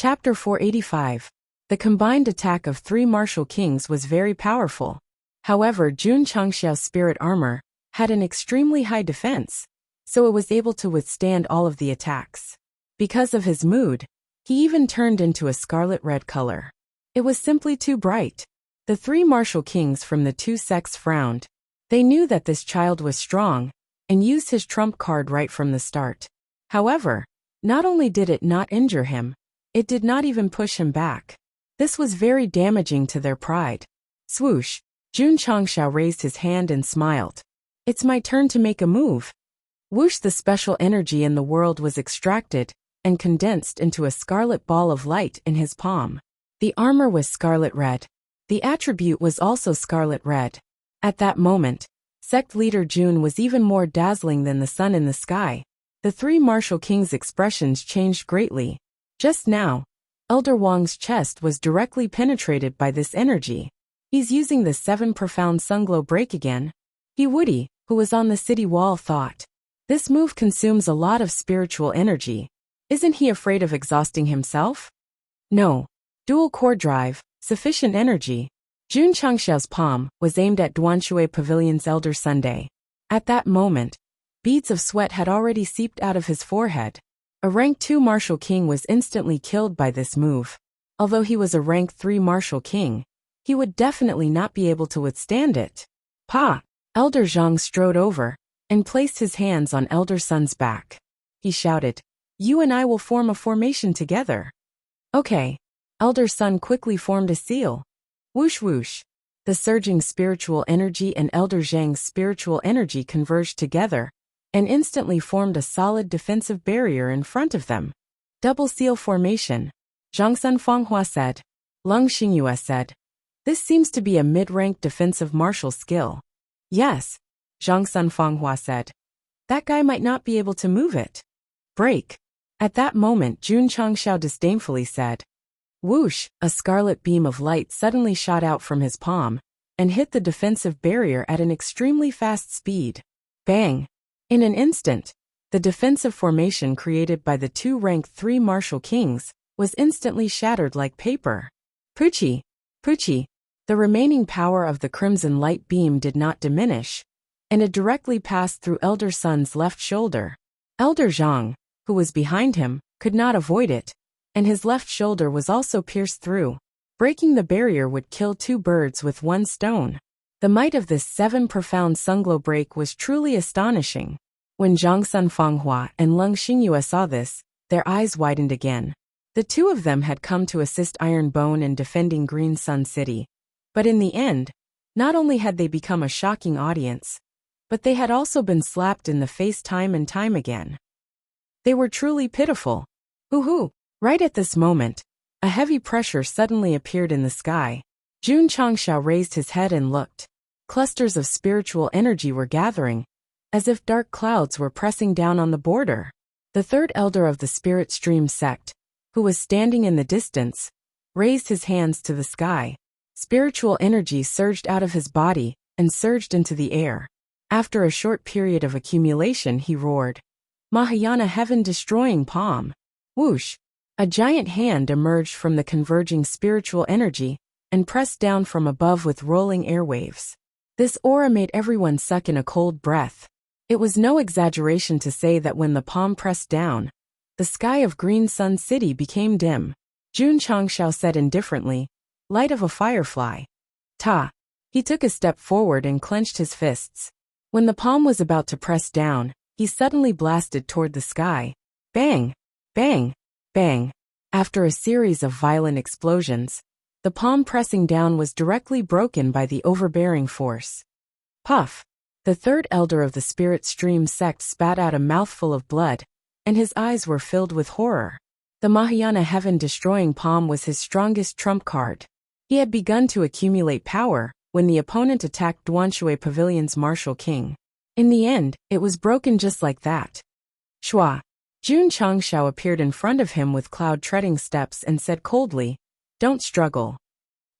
Chapter 485. The combined attack of three martial kings was very powerful. However, Jun Changxiao's spirit armor had an extremely high defense, so it was able to withstand all of the attacks. Because of his mood, he even turned into a scarlet red color. It was simply too bright. The three martial kings from the two sects frowned. They knew that this child was strong and used his trump card right from the start. However, not only did it not injure him, it did not even push him back. This was very damaging to their pride. Swoosh! Jun Changxiao raised his hand and smiled. It's my turn to make a move. Whoosh! The special energy in the world was extracted and condensed into a scarlet ball of light in his palm. The armor was scarlet red. The attribute was also scarlet red. At that moment, sect leader Jun was even more dazzling than the sun in the sky. The three martial kings' expressions changed greatly. Just now, Elder Wang's chest was directly penetrated by this energy. He's using the 7 profound sunglow break again. Woody, who was on the city wall, thought. This move consumes a lot of spiritual energy. Isn't he afraid of exhausting himself? No. Dual core drive, sufficient energy. Jun Changxiao's palm was aimed at Duanshui Pavilion's Elder Sunday. At that moment, beads of sweat had already seeped out of his forehead. A rank 2 martial king was instantly killed by this move. Although he was a rank 3 martial king, he would definitely not be able to withstand it. Pa! Elder Zhang strode over and placed his hands on Elder Sun's back. He shouted, "You and I will form a formation together." Okay. Elder Sun quickly formed a seal. Whoosh whoosh. The surging spiritual energy and Elder Zhang's spiritual energy converged together and instantly formed a solid defensive barrier in front of them. Double seal formation. Zhangsun Fanghua said. Lung Xingyue said. This seems to be a mid-rank defensive martial skill. Yes, Zhangsun Fanghua said. That guy might not be able to move it. Break. At that moment, Jun Changxiao disdainfully said. Whoosh! A scarlet beam of light suddenly shot out from his palm and hit the defensive barrier at an extremely fast speed. Bang! In an instant, the defensive formation created by the two rank 3 martial kings was instantly shattered like paper. Poochie! Poochie! The remaining power of the crimson light beam did not diminish, and it directly passed through Elder Sun's left shoulder. Elder Zhang, who was behind him, could not avoid it, and his left shoulder was also pierced through. Breaking the barrier would kill 2 birds with 1 stone. The might of this 7 profound sunglow break was truly astonishing. When Zhangsun Fanghua and Lung Xingyue saw this, their eyes widened again. The two of them had come to assist Iron Bone in defending Green Sun City. But in the end, not only had they become a shocking audience, but they had also been slapped in the face time and time again. They were truly pitiful. Hoo-hoo! Right at this moment, a heavy pressure suddenly appeared in the sky. Jun Changxiao raised his head and looked. Clusters of spiritual energy were gathering, as if dark clouds were pressing down on the border. The third elder of the Spirit Stream sect, who was standing in the distance, raised his hands to the sky. Spiritual energy surged out of his body and surged into the air. After a short period of accumulation, he roared, Mahayana heaven-destroying palm. Whoosh! A giant hand emerged from the converging spiritual energy and pressed down from above with rolling airwaves. This aura made everyone suck in a cold breath. It was no exaggeration to say that when the palm pressed down, the sky of Green Sun City became dim. Jun Changxiao said indifferently, light of a firefly. Ta! He took a step forward and clenched his fists. When the palm was about to press down, he suddenly blasted toward the sky. Bang! Bang! Bang! After a series of violent explosions, the palm pressing down was directly broken by the overbearing force. Puff! The third elder of the Spirit Stream sect spat out a mouthful of blood, and his eyes were filled with horror. The Mahayana heaven-destroying palm was his strongest trump card. He had begun to accumulate power when the opponent attacked Duanshui Pavilion's martial king. In the end, it was broken just like that. Shua! Jun Changxiao appeared in front of him with cloud-treading steps and said coldly, Don't struggle.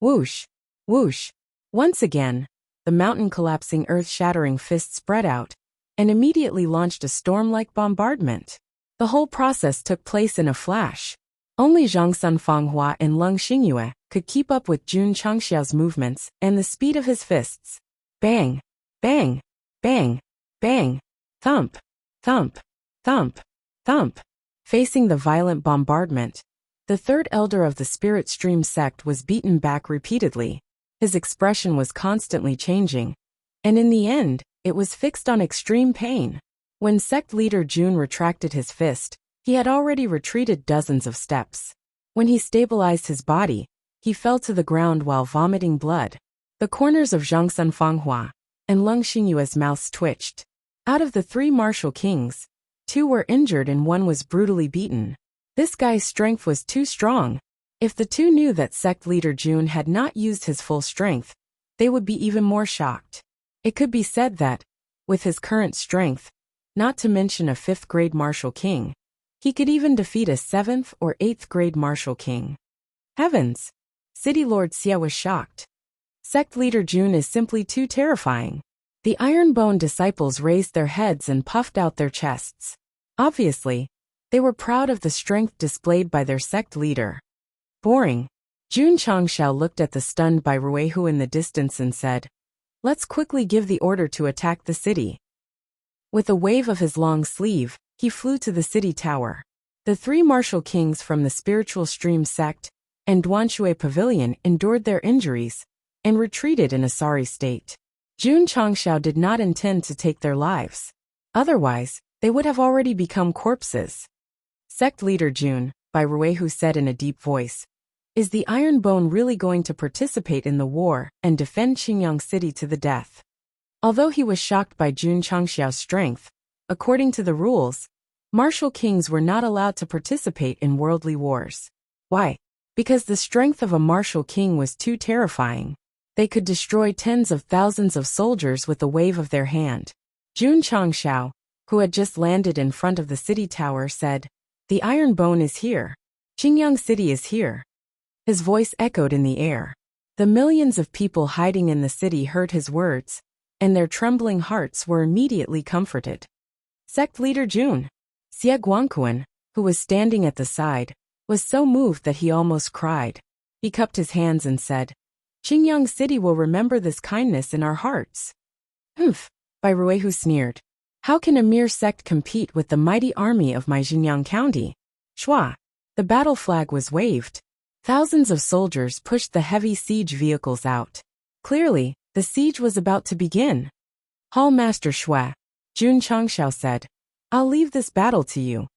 Whoosh! Whoosh! Once again, the mountain-collapsing earth-shattering fist spread out and immediately launched a storm-like bombardment. The whole process took place in a flash. Only Zhang Sunfanghua and Leng Xingyue could keep up with Jun Changxiao's movements and the speed of his fists. Bang! Bang! Bang! Bang! Thump! Thump! Thump! Thump! Facing the violent bombardment, the third elder of the spirit stream sect was beaten back repeatedly. His expression was constantly changing, and in the end, it was fixed on extreme pain. When sect leader Jun retracted his fist, he had already retreated dozens of steps. When he stabilized his body, he fell to the ground while vomiting blood. The corners of Zhang Sunfanghua and Leng Xingyue's mouths twitched. Out of the 3 martial kings, 2 were injured and 1 was brutally beaten. This guy's strength was too strong. If the 2 knew that sect leader Jun had not used his full strength, they would be even more shocked. It could be said that, with his current strength, not to mention a 5th grade martial king, he could even defeat a 7th or 8th grade martial king. Heavens! City Lord Xia was shocked. Sect leader Jun is simply too terrifying. The Ironbone disciples raised their heads and puffed out their chests. Obviously, they were proud of the strength displayed by their sect leader. Boring. Jun Changxiao looked at the stunned Bai Ruihu in the distance and said, "Let's quickly give the order to attack the city." With a wave of his long sleeve, he flew to the city tower. The 3 martial kings from the spiritual stream sect and Duanshui Pavilion endured their injuries and retreated in a sorry state. Jun Changxiao did not intend to take their lives. Otherwise, they would have already become corpses. Sect leader Jun, Bai Ruihu said in a deep voice, "Is the Ironbone really going to participate in the war and defend Qingyang City to the death?" Although he was shocked by Jun Changxiao's strength, according to the rules, martial kings were not allowed to participate in worldly wars. Why? Because the strength of a martial king was too terrifying. They could destroy tens of thousands of soldiers with a wave of their hand. Jun Changxiao, who had just landed in front of the city tower, said, "The Ironbone is here. Qingyang City is here." His voice echoed in the air. The millions of people hiding in the city heard his words, and their trembling hearts were immediately comforted. Sect leader Jun, Xie Guangquan, who was standing at the side, was so moved that he almost cried. He cupped his hands and said, "Qingyang City will remember this kindness in our hearts." Humph, Bai Ruihu sneered. "How can a mere sect compete with the mighty army of my Xinjiang County?" Shua! The battle flag was waved. Thousands of soldiers pushed the heavy siege vehicles out. Clearly, the siege was about to begin. "Hall Master Shue," Jun Changxiao said, "I'll leave this battle to you."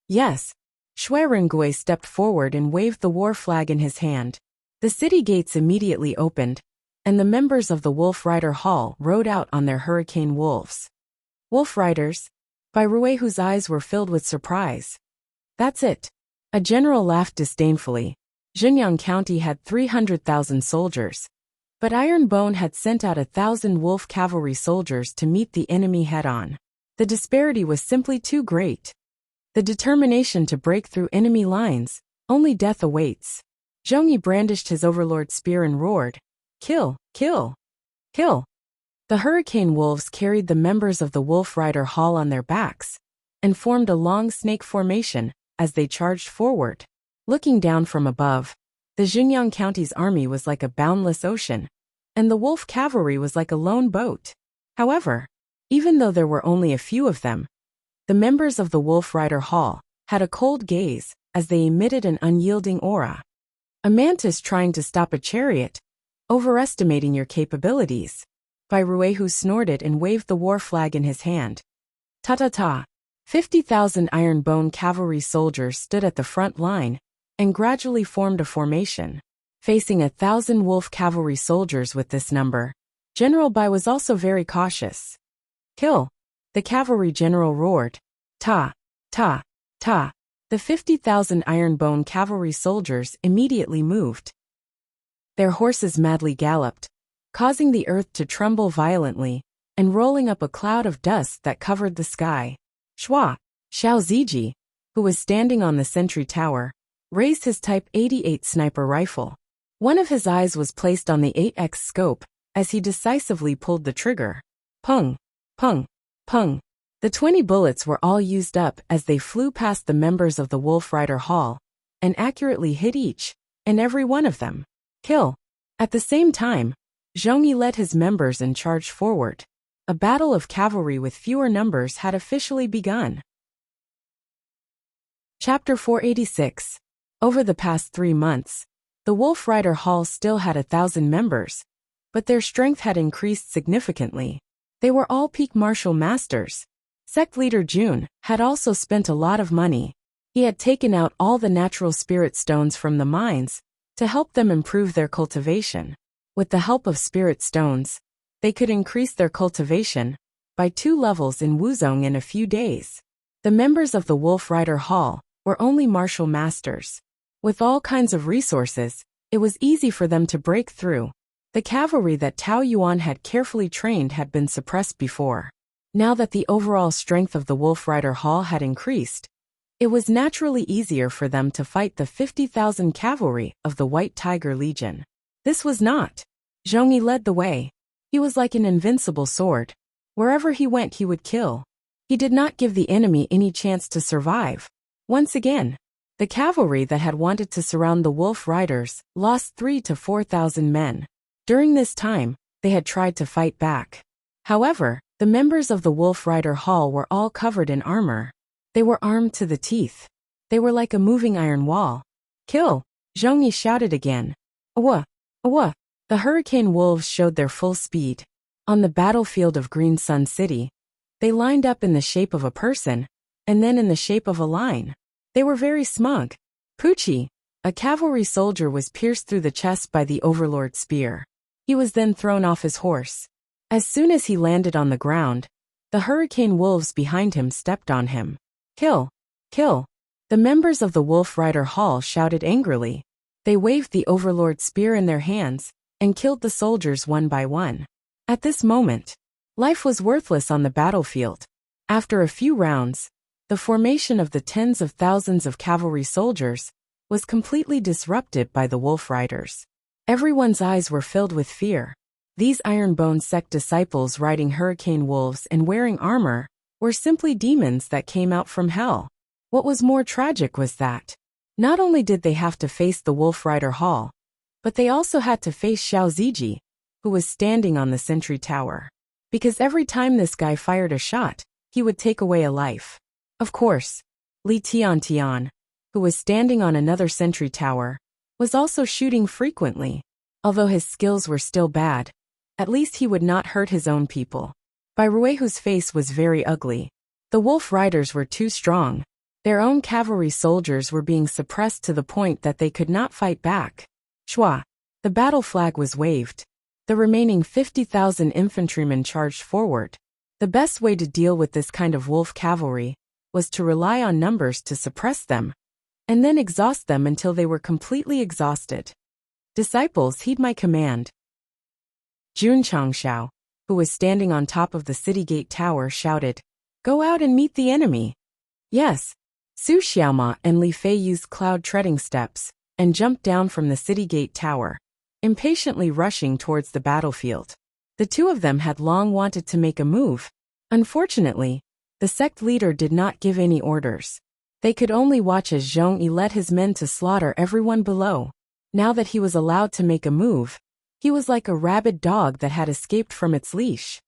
"Yes." Shue Rengui stepped forward and waved the war flag in his hand. The city gates immediately opened, and the members of the Wolf Rider Hall rode out on their hurricane wolves. "Wolf Riders?" Bai Ruihu's eyes were filled with surprise. "That's it." A general laughed disdainfully. Xinjiang County had 300,000 soldiers, but Ironbone had sent out 1,000 wolf cavalry soldiers to meet the enemy head-on. The disparity was simply too great. The determination to break through enemy lines, only death awaits. Zhongyi brandished his overlord spear and roared, "Kill, kill, kill." The hurricane wolves carried the members of the Wolf Rider Hall on their backs and formed a long snake formation as they charged forward. Looking down from above, the Xinjiang County's army was like a boundless ocean, and the wolf cavalry was like a lone boat. However, even though there were only a few of them, the members of the Wolf Rider Hall had a cold gaze as they emitted an unyielding aura. A mantis trying to stop a chariot, overestimating your capabilities. Bai Ruihu snorted and waved the war flag in his hand. Ta-ta-ta. 50,000 Ironbone cavalry soldiers stood at the front line and gradually formed a formation. Facing 1,000 wolf cavalry soldiers with this number, General Bai was also very cautious. "Kill!" The cavalry general roared. Ta, ta, ta. The 50,000 Ironbone cavalry soldiers immediately moved. Their horses madly galloped, causing the earth to tremble violently and rolling up a cloud of dust that covered the sky. Shua, Xiao Ziji, who was standing on the sentry tower, raised his Type 88 sniper rifle. One of his eyes was placed on the 8x scope as he decisively pulled the trigger. Pung, pung, pung. The 20 bullets were all used up as they flew past the members of the Wolf Rider Hall and accurately hit each and every one of them. Kill. At the same time, Zhongyi led his members and charged forward. A battle of cavalry with fewer numbers had officially begun. Chapter 486. Over the past 3 months, the Wolf Rider Hall still had 1,000 members, but their strength had increased significantly. They were all peak martial masters. Sect leader Jun had also spent a lot of money. He had taken out all the natural spirit stones from the mines to help them improve their cultivation. With the help of spirit stones, they could increase their cultivation by 2 levels in Wuzong in a few days. The members of the Wolf Rider Hall were only martial masters. With all kinds of resources, it was easy for them to break through. The cavalry that Tao Yuan had carefully trained had been suppressed before. Now that the overall strength of the Wolf Rider Hall had increased, it was naturally easier for them to fight the 50,000 cavalry of the White Tiger Legion. This was not. Zhongyi led the way. He was like an invincible sword. Wherever he went he would kill. He did not give the enemy any chance to survive. Once again, the cavalry that had wanted to surround the Wolf Riders lost 3,000 to 4,000 men. During this time, they had tried to fight back. However, the members of the Wolf Rider Hall were all covered in armor. They were armed to the teeth. They were like a moving iron wall. Kill! Zhongyi shouted again. Awa! Awa! The hurricane wolves showed their full speed. On the battlefield of Green Sun City, they lined up in the shape of a person, and then in the shape of a line. They were very smug. Pucci, a cavalry soldier, was pierced through the chest by the Overlord's spear. He was then thrown off his horse. As soon as he landed on the ground, the hurricane wolves behind him stepped on him. Kill! Kill! The members of the Wolf Rider Hall shouted angrily. They waved the Overlord's spear in their hands and killed the soldiers one by one. At this moment, life was worthless on the battlefield. After a few rounds, the formation of the tens of thousands of cavalry soldiers was completely disrupted by the Wolf Riders. Everyone's eyes were filled with fear. These Ironbone Sect disciples riding hurricane wolves and wearing armor were simply demons that came out from hell. What was more tragic was that not only did they have to face the Wolf Rider Hall, but they also had to face Xiao Ziji, who was standing on the sentry tower. Because every time this guy fired a shot, he would take away a life. Of course, Li Tian, who was standing on another sentry tower, was also shooting frequently. Although his skills were still bad, at least he would not hurt his own people. Bai Rui, whose face was very ugly. The Wolf Riders were too strong. Their own cavalry soldiers were being suppressed to the point that they could not fight back. Shua! The battle flag was waved. The remaining 50,000 infantrymen charged forward. The best way to deal with this kind of wolf cavalry was to rely on numbers to suppress them, and then exhaust them until they were completely exhausted. Disciples, heed my command. Jun Changxiao, who was standing on top of the city gate tower, shouted, "Go out and meet the enemy." Yes. Su Xiaoma and Li Fei used cloud treading steps and jumped down from the city gate tower, impatiently rushing towards the battlefield. The two of them had long wanted to make a move. Unfortunately, the sect leader did not give any orders. They could only watch as Zhongyi led his men to slaughter everyone below. Now that he was allowed to make a move, he was like a rabid dog that had escaped from its leash.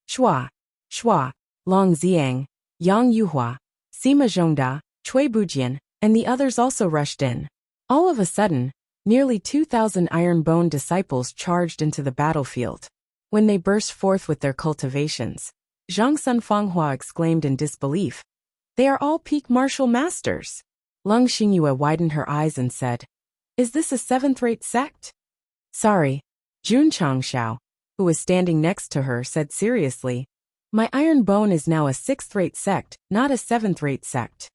Shua, Shua, Long Xiang, Yang Yuhua, Sima Zhongda, Cui Bujian, and the others also rushed in. All of a sudden, nearly 2,000 iron-bone disciples charged into the battlefield. When they burst forth with their cultivations, Zhang Sunfanghua exclaimed in disbelief, "They are all peak martial masters." Lung Xingyue widened her eyes and said, "Is this a 7th-rate sect?" "Sorry." Jun Changxiao, who was standing next to her, said seriously, "My iron bone is now a 6th-rate sect, not a 7th-rate sect."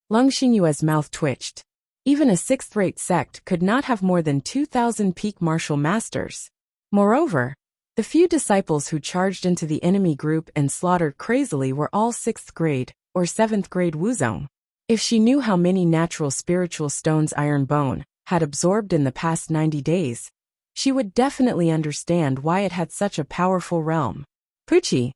Lung Xingyue's mouth twitched. Even a 6th-rate sect could not have more than 2,000 peak martial masters. Moreover, the few disciples who charged into the enemy group and slaughtered crazily were all 6th grade or 7th grade Wuzong. If she knew how many natural spiritual stones Iron Bone had absorbed in the past 90 days, she would definitely understand why it had such a powerful realm. Pucci,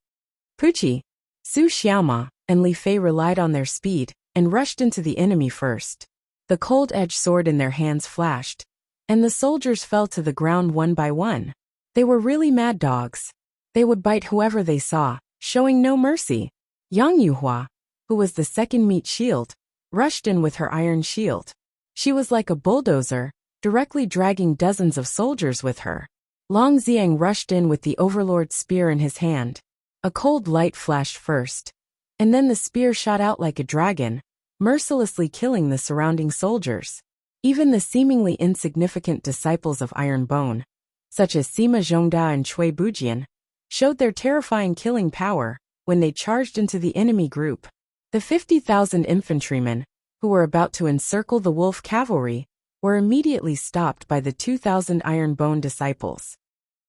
Su Xiaoma, and Li Fei relied on their speed and rushed into the enemy first. The cold-edged sword in their hands flashed, and the soldiers fell to the ground one by one. They were really mad dogs. They would bite whoever they saw, showing no mercy. Yang Yuhua, who was the second meat shield, rushed in with her iron shield. She was like a bulldozer, directly dragging dozens of soldiers with her. Long Xiang rushed in with the overlord's spear in his hand. A cold light flashed first, and then the spear shot out like a dragon, mercilessly killing the surrounding soldiers. Even the seemingly insignificant disciples of Iron Bone, such as Sima Zhongda and Cui Bujian, showed their terrifying killing power when they charged into the enemy group. The 50,000 infantrymen, who were about to encircle the wolf cavalry, were immediately stopped by the 2,000 Iron Bone disciples.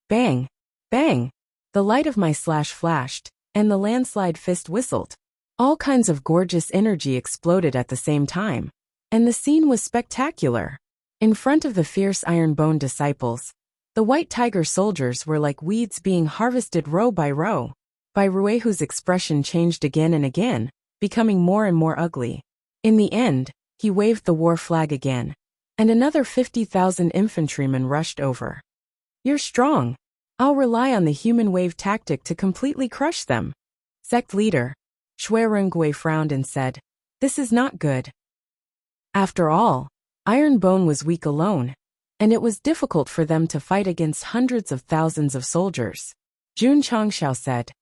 Bang! Bang! The light of my slash flashed, and the landslide fist whistled. All kinds of gorgeous energy exploded at the same time, and the scene was spectacular. In front of the fierce Iron Bone disciples, the White Tiger soldiers were like weeds being harvested row by row. Bai Ruehu's expression changed again and again, becoming more and more ugly. In the end, he waved the war flag again, and another 50,000 infantrymen rushed over. You're strong. I'll rely on the human wave tactic to completely crush them. Sect leader, Shui Rengui frowned and said, this is not good. After all, Iron Bone was weak alone, and it was difficult for them to fight against hundreds of thousands of soldiers. Jun Changxiao said,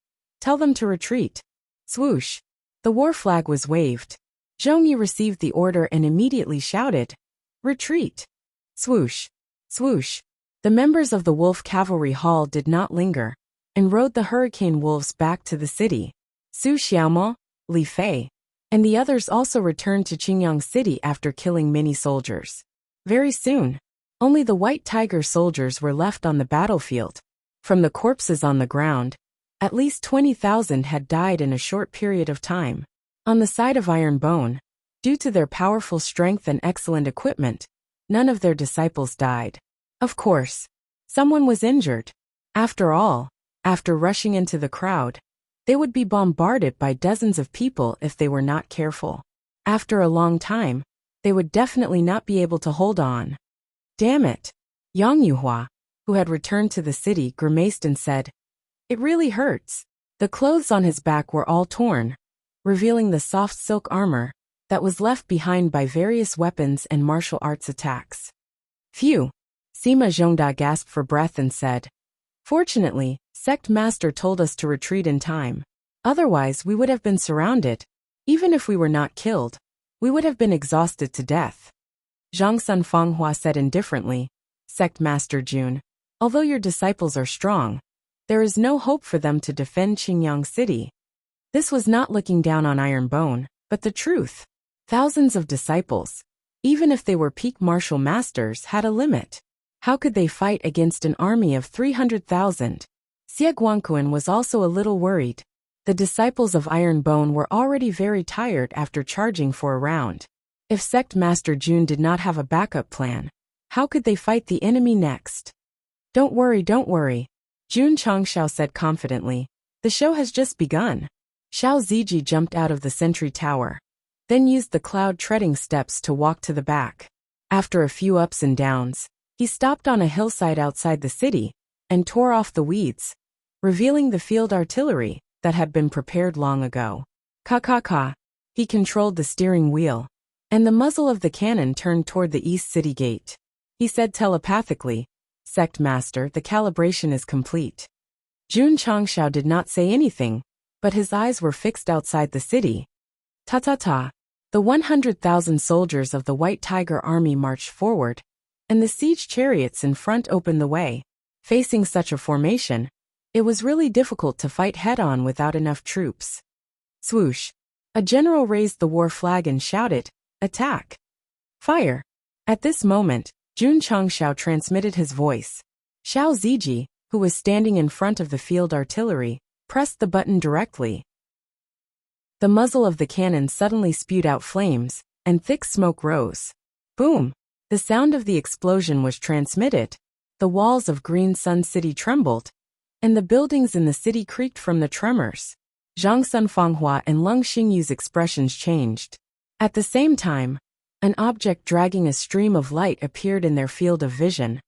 tell them to retreat. Swoosh. The war flag was waved. Zhongyi received the order and immediately shouted, retreat. Swoosh. Swoosh. The members of the Wolf Cavalry Hall did not linger, and rode the Hurricane Wolves back to the city. Su Xiaomo, Li Fei, and the others also returned to Qingyang City after killing many soldiers. Very soon, only the White Tiger soldiers were left on the battlefield. From the corpses on the ground, at least 20,000 had died in a short period of time. On the side of Iron Bone, due to their powerful strength and excellent equipment, none of their disciples died. Of course, someone was injured. After all, after rushing into the crowd, they would be bombarded by dozens of people if they were not careful. After a long time, they would definitely not be able to hold on. Damn it! Yang Yuhua, who had returned to the city, grimaced and said, it really hurts. The clothes on his back were all torn, revealing the soft silk armor that was left behind by various weapons and martial arts attacks. Phew! Sima Zhongda gasped for breath and said, fortunately, Sect Master told us to retreat in time. Otherwise, we would have been surrounded. Even if we were not killed, we would have been exhausted to death. Zhangsun Fanghua said indifferently, Sect Master Jun, although your disciples are strong, there is no hope for them to defend Qingyang City. This was not looking down on Iron Bone, but the truth. Thousands of disciples, even if they were peak martial masters, had a limit. How could they fight against an army of 300,000? Xie Guangquan was also a little worried. The disciples of Iron Bone were already very tired after charging for a round. If Sect Master Jun did not have a backup plan, how could they fight the enemy next? Don't worry, Jun Changxiao said confidently. The show has just begun. Xiao Ziji jumped out of the sentry tower, then used the cloud-treading steps to walk to the back. After a few ups and downs, he stopped on a hillside outside the city and tore off the weeds, revealing the field artillery that had been prepared long ago. Ka. He controlled the steering wheel, and the muzzle of the cannon turned toward the east city gate. He said telepathically, Sect Master, the calibration is complete. Jun Changxiao did not say anything, but his eyes were fixed outside the city. Ta. The 100,000 soldiers of the White Tiger army marched forward, and the siege chariots in front opened the way. Facing such a formation, it was really difficult to fight head-on without enough troops. Swoosh! A general raised the war flag and shouted, attack! Fire! At this moment, Jun Changxiao transmitted his voice. Xiao Ziji, who was standing in front of the field artillery, pressed the button directly. The muzzle of the cannon suddenly spewed out flames, and thick smoke rose. Boom! The sound of the explosion was transmitted. The walls of Green Sun City trembled, and the buildings in the city creaked from the tremors. Zhangsun Fanghua and Leng Xingyu's expressions changed. At the same time, An object dragging a stream of light appeared in their field of vision,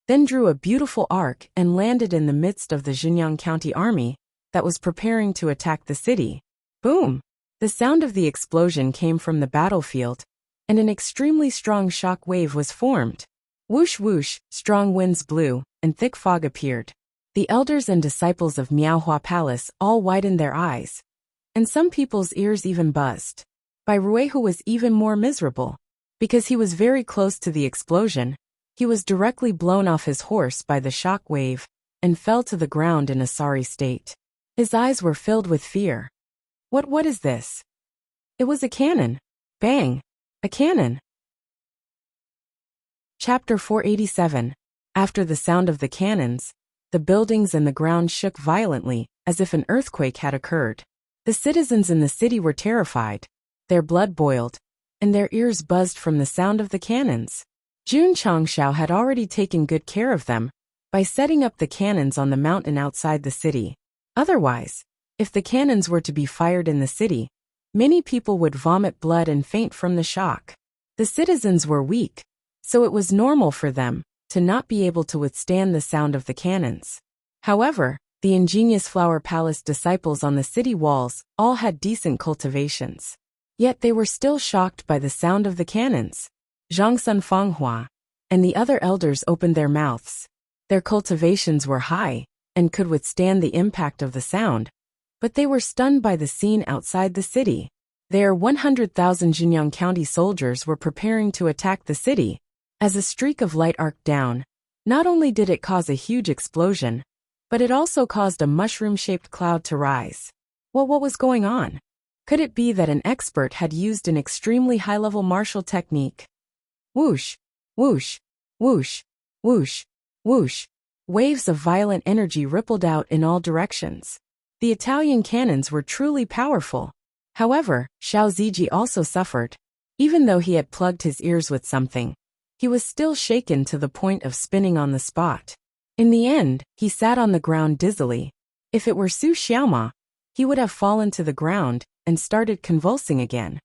then drew a beautiful arc and landed in the midst of the Xinjiang County army that was preparing to attack the city. Boom! The sound of the explosion came from the battlefield, and an extremely strong shock wave was formed. Whoosh whoosh, strong winds blew, and thick fog appeared. The elders and disciples of Miaohua Palace all widened their eyes, and some people's ears even buzzed. Bai Ruihu was even more miserable. Because he was very close to the explosion, he was directly blown off his horse by the shock wave and fell to the ground in a sorry state. His eyes were filled with fear. What is this? It was a cannon. Bang! A cannon. Chapter 487. After the sound of the cannons, the buildings and the ground shook violently, as if an earthquake had occurred. The citizens in the city were terrified. Their blood boiled, and their ears buzzed from the sound of the cannons. Jun Changshao had already taken good care of them by setting up the cannons on the mountain outside the city. Otherwise, if the cannons were to be fired in the city, many people would vomit blood and faint from the shock. The citizens were weak, so it was normal for them to not be able to withstand the sound of the cannons. However, the ingenious Flower Palace disciples on the city walls all had decent cultivations. Yet they were still shocked by the sound of the cannons. Zhangsun Fanghua and the other elders opened their mouths. Their cultivations were high and could withstand the impact of the sound, but they were stunned by the scene outside the city. There 100,000 Xinjiang County soldiers were preparing to attack the city. As a streak of light arced down, not only did it cause a huge explosion, but it also caused a mushroom-shaped cloud to rise. Well, what was going on? Could it be that an expert had used an extremely high-level martial technique? Whoosh, whoosh, whoosh, whoosh, whoosh. Waves of violent energy rippled out in all directions. The Italian cannons were truly powerful. However, Xiao Ziji also suffered. Even though he had plugged his ears with something, he was still shaken to the point of spinning on the spot. In the end, he sat on the ground dizzily. If it were Su Xiaoma, he would have fallen to the ground and started convulsing again.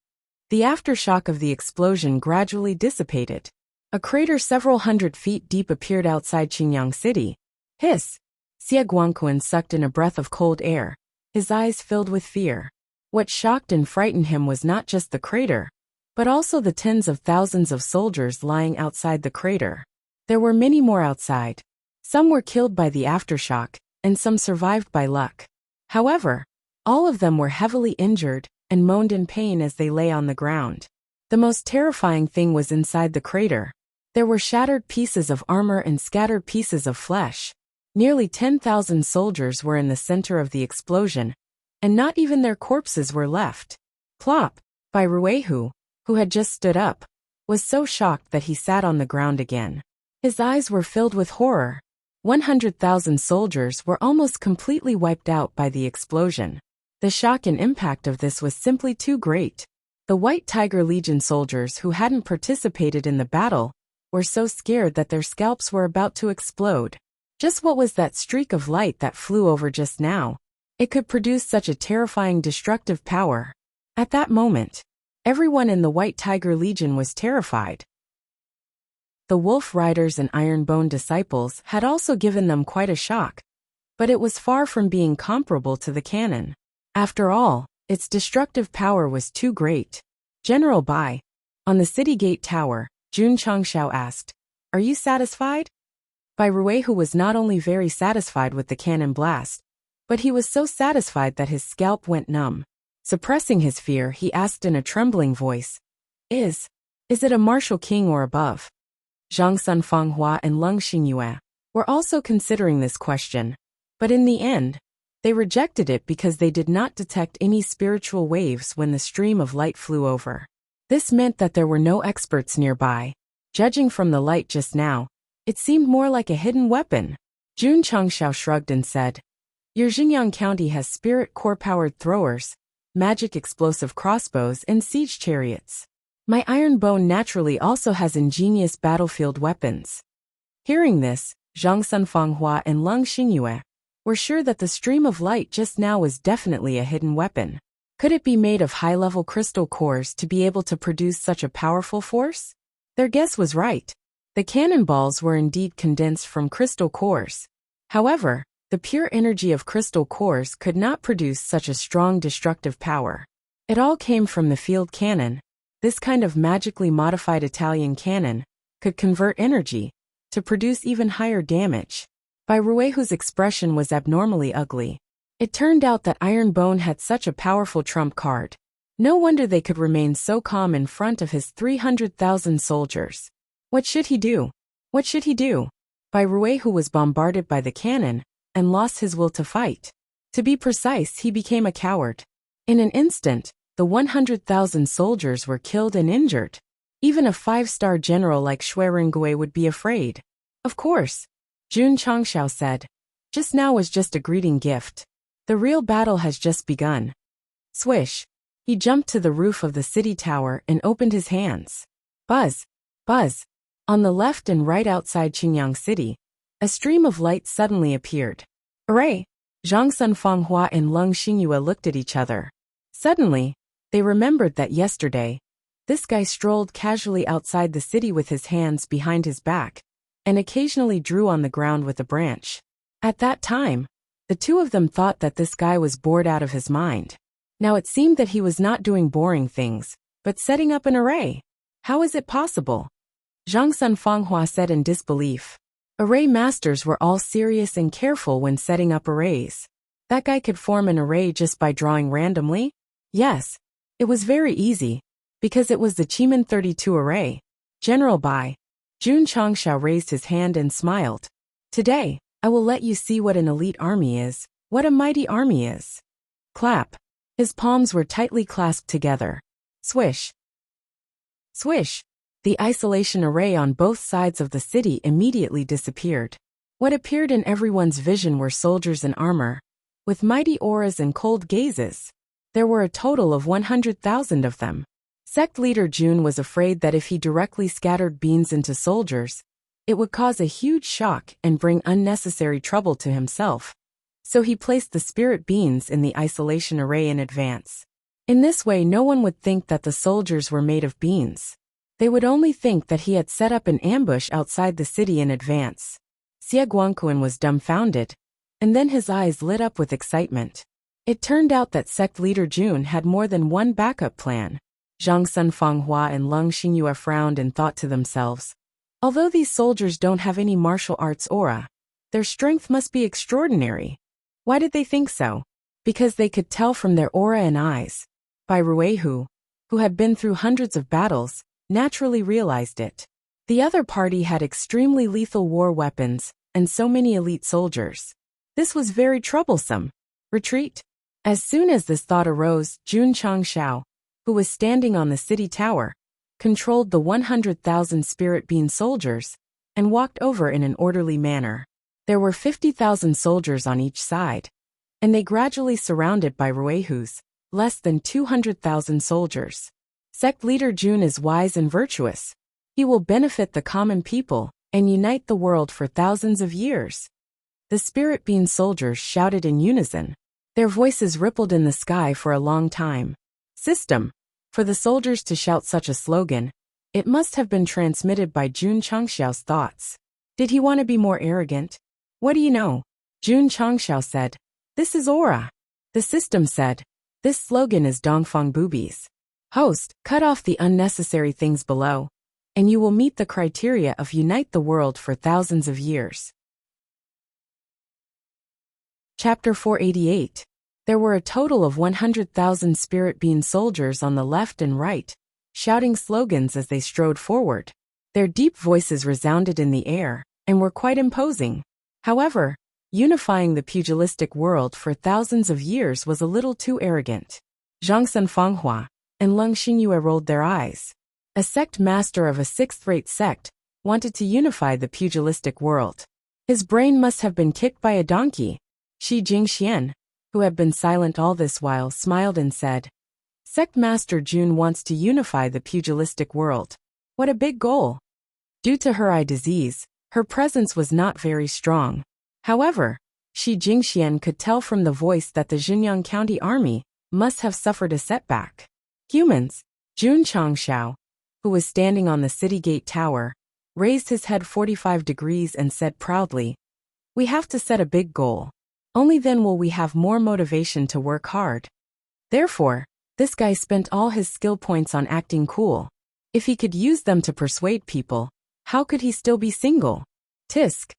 The aftershock of the explosion gradually dissipated. A crater several hundred feet deep appeared outside Qingyang City. Hiss! Xie Guangquan sucked in a breath of cold air, his eyes filled with fear. What shocked and frightened him was not just the crater, but also the tens of thousands of soldiers lying outside the crater. There were many more outside. Some were killed by the aftershock, and some survived by luck. However, all of them were heavily injured and moaned in pain as they lay on the ground. The most terrifying thing was inside the crater. There were shattered pieces of armor and scattered pieces of flesh. Nearly 10,000 soldiers were in the center of the explosion, and not even their corpses were left. Plop! Bai Ruihu, who had just stood up, was so shocked that he sat on the ground again. His eyes were filled with horror. 100,000 soldiers were almost completely wiped out by the explosion. The shock and impact of this was simply too great. The White Tiger Legion soldiers who hadn't participated in the battle were so scared that their scalps were about to explode. Just what was that streak of light that flew over just now? It could produce such a terrifying destructive power. At that moment, everyone in the White Tiger Legion was terrified. The Wolf Riders and Ironbone disciples had also given them quite a shock, but it was far from being comparable to the cannon. After all, its destructive power was too great. General Bai, on the city gate tower, Jun Changshao asked, "Are you satisfied?" Bai Ruihu was not only very satisfied with the cannon blast, but he was so satisfied that his scalp went numb. Suppressing his fear, he asked in a trembling voice, Is it a martial king or above?" Zhangsun Fanghua and Leng Xingyue were also considering this question, but in the end, they rejected it because they did not detect any spiritual waves when the stream of light flew over. This meant that there were no experts nearby. Judging from the light just now, it seemed more like a hidden weapon. Jun Changshao shrugged and said, "Your Xinjiang County has spirit core-powered throwers, magic explosive crossbows, and siege chariots. My Iron Bone naturally also has ingenious battlefield weapons." Hearing this, Zhangsun Fanghua and Leng Xingyue were sure that the stream of light just now was definitely a hidden weapon. Could it be made of high-level crystal cores to be able to produce such a powerful force? Their guess was right. The cannonballs were indeed condensed from crystal cores. However, the pure energy of crystal cores could not produce such a strong destructive power. It all came from the field cannon. This kind of magically modified Italian cannon could convert energy to produce even higher damage. Bai Ruehu's expression was abnormally ugly. It turned out that Iron Bone had such a powerful trump card. No wonder they could remain so calm in front of his 300,000 soldiers. What should he do? What should he do? Bai Ruehu was bombarded by the cannon and lost his will to fight. To be precise, he became a coward. In an instant, the 100,000 soldiers were killed and injured. Even a 5-star general like Shui Rengue would be afraid. Of course, Jun Changxiao said. Just now was just a greeting gift. The real battle has just begun. Swish. He jumped to the roof of the city tower and opened his hands. Buzz. Buzz. On the left and right outside Qingyang City, a stream of light suddenly appeared. Hooray! Zhang Sunfanghua and Leng Xingyue looked at each other. Suddenly, they remembered that yesterday, this guy strolled casually outside the city with his hands behind his back, and occasionally drew on the ground with a branch. At that time, the two of them thought that this guy was bored out of his mind. Now it seemed that he was not doing boring things, but setting up an array. How is it possible? Zhang Sunfanghua said in disbelief. Array masters were all serious and careful when setting up arrays. That guy could form an array just by drawing randomly? Yes. It was very easy, because it was the Chiman 32 array. General Bai. Jun Changxiao raised his hand and smiled. Today, I will let you see what an elite army is, what a mighty army is. Clap. His palms were tightly clasped together. Swish. Swish. The isolation array on both sides of the city immediately disappeared. What appeared in everyone's vision were soldiers in armor, with mighty auras and cold gazes. There were a total of 100,000 of them. Sect leader Jun was afraid that if he directly scattered beans into soldiers, it would cause a huge shock and bring unnecessary trouble to himself. So he placed the spirit beans in the isolation array in advance. In this way, no one would think that the soldiers were made of beans. They would only think that he had set up an ambush outside the city in advance. Xie Guangquan was dumbfounded, and then his eyes lit up with excitement. It turned out that sect leader Jun had more than one backup plan. Zhang Sunfanghua and Leng Xingyue frowned and thought to themselves, although these soldiers don't have any martial arts aura, their strength must be extraordinary. Why did they think so? Because they could tell from their aura and eyes. Bai Ruehu, who had been through hundreds of battles, naturally realized it. The other party had extremely lethal war weapons and so many elite soldiers. This was very troublesome. Retreat. As soon as this thought arose, Jun Changxiao, who was standing on the city tower, controlled the 100,000 spirit bean soldiers and walked over in an orderly manner. There were 50,000 soldiers on each side, and they gradually surrounded Bai Ruehu's less than 200,000 soldiers. Sect leader Jun is wise and virtuous. He will benefit the common people and unite the world for thousands of years. The spirit bean soldiers shouted in unison. Their voices rippled in the sky for a long time. System. For the soldiers to shout such a slogan, it must have been transmitted by Jun Changxiao's thoughts. Did he want to be more arrogant? What do you know? Jun Changxiao said. This is aura. The system said. This slogan is Dongfang Boobies. Host, cut off the unnecessary things below, and you will meet the criteria of unite the world for thousands of years. Chapter 488. There were a total of 100,000 spirit bean soldiers on the left and right, shouting slogans as they strode forward. Their deep voices resounded in the air, and were quite imposing. However, unifying the pugilistic world for thousands of years was a little too arrogant. Zhang Sunfanghua and Leng Xingyue rolled their eyes. A sect master of a sixth-rate sect wanted to unify the pugilistic world. His brain must have been kicked by a donkey. Shi Jingxian, who had been silent all this while, smiled and said, Sect Master Jun wants to unify the pugilistic world. What a big goal. Due to her eye disease, her presence was not very strong. However, Shi Jingxian could tell from the voice that the Xinjiang County Army must have suffered a setback. Humans. Jun Changxiao, who was standing on the city gate tower, raised his head 45 degrees and said proudly, "We have to set a big goal. Only then will we have more motivation to work hard." Therefore, this guy spent all his skill points on acting cool. If he could use them to persuade people, how could he still be single? Tisk.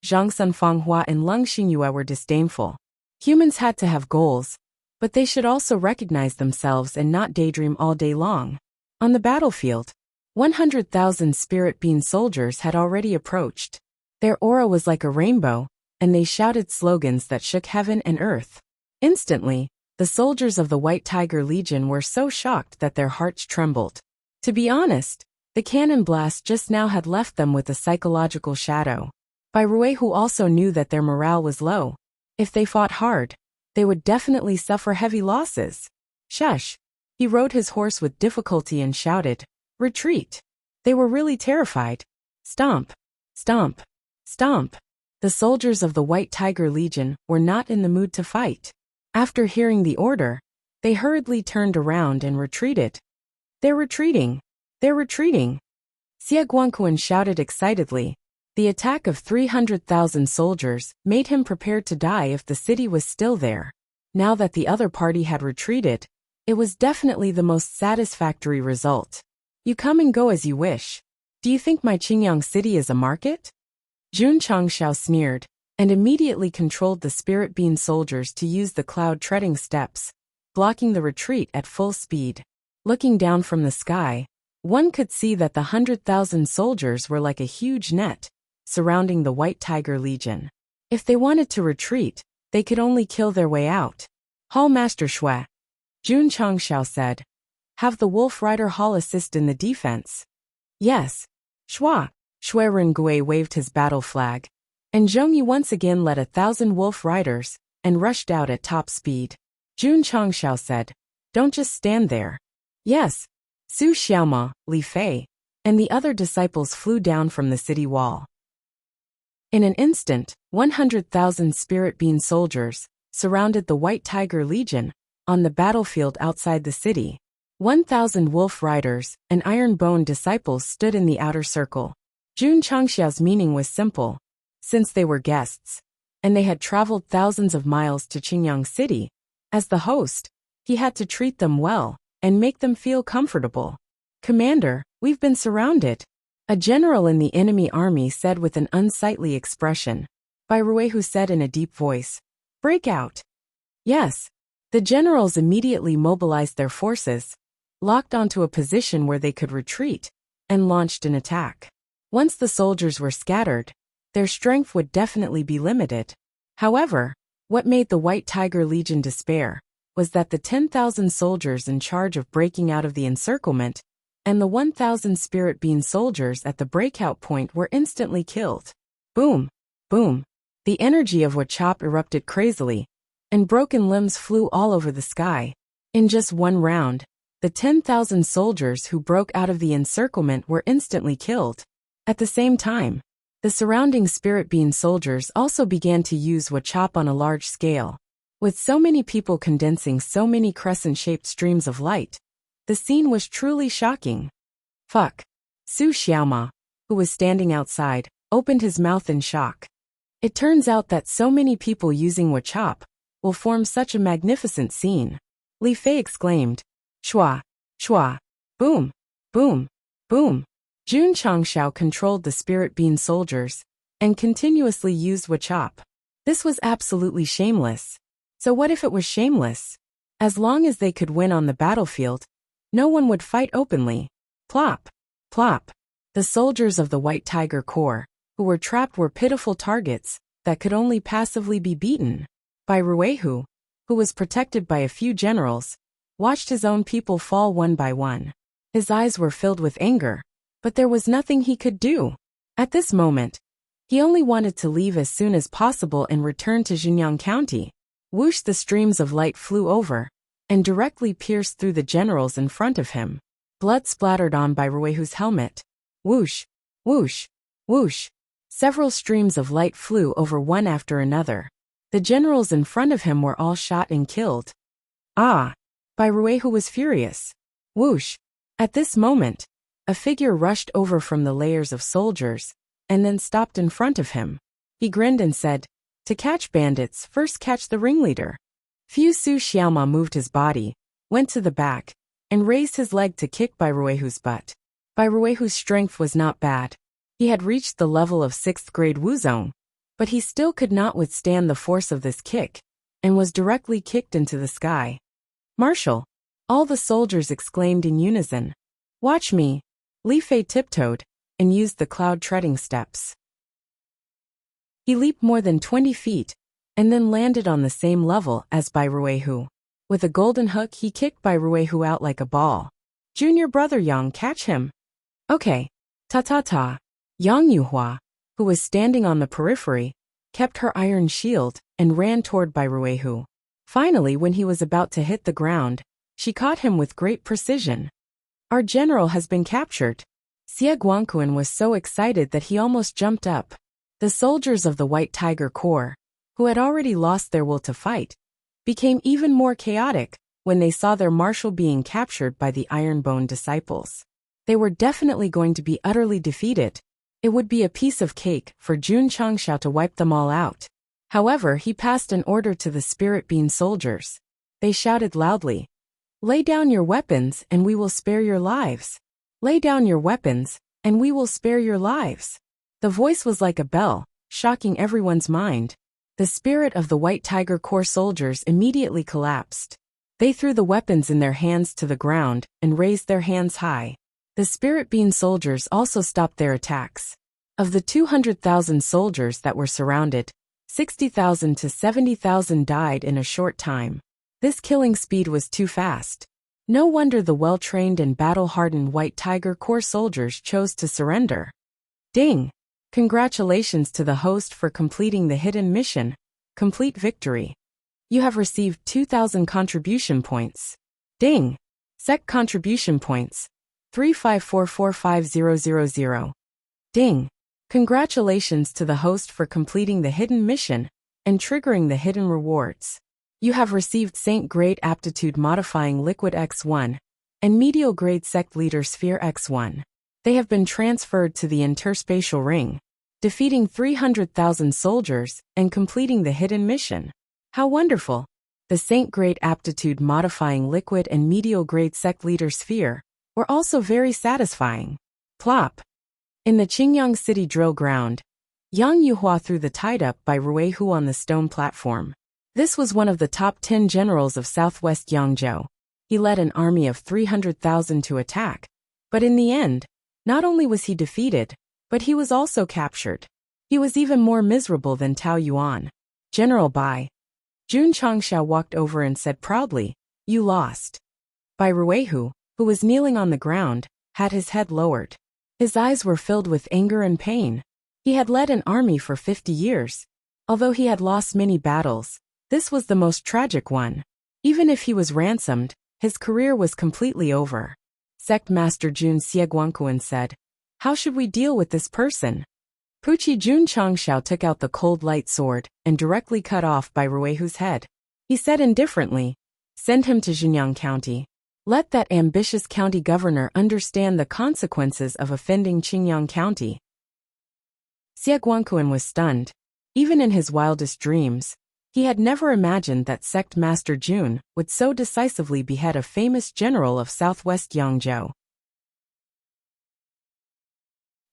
Zhang Sunfanghua and Leng Xingyue were disdainful. Humans had to have goals, but they should also recognize themselves and not daydream all day long. On the battlefield, 100,000 spirit bean soldiers had already approached. Their aura was like a rainbow, and they shouted slogans that shook heaven and earth. Instantly, the soldiers of the White Tiger Legion were so shocked that their hearts trembled. To be honest, the cannon blast just now had left them with a psychological shadow. Bai Rui, who also knew that their morale was low. If they fought hard, they would definitely suffer heavy losses. Shush! He rode his horse with difficulty and shouted, "Retreat!" They were really terrified. Stomp! Stomp! Stomp! The soldiers of the White Tiger Legion were not in the mood to fight. After hearing the order, they hurriedly turned around and retreated. "They're retreating! They're retreating!" Xie Guangquan shouted excitedly. The attack of 300,000 soldiers made him prepared to die if the city was still there. Now that the other party had retreated, it was definitely the most satisfactory result. "You come and go as you wish. Do you think my Qingyang city is a market?" Jun Changxiao sneered, and immediately controlled the spirit bean soldiers to use the cloud-treading steps, blocking the retreat at full speed. Looking down from the sky, one could see that the 100,000 soldiers were like a huge net, surrounding the White Tiger Legion. If they wanted to retreat, they could only kill their way out. "Hall Master Shui," Jun Changxiao said. "Have the Wolf Rider Hall assist in the defense." "Yes." Shui Rengui waved his battle flag, and Zhongyi once again led 1,000 wolf riders and rushed out at top speed. Jun Changxiao said, "Don't just stand there." "Yes." Su Xiaoma, Li Fei, and the other disciples flew down from the city wall. In an instant, 100,000 spirit bean soldiers surrounded the White Tiger Legion on the battlefield outside the city. 1,000 wolf riders and iron bone disciples stood in the outer circle. Jun Changxiao's meaning was simple. Since they were guests, and they had traveled thousands of miles to Qingyang City, as the host, he had to treat them well and make them feel comfortable. "Commander, we've been surrounded," a general in the enemy army said with an unsightly expression. Bai Rui, who said in a deep voice, "Break out." Yes. The generals immediately mobilized their forces, locked onto a position where they could retreat, and launched an attack. Once the soldiers were scattered, their strength would definitely be limited. However, what made the White Tiger Legion despair was that the 10,000 soldiers in charge of breaking out of the encirclement and the 1,000 spirit bean soldiers at the breakout point were instantly killed. Boom! Boom! The energy of Wachop erupted crazily, and broken limbs flew all over the sky. In just one round, the 10,000 soldiers who broke out of the encirclement were instantly killed. At the same time, the surrounding spirit bean soldiers also began to use Wachop on a large scale. With so many people condensing so many crescent-shaped streams of light, the scene was truly shocking. Fuck. Su Xiaoma, who was standing outside, opened his mouth in shock. It turns out that so many people using Wachop will form such a magnificent scene. Li Fei exclaimed, "Shua! Shua! Boom! Boom! Boom!" Jun Changxiao controlled the spirit bean soldiers and continuously used Wachop. This was absolutely shameless. So what if it was shameless? As long as they could win on the battlefield, no one would fight openly. Plop! Plop! The soldiers of the White Tiger Corps, who were trapped, were pitiful targets that could only passively be beaten. Bai Ruehu, who was protected by a few generals, watched his own people fall one by one. His eyes were filled with anger, but there was nothing he could do. At this moment, he only wanted to leave as soon as possible and return to Xinjiang County. Whoosh! The streams of light flew over and directly pierced through the generals in front of him. Blood splattered on Bai Ruehu's helmet. Whoosh! Whoosh! Whoosh! Several streams of light flew over one after another. The generals in front of him were all shot and killed. Ah! Bai Ruihu was furious. Whoosh! At this moment, a figure rushed over from the layers of soldiers, and then stopped in front of him. He grinned and said, "To catch bandits, first catch the ringleader." Fu Su Xiaoma moved his body, went to the back, and raised his leg to kick Bai Ruihu's butt. Bai Ruihu's strength was not bad. He had reached the level of 6th grade Wuzong, but he still could not withstand the force of this kick, and was directly kicked into the sky. "Marshal!" All the soldiers exclaimed in unison. "Watch me!" Li Fei tiptoed, and used the cloud-treading steps. He leaped more than 20 feet, and then landed on the same level as Bai Ruihu. With a golden hook he kicked Bai Ruihu out like a ball. "Junior brother Yang, catch him!" "Okay." Ta-ta-ta. Yang Yuhua, who was standing on the periphery, kept her iron shield and ran toward Bai Ruihu. Finally, when he was about to hit the ground, she caught him with great precision. "Our general has been captured." Xie Guangquan was so excited that he almost jumped up. The soldiers of the White Tiger Corps, who had already lost their will to fight, became even more chaotic when they saw their marshal being captured by the Ironbone disciples. They were definitely going to be utterly defeated. It would be a piece of cake for Jun Changxiao to wipe them all out. However, he passed an order to the Spirit Bean soldiers. They shouted loudly, "Lay down your weapons and we will spare your lives. Lay down your weapons and we will spare your lives." The voice was like a bell, shocking everyone's mind. The spirit of the White Tiger Corps soldiers immediately collapsed. They threw the weapons in their hands to the ground and raised their hands high. The Spirit Bean soldiers also stopped their attacks. Of the 200,000 soldiers that were surrounded, 60,000 to 70,000 died in a short time. This killing speed was too fast. No wonder the well-trained and battle-hardened White Tiger Corps soldiers chose to surrender. Ding! Congratulations to the host for completing the hidden mission. Complete victory. You have received 2,000 contribution points. Ding! Sect contribution points. 35445,000. Ding! Congratulations to the host for completing the hidden mission and triggering the hidden rewards. You have received Saint Grade Aptitude Modifying Liquid X1 and Medial Grade Sect Leader Sphere X1. They have been transferred to the interspatial ring, defeating 300,000 soldiers and completing the hidden mission. How wonderful! The Saint Grade Aptitude Modifying Liquid and Medial Grade Sect Leader Sphere were also very satisfying. Plop! In the Qingyang City drill ground, Yang Yuhua threw the tied-up Bai Ruihu on the stone platform. This was one of the top 10 generals of southwest Yangzhou. He led an army of 300,000 to attack, but in the end, not only was he defeated, but he was also captured. He was even more miserable than Tao Yuan. "General Bai." Jun Changxiao walked over and said proudly, "You lost." Bai Ruihu, who was kneeling on the ground, had his head lowered. His eyes were filled with anger and pain. He had led an army for 50 years. Although he had lost many battles, this was the most tragic one. Even if he was ransomed, his career was completely over. Sect Master Jun Xieguangquan said, "How should we deal with this person?" Puchi Jun Changxiao took out the cold light sword and directly cut off Bai Ruihu's head. He said indifferently, "Send him to Jinyang County. Let that ambitious county governor understand the consequences of offending Qingyang County." Xieguangquan was stunned. Even in his wildest dreams, he had never imagined that Sect Master Jun would so decisively behead a famous general of southwest Yangzhou.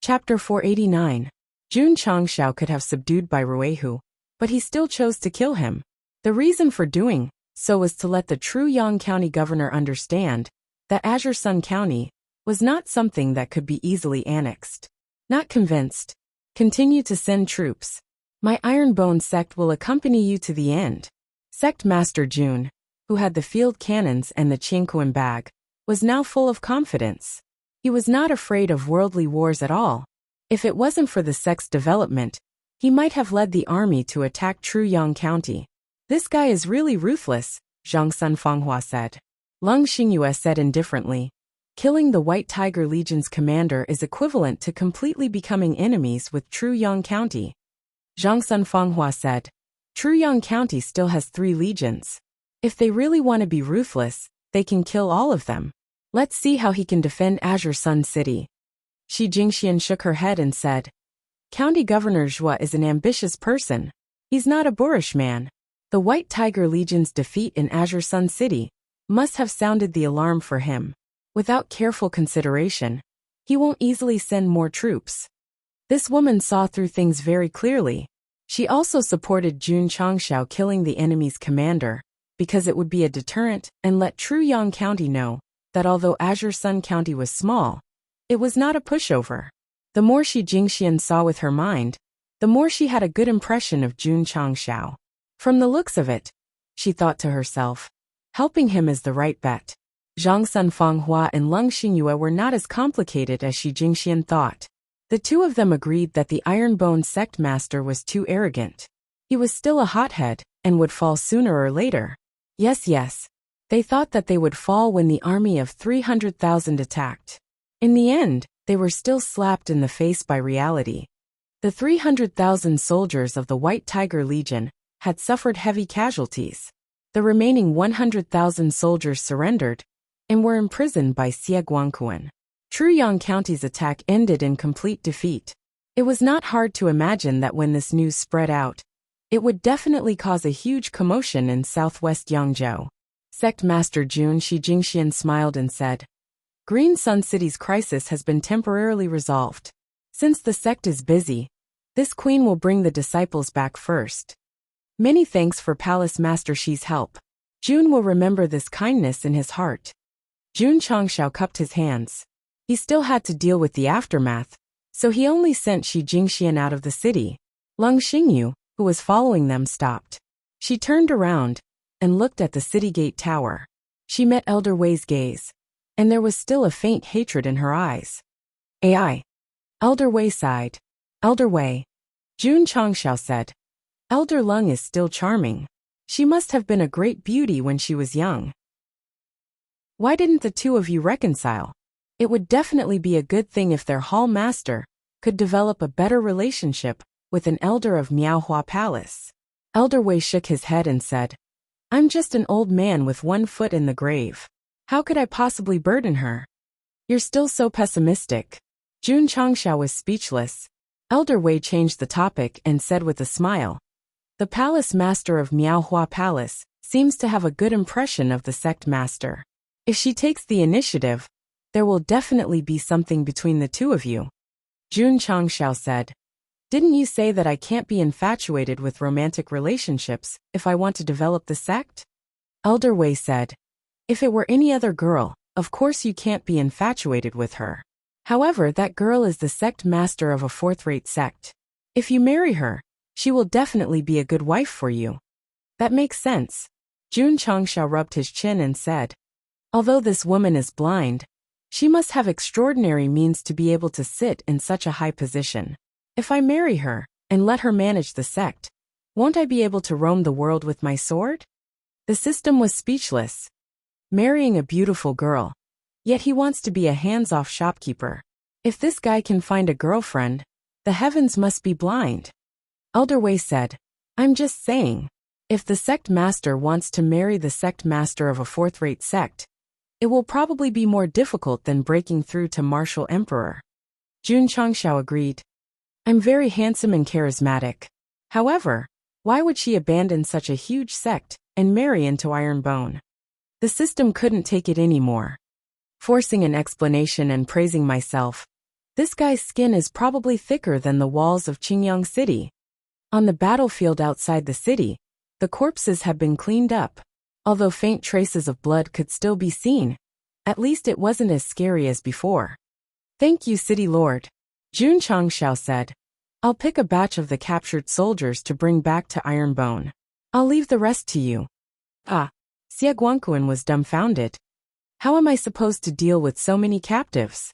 Chapter 489. Jun Changxiao could have subdued Bai Ruihu, but he still chose to kill him. The reason for doing so was to let the true Yang County governor understand that Azure Sun County was not something that could be easily annexed. Not convinced? Continue to send troops. My Ironbone sect will accompany you to the end. Sect Master Jun, who had the field cannons and the Qingquan bag, was now full of confidence. He was not afraid of worldly wars at all. If it wasn't for the sect's development, he might have led the army to attack true Yang County. "This guy is really ruthless," Zhang Sun Fanghua said. Lung Xingyue said indifferently, "Killing the White Tiger Legion's commander is equivalent to completely becoming enemies with true Yang County." Zhang Sun Fanghua said, "True Yang County still has 3 legions. If they really want to be ruthless, they can kill all of them. Let's see how he can defend Azure Sun City. Shi Jingxian shook her head and said, County Governor Zhua is an ambitious person. He's not a boorish man. The White Tiger Legion's defeat in Azure Sun City must have sounded the alarm for him. Without careful consideration, he won't easily send more troops. This woman saw through things very clearly. She also supported Jun Changxiao killing the enemy's commander, because it would be a deterrent and let Truyang County know that although Azure Sun County was small, it was not a pushover. The more Shi Jingxian saw with her mind, the more she had a good impression of Jun Changxiao. From the looks of it, she thought to herself, helping him is the right bet. Zhang Sunfanghua and Leng Xingyue were not as complicated as Shi Jingxian thought. The two of them agreed that the Ironbone sect master was too arrogant. He was still a hothead and would fall sooner or later. Yes. They thought that they would fall when the army of 300,000 attacked. In the end, they were still slapped in the face by reality. The 300,000 soldiers of the White Tiger Legion had suffered heavy casualties. The remaining 100,000 soldiers surrendered and were imprisoned by Xie Guangquan. Truyang County's attack ended in complete defeat. It was not hard to imagine that when this news spread out, it would definitely cause a huge commotion in southwest Yangzhou. Sect Master Jun Shi Jingxian smiled and said, Green Sun City's crisis has been temporarily resolved. Since the sect is busy, this queen will bring the disciples back first. Many thanks for Palace Master Shi's help. Jun will remember this kindness in his heart. Jun Changxiao cupped his hands. He still had to deal with the aftermath, so he only sent Shi Jingxian out of the city. Leng Xingyu, who was following them, stopped. She turned around and looked at the city gate tower. She met Elder Wei's gaze, and there was still a faint hatred in her eyes. AI. Elder Wei sighed. Elder Wei. Jun Changxiao said. Elder Leng is still charming. She must have been a great beauty when she was young. Why didn't the two of you reconcile? It would definitely be a good thing if their hall master could develop a better relationship with an elder of Miaohua Palace. Elder Wei shook his head and said, I'm just an old man with one foot in the grave. How could I possibly burden her? You're still so pessimistic. Jun Changxiao was speechless. Elder Wei changed the topic and said with a smile, The palace master of Miaohua Palace seems to have a good impression of the sect master. If she takes the initiative, there will definitely be something between the two of you. Jun Changxiao said, Didn't you say that I can't be infatuated with romantic relationships if I want to develop the sect? Elder Wei said, If it were any other girl, of course you can't be infatuated with her. However, that girl is the sect master of a fourth-rate sect. If you marry her, she will definitely be a good wife for you. That makes sense. Jun Changxiao rubbed his chin and said, Although this woman is blind, she must have extraordinary means to be able to sit in such a high position. If I marry her and let her manage the sect, won't I be able to roam the world with my sword? The system was speechless. Marrying a beautiful girl, yet he wants to be a hands-off shopkeeper. If this guy can find a girlfriend, the heavens must be blind. Elder Wei said, I'm just saying, if the sect master wants to marry the sect master of a fourth-rate sect, it will probably be more difficult than breaking through to martial emperor. Jun Changxiao agreed. I'm very handsome and charismatic. However, why would she abandon such a huge sect and marry into Ironbone? The system couldn't take it anymore. Forcing an explanation and praising myself, this guy's skin is probably thicker than the walls of Qingyang City. On the battlefield outside the city, the corpses have been cleaned up. Although faint traces of blood could still be seen, at least it wasn't as scary as before. Thank you, City Lord. Jun Changxiao said, I'll pick a batch of the captured soldiers to bring back to Ironbone. I'll leave the rest to you. Xie Guangquan was dumbfounded. How am I supposed to deal with so many captives?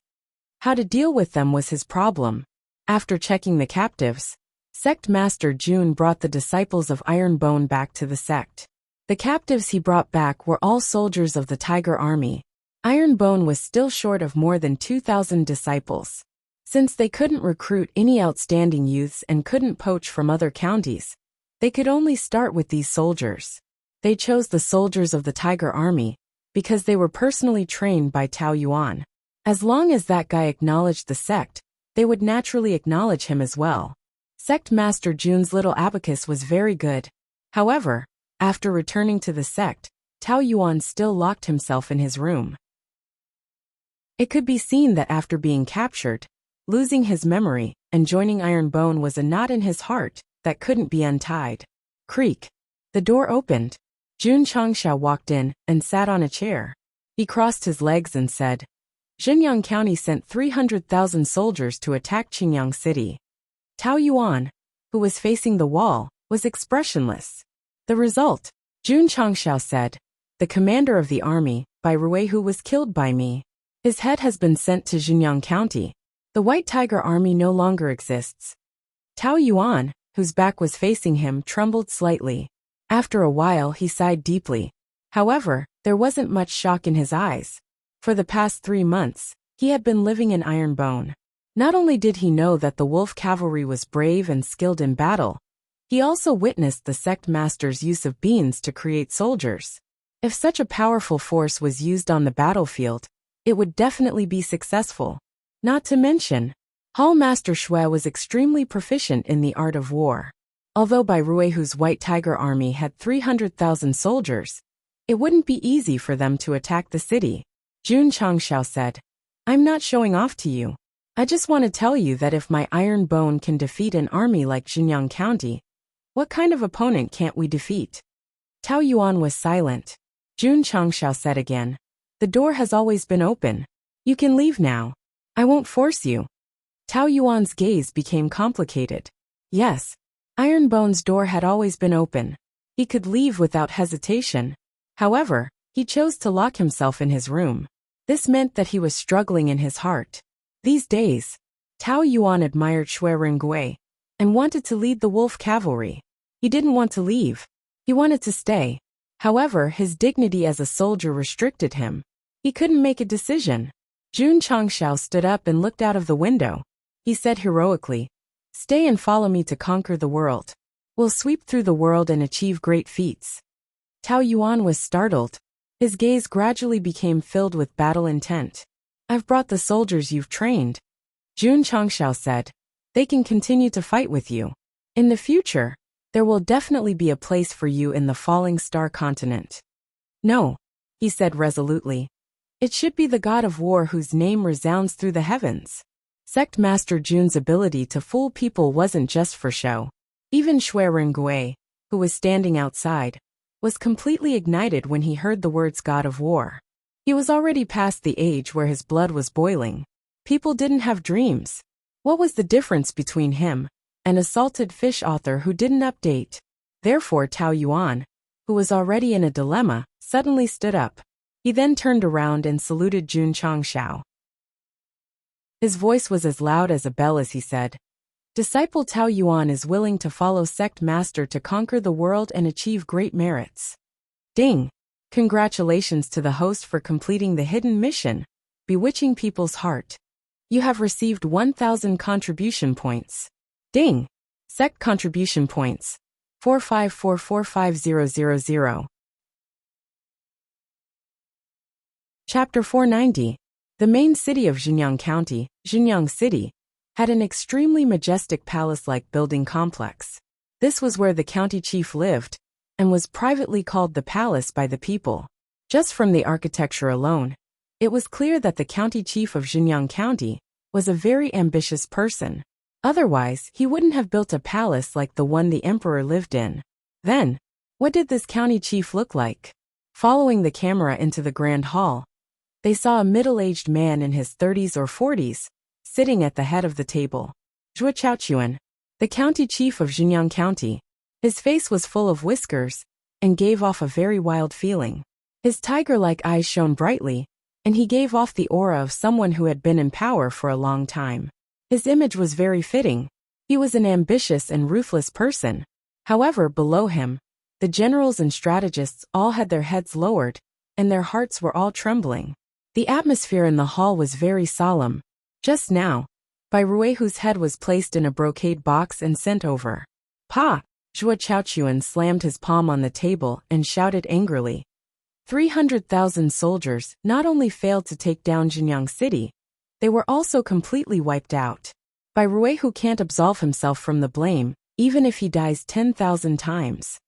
How to deal with them was his problem. After checking the captives, Sect Master Jun brought the disciples of Ironbone back to the sect. The captives he brought back were all soldiers of the Tiger Army. Ironbone was still short of more than 2,000 disciples. Since they couldn't recruit any outstanding youths and couldn't poach from other counties, they could only start with these soldiers. They chose the soldiers of the Tiger Army because they were personally trained by Tao Yuan. As long as that guy acknowledged the sect, they would naturally acknowledge him as well. Sect Master Jun's little abacus was very good. However, after returning to the sect, Tao Yuan still locked himself in his room. It could be seen that after being captured, losing his memory, and joining Iron Bone was a knot in his heart that couldn't be untied. Creak. The door opened. Jun Changxiao walked in and sat on a chair. He crossed his legs and said, Xinjiang County sent 300,000 soldiers to attack Qingyang City. Tao Yuan, who was facing the wall, was expressionless. The result, Jun Changxiao said, the commander of the army, Bai Ruihu, was killed by me. His head has been sent to Xinjiang County. The White Tiger Army no longer exists. Tao Yuan, whose back was facing him, trembled slightly. After a while he sighed deeply. However, there wasn't much shock in his eyes. For the past 3 months, he had been living in Iron Bone. Not only did he know that the wolf cavalry was brave and skilled in battle, he also witnessed the sect master's use of beans to create soldiers. If such a powerful force was used on the battlefield, it would definitely be successful. Not to mention, Hall Master Shui was extremely proficient in the art of war. Although Bai Ruihu's White Tiger Army had 300,000 soldiers, it wouldn't be easy for them to attack the city. Jun Changxiao said, I'm not showing off to you. I just want to tell you that if my Iron Bone can defeat an army like Xinjiang County, what kind of opponent can't we defeat? Tao Yuan was silent. Jun Changxiao said again, the door has always been open. You can leave now. I won't force you. Tao Yuan's gaze became complicated. Yes, Iron Bone's door had always been open. He could leave without hesitation. However, he chose to lock himself in his room. This meant that he was struggling in his heart. These days, Tao Yuan admired Shui Rengui and wanted to lead the wolf cavalry. He didn't want to leave. He wanted to stay. However, his dignity as a soldier restricted him. He couldn't make a decision. Jun Changxiao stood up and looked out of the window. He said heroically, stay and follow me to conquer the world. We'll sweep through the world and achieve great feats. Tao Yuan was startled. His gaze gradually became filled with battle intent. I've brought the soldiers you've trained. Jun Changxiao said, they can continue to fight with you. In the future, there will definitely be a place for you in the Falling Star continent. No, he said resolutely. It should be the god of war whose name resounds through the heavens. Sect Master Jun's ability to fool people wasn't just for show. Even Shui Rengui, who was standing outside, was completely ignited when he heard the words god of war. He was already past the age where his blood was boiling. People didn't have dreams. What was the difference between him and a salted fish author who didn't update? Therefore Tao Yuan, who was already in a dilemma, suddenly stood up. He then turned around and saluted Jun Changxiao. His voice was as loud as a bell as he said, Disciple Tao Yuan is willing to follow Sect Master to conquer the world and achieve great merits. Ding! Congratulations to the host for completing the hidden mission, bewitching people's heart. You have received 1,000 contribution points. Ding! Sect contribution points. 4544500. Chapter 490. The main city of Xinjiang County, Xinjiang City, had an extremely majestic palace-like building complex. This was where the county chief lived, and was privately called the palace by the people. Just from the architecture alone, it was clear that the county chief of Xinjiang County was a very ambitious person. Otherwise, he wouldn't have built a palace like the one the emperor lived in. Then, what did this county chief look like? Following the camera into the grand hall, they saw a middle-aged man in his 30s or 40s, sitting at the head of the table. Zhuo Chaochuan, the county chief of Xinjiang County. His face was full of whiskers, and gave off a very wild feeling. His tiger-like eyes shone brightly, and he gave off the aura of someone who had been in power for a long time. His image was very fitting. He was an ambitious and ruthless person. However, below him, the generals and strategists all had their heads lowered, and their hearts were all trembling. The atmosphere in the hall was very solemn. Just now, Bai Ruihu's head was placed in a brocade box and sent over. Pa! Zhuo Chaochuan slammed his palm on the table and shouted angrily. 300,000 soldiers not only failed to take down Jinyang City, they were also completely wiped out. Bai Ruihu can't absolve himself from the blame, even if he dies 10,000 times.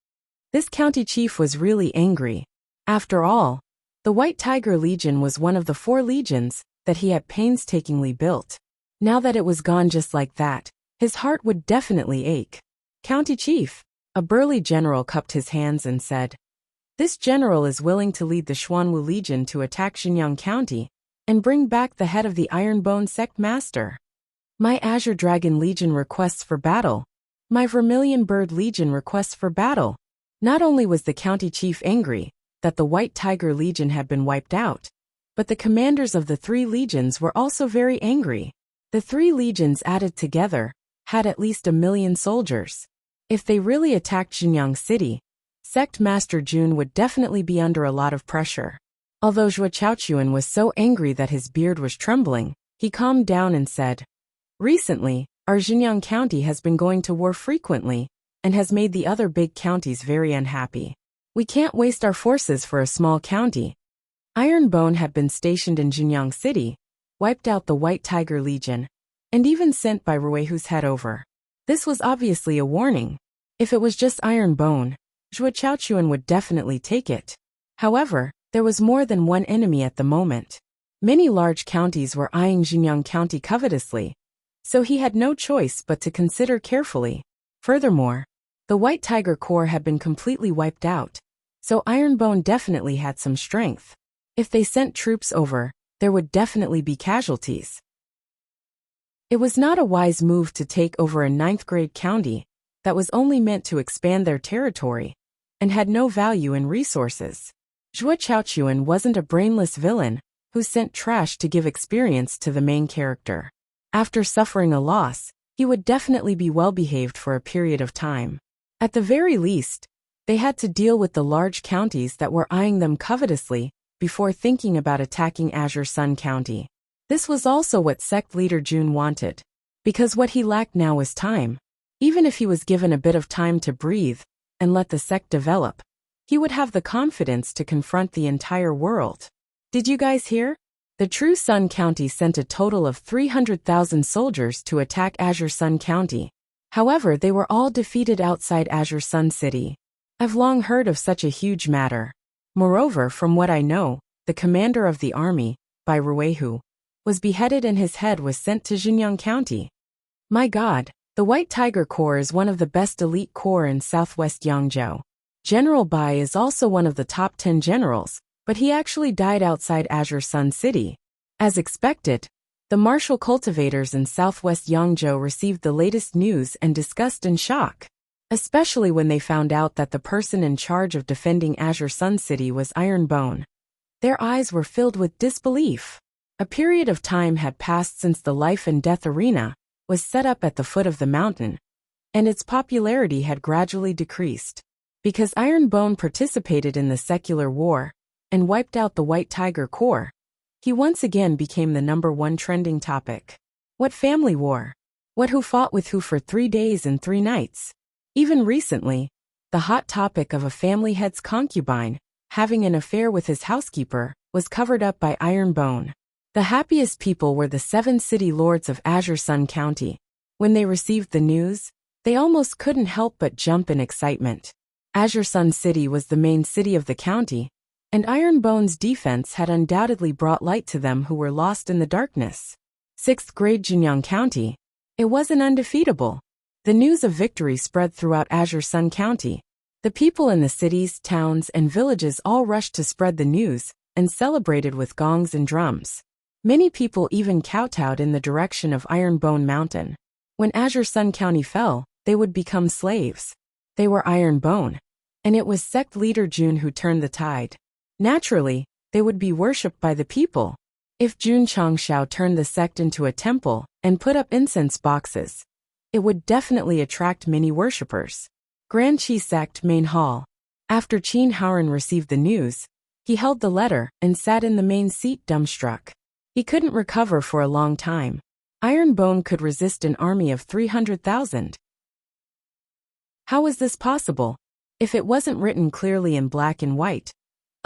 This county chief was really angry. After all, the White Tiger Legion was one of the 4 legions that he had painstakingly built. Now that it was gone just like that, his heart would definitely ache. County chief, a burly general cupped his hands and said, "This general is willing to lead the Xuanwu Legion to attack Xinyang County and bring back the head of the Ironbone Sect Master. My Azure Dragon Legion requests for battle. My Vermilion Bird Legion requests for battle." Not only was the county chief angry that the White Tiger Legion had been wiped out, but the commanders of the 3 legions were also very angry. The 3 legions added together had at least 1 million soldiers. If they really attacked Jinyang City, Sect Master Jun would definitely be under a lot of pressure. Although Zhuo Chaochuan was so angry that his beard was trembling, he calmed down and said, "Recently, our Jinyang County has been going to war frequently and has made the other big counties very unhappy. We can't waste our forces for a small county." Ironbone had been stationed in Jinyang City, wiped out the White Tiger Legion, and even sent Bai Ruihu's head over. This was obviously a warning. If it was just Ironbone, Zhuo Chaochuan would definitely take it. However, there was more than one enemy at the moment. Many large counties were eyeing Jinyang County covetously, so he had no choice but to consider carefully. Furthermore, the White Tiger Corps had been completely wiped out, so Ironbone definitely had some strength. If they sent troops over, there would definitely be casualties. It was not a wise move to take over a 9th-grade county that was only meant to expand their territory and had no value in resources. Zhuo Chaochuan wasn't a brainless villain who sent trash to give experience to the main character. After suffering a loss, he would definitely be well-behaved for a period of time. At the very least, they had to deal with the large counties that were eyeing them covetously before thinking about attacking Azure Sun County. This was also what Sect leader Jun wanted, because what he lacked now was time. Even if he was given a bit of time to breathe and let the sect develop, he would have the confidence to confront the entire world. Did you guys hear? The True Sun County sent a total of 300,000 soldiers to attack Azure Sun County. However, they were all defeated outside Azure Sun City. I've long heard of such a huge matter. Moreover, from what I know, the commander of the army, Bai Ruihu, was beheaded and his head was sent to Jinyang County. My God, the White Tiger Corps is one of the best elite corps in southwest Yangzhou. General Bai is also one of the top 10 generals, but he actually died outside Azure Sun City. As expected, the martial cultivators in southwest Yangzhou received the latest news and disgust and shock, especially when they found out that the person in charge of defending Azure Sun City was Ironbone. Their eyes were filled with disbelief. A period of time had passed since the life and death arena was set up at the foot of the mountain, and its popularity had gradually decreased. Because Ironbone participated in the secular war and wiped out the White Tiger Corps, he once again became the #1 trending topic. What family war? What who fought with who for 3 days and 3 nights? Even recently, the hot topic of a family head's concubine having an affair with his housekeeper was covered up by Ironbone. The happiest people were the 7 city lords of Azure Sun County. When they received the news, they almost couldn't help but jump in excitement. Azure Sun City was the main city of the county, and Ironbone's defense had undoubtedly brought light to them who were lost in the darkness. 6th grade Jinyang County. It wasn't undefeatable. The news of victory spread throughout Azure Sun County. The people in the cities, towns, and villages all rushed to spread the news and celebrated with gongs and drums. Many people even kowtowed in the direction of Ironbone Mountain. When Azure Sun County fell, they would become slaves. They were Ironbone, and it was sect leader Jun who turned the tide. Naturally, they would be worshipped by the people. If Jun Changshao turned the sect into a temple and put up incense boxes, it would definitely attract many worshippers. Grand Qi Sect Main Hall. After Qin Haoran received the news, he held the letter and sat in the main seat dumbstruck. He couldn't recover for a long time. Ironbone could resist an army of 300,000. How was this possible? If it wasn't written clearly in black and white,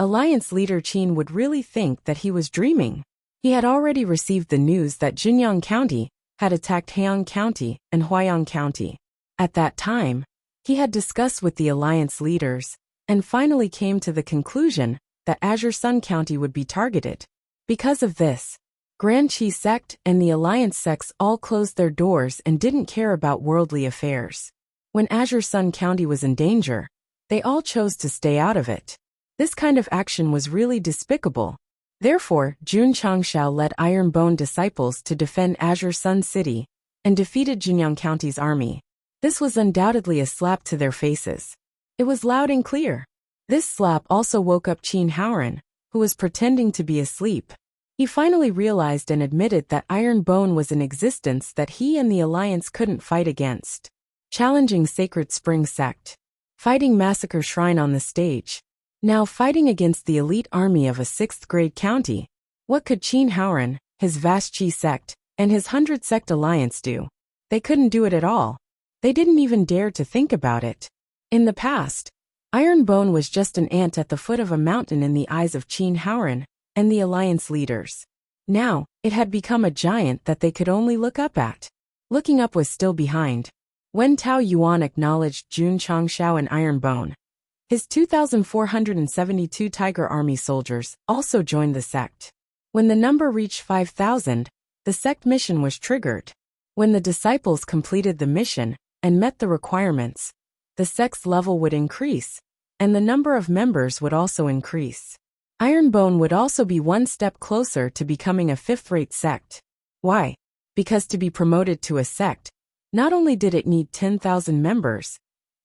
Alliance leader Qin would really think that he was dreaming. He had already received the news that Jinyang County had attacked Heian County and Huayang County. At that time, he had discussed with the alliance leaders and finally came to the conclusion that Azure Sun County would be targeted. Because of this, Grand Qi Sect and the alliance sects all closed their doors and didn't care about worldly affairs. When Azure Sun County was in danger, they all chose to stay out of it. This kind of action was really despicable. Therefore, Jun Changshao led Iron Bone disciples to defend Azure Sun City and defeated Jinyang County's army. This was undoubtedly a slap to their faces. It was loud and clear. This slap also woke up Qin Haoran, who was pretending to be asleep. He finally realized and admitted that Iron Bone was in existence that he and the alliance couldn't fight against. Challenging Sacred Spring Sect. Fighting Massacre Shrine on the stage. Now fighting against the elite army of a 6th-grade county. What could Qin Haoran, his vast Qi sect, and his 100-sect alliance do? They couldn't do it at all. They didn't even dare to think about it. In the past, Iron Bone was just an ant at the foot of a mountain in the eyes of Qin Haoran and the alliance leaders. Now, it had become a giant that they could only look up at. Looking up was still behind. When Tao Yuan acknowledged Jun Changshao and Iron Bone, his 2,472 Tiger Army soldiers also joined the sect. When the number reached 5,000, the sect mission was triggered. When the disciples completed the mission and met the requirements, the sect's level would increase, and the number of members would also increase. Iron Bone would also be one step closer to becoming a 5th-rate sect. Why? Because to be promoted to a sect, not only did it need 10,000 members,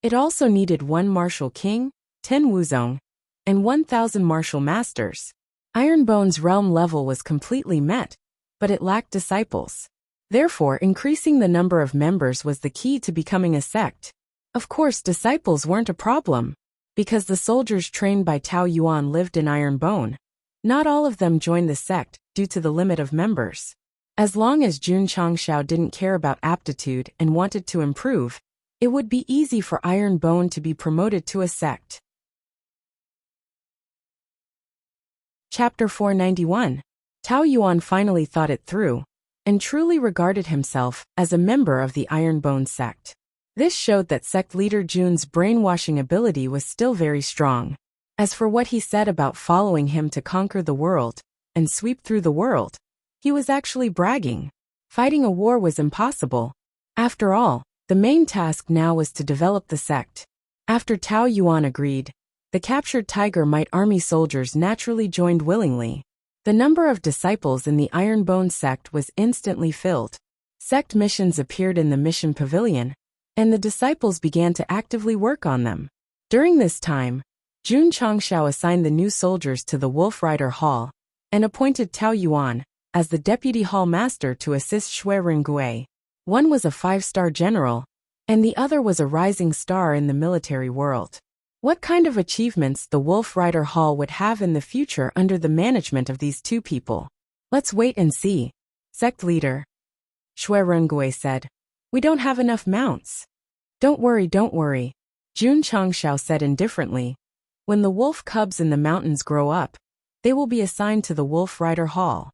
it also needed 1 martial king, 10 wuzong, and 1,000 martial masters. Iron Bone's realm level was completely met, but it lacked disciples. Therefore, increasing the number of members was the key to becoming a sect. Of course, disciples weren't a problem, because the soldiers trained by Tao Yuan lived in Iron Bone. Not all of them joined the sect due to the limit of members. As long as Jun Changshao didn't care about aptitude and wanted to improve, it would be easy for Iron Bone to be promoted to a sect. Chapter 491. Tao Yuan finally thought it through, and truly regarded himself as a member of the Iron Bone sect. This showed that sect leader Jun's brainwashing ability was still very strong. As for what he said about following him to conquer the world and sweep through the world, he was actually bragging. Fighting a war was impossible. After all, the main task now was to develop the sect. After Tao Yuan agreed, the captured Tiger Might army soldiers naturally joined willingly. The number of disciples in the Iron Bone sect was instantly filled. Sect missions appeared in the mission pavilion, and the disciples began to actively work on them. During this time, Jun Changshao assigned the new soldiers to the Wolf Rider Hall and appointed Tao Yuan as the deputy hall master to assist Shui Rengui. One was a 5-star general, and the other was a rising star in the military world. What kind of achievements the Wolf Rider Hall would have in the future under the management of these two people? Let's wait and see. Sect leader Shui Rengui said, "We don't have enough mounts." Don't worry, Jun Changshao said indifferently. When the wolf cubs in the mountains grow up, they will be assigned to the Wolf Rider Hall.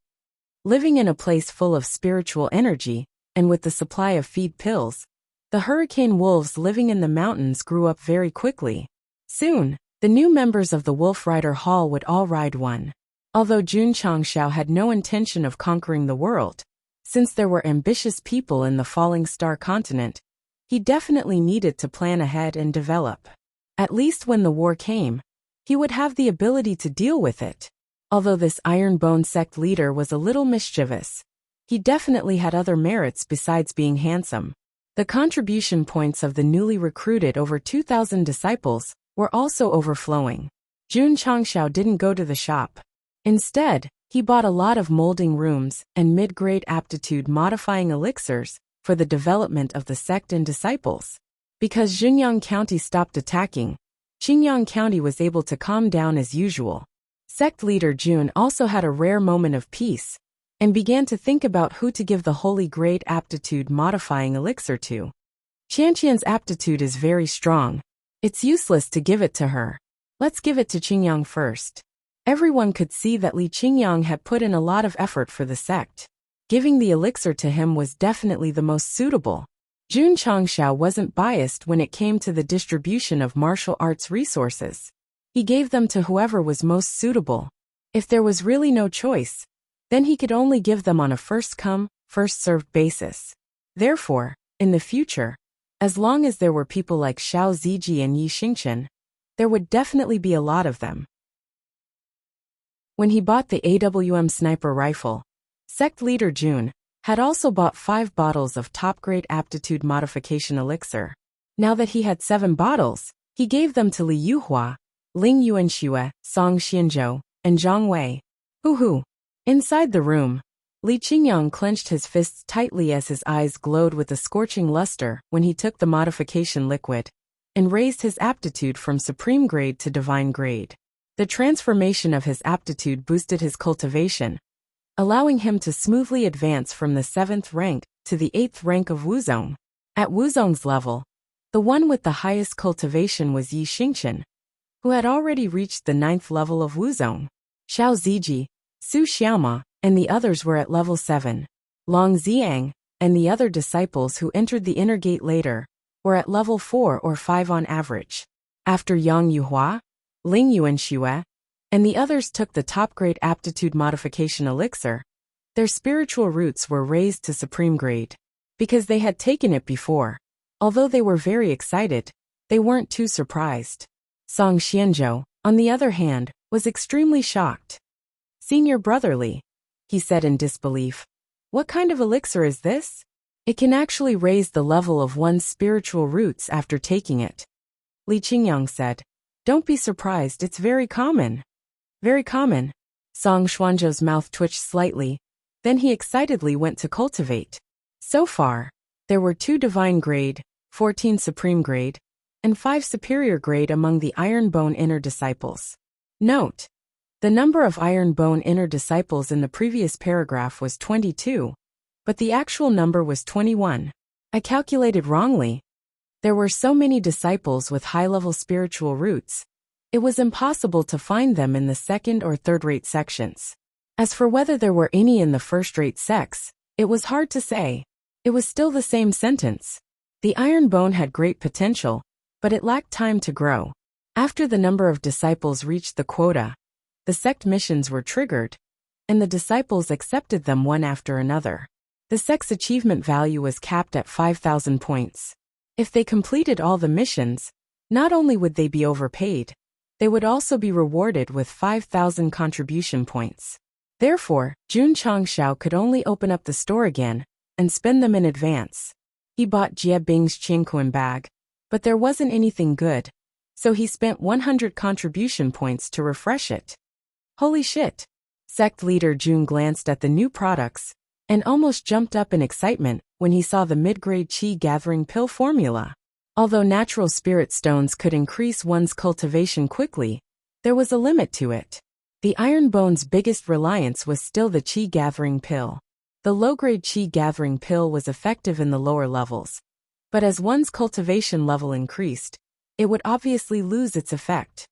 Living in a place full of spiritual energy, and with the supply of feed pills, the hurricane wolves living in the mountains grew up very quickly. Soon, the new members of the Wolf Rider Hall would all ride one. Although Jun Changshao had no intention of conquering the world, since there were ambitious people in the Falling Star continent, he definitely needed to plan ahead and develop. At least when the war came, he would have the ability to deal with it. Although this Iron Bone sect leader was a little mischievous, he definitely had other merits besides being handsome. The contribution points of the newly recruited over 2,000 disciples were also overflowing. Jun Changshao didn't go to the shop. Instead, he bought a lot of molding rooms and mid-grade aptitude modifying elixirs for the development of the sect and disciples. Because Jinyang County stopped attacking, Xingyang County was able to calm down as usual. Sect leader Jun also had a rare moment of peace and began to think about who to give the holy grade aptitude modifying elixir to. Qianqian's aptitude is very strong. It's useless to give it to her. Let's give it to Qingyang first. Everyone could see that Li Qingyang had put in a lot of effort for the sect. Giving the elixir to him was definitely the most suitable. Jun Changxiao wasn't biased when it came to the distribution of martial arts resources. He gave them to whoever was most suitable. If there was really no choice, then he could only give them on a first-come, first-served basis. Therefore, in the future, as long as there were people like Xiao Ziji and Yi Xingchen, there would definitely be a lot of them. When he bought the AWM sniper rifle, sect leader Jun had also bought 5 bottles of top-grade aptitude modification elixir. Now that he had 7 bottles, he gave them to Li Yuhua, Ling Yuanxue, Song Xianzhou, and Zhang Wei. Hoo-hoo. Inside the room, Li Qingyang clenched his fists tightly as his eyes glowed with a scorching luster when he took the modification liquid and raised his aptitude from supreme grade to divine grade. The transformation of his aptitude boosted his cultivation, allowing him to smoothly advance from the 7th rank to the 8th rank of Wuzong. At Wuzong's level, the one with the highest cultivation was Yi Xingchen, who had already reached the 9th level of Wuzong. Xiao Ziji, Su Xiaoma, and the others were at level 7. Long Xiang, and the other disciples who entered the inner gate later, were at level 4 or 5 on average. After Yang Yuhua, Ling Yuanxue, and the others took the top-grade aptitude modification elixir, their spiritual roots were raised to supreme grade. Because they had taken it before, although they were very excited, they weren't too surprised. Song Xianzhou, on the other hand, was extremely shocked. "Senior brotherly," he said in disbelief. "What kind of elixir is this? It can actually raise the level of one's spiritual roots after taking it." Li Qingyang said, "Don't be surprised, it's very common." Very common. Song Xuanzhou's mouth twitched slightly, then he excitedly went to cultivate. So far, there were 2 divine grade, 14 supreme grade, and 5 superior grade among the Iron Bone inner disciples. Note: the number of Iron Bone inner disciples in the previous paragraph was 22, but the actual number was 21. I calculated wrongly. There were so many disciples with high-level spiritual roots, it was impossible to find them in the 2nd or 3rd-rate sections. As for whether there were any in the 1st-rate sects, it was hard to say. It was still the same sentence. The Iron Bone had great potential, but it lacked time to grow. After the number of disciples reached the quota, the sect missions were triggered, and the disciples accepted them one after another. The sect's achievement value was capped at 5,000 points. If they completed all the missions, not only would they be overpaid, they would also be rewarded with 5,000 contribution points. Therefore, Jun Changxiao could only open up the store again and spend them in advance. He bought Jie Bing's Qingquan bag, but there wasn't anything good, so he spent 100 contribution points to refresh it. Holy shit! Sect leader Jun glanced at the new products and almost jumped up in excitement when he saw the mid-grade Qi gathering pill formula. Although natural spirit stones could increase one's cultivation quickly, there was a limit to it. The Iron Bone's biggest reliance was still the Qi gathering pill. The low-grade Qi gathering pill was effective in the lower levels, but as one's cultivation level increased, it would obviously lose its effect.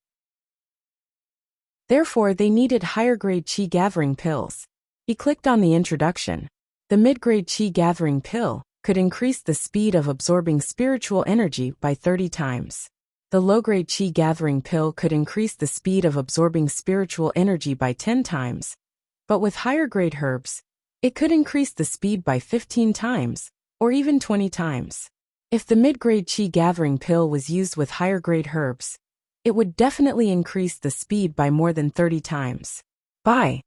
Therefore, they needed higher-grade Qi gathering pills. He clicked on the introduction. The mid-grade Qi gathering pill could increase the speed of absorbing spiritual energy by 30 times. The low-grade Qi gathering pill could increase the speed of absorbing spiritual energy by 10 times. But with higher-grade herbs, it could increase the speed by 15 times, or even 20 times. If the mid-grade Qi gathering pill was used with higher-grade herbs, it would definitely increase the speed by more than 30 times. Buy!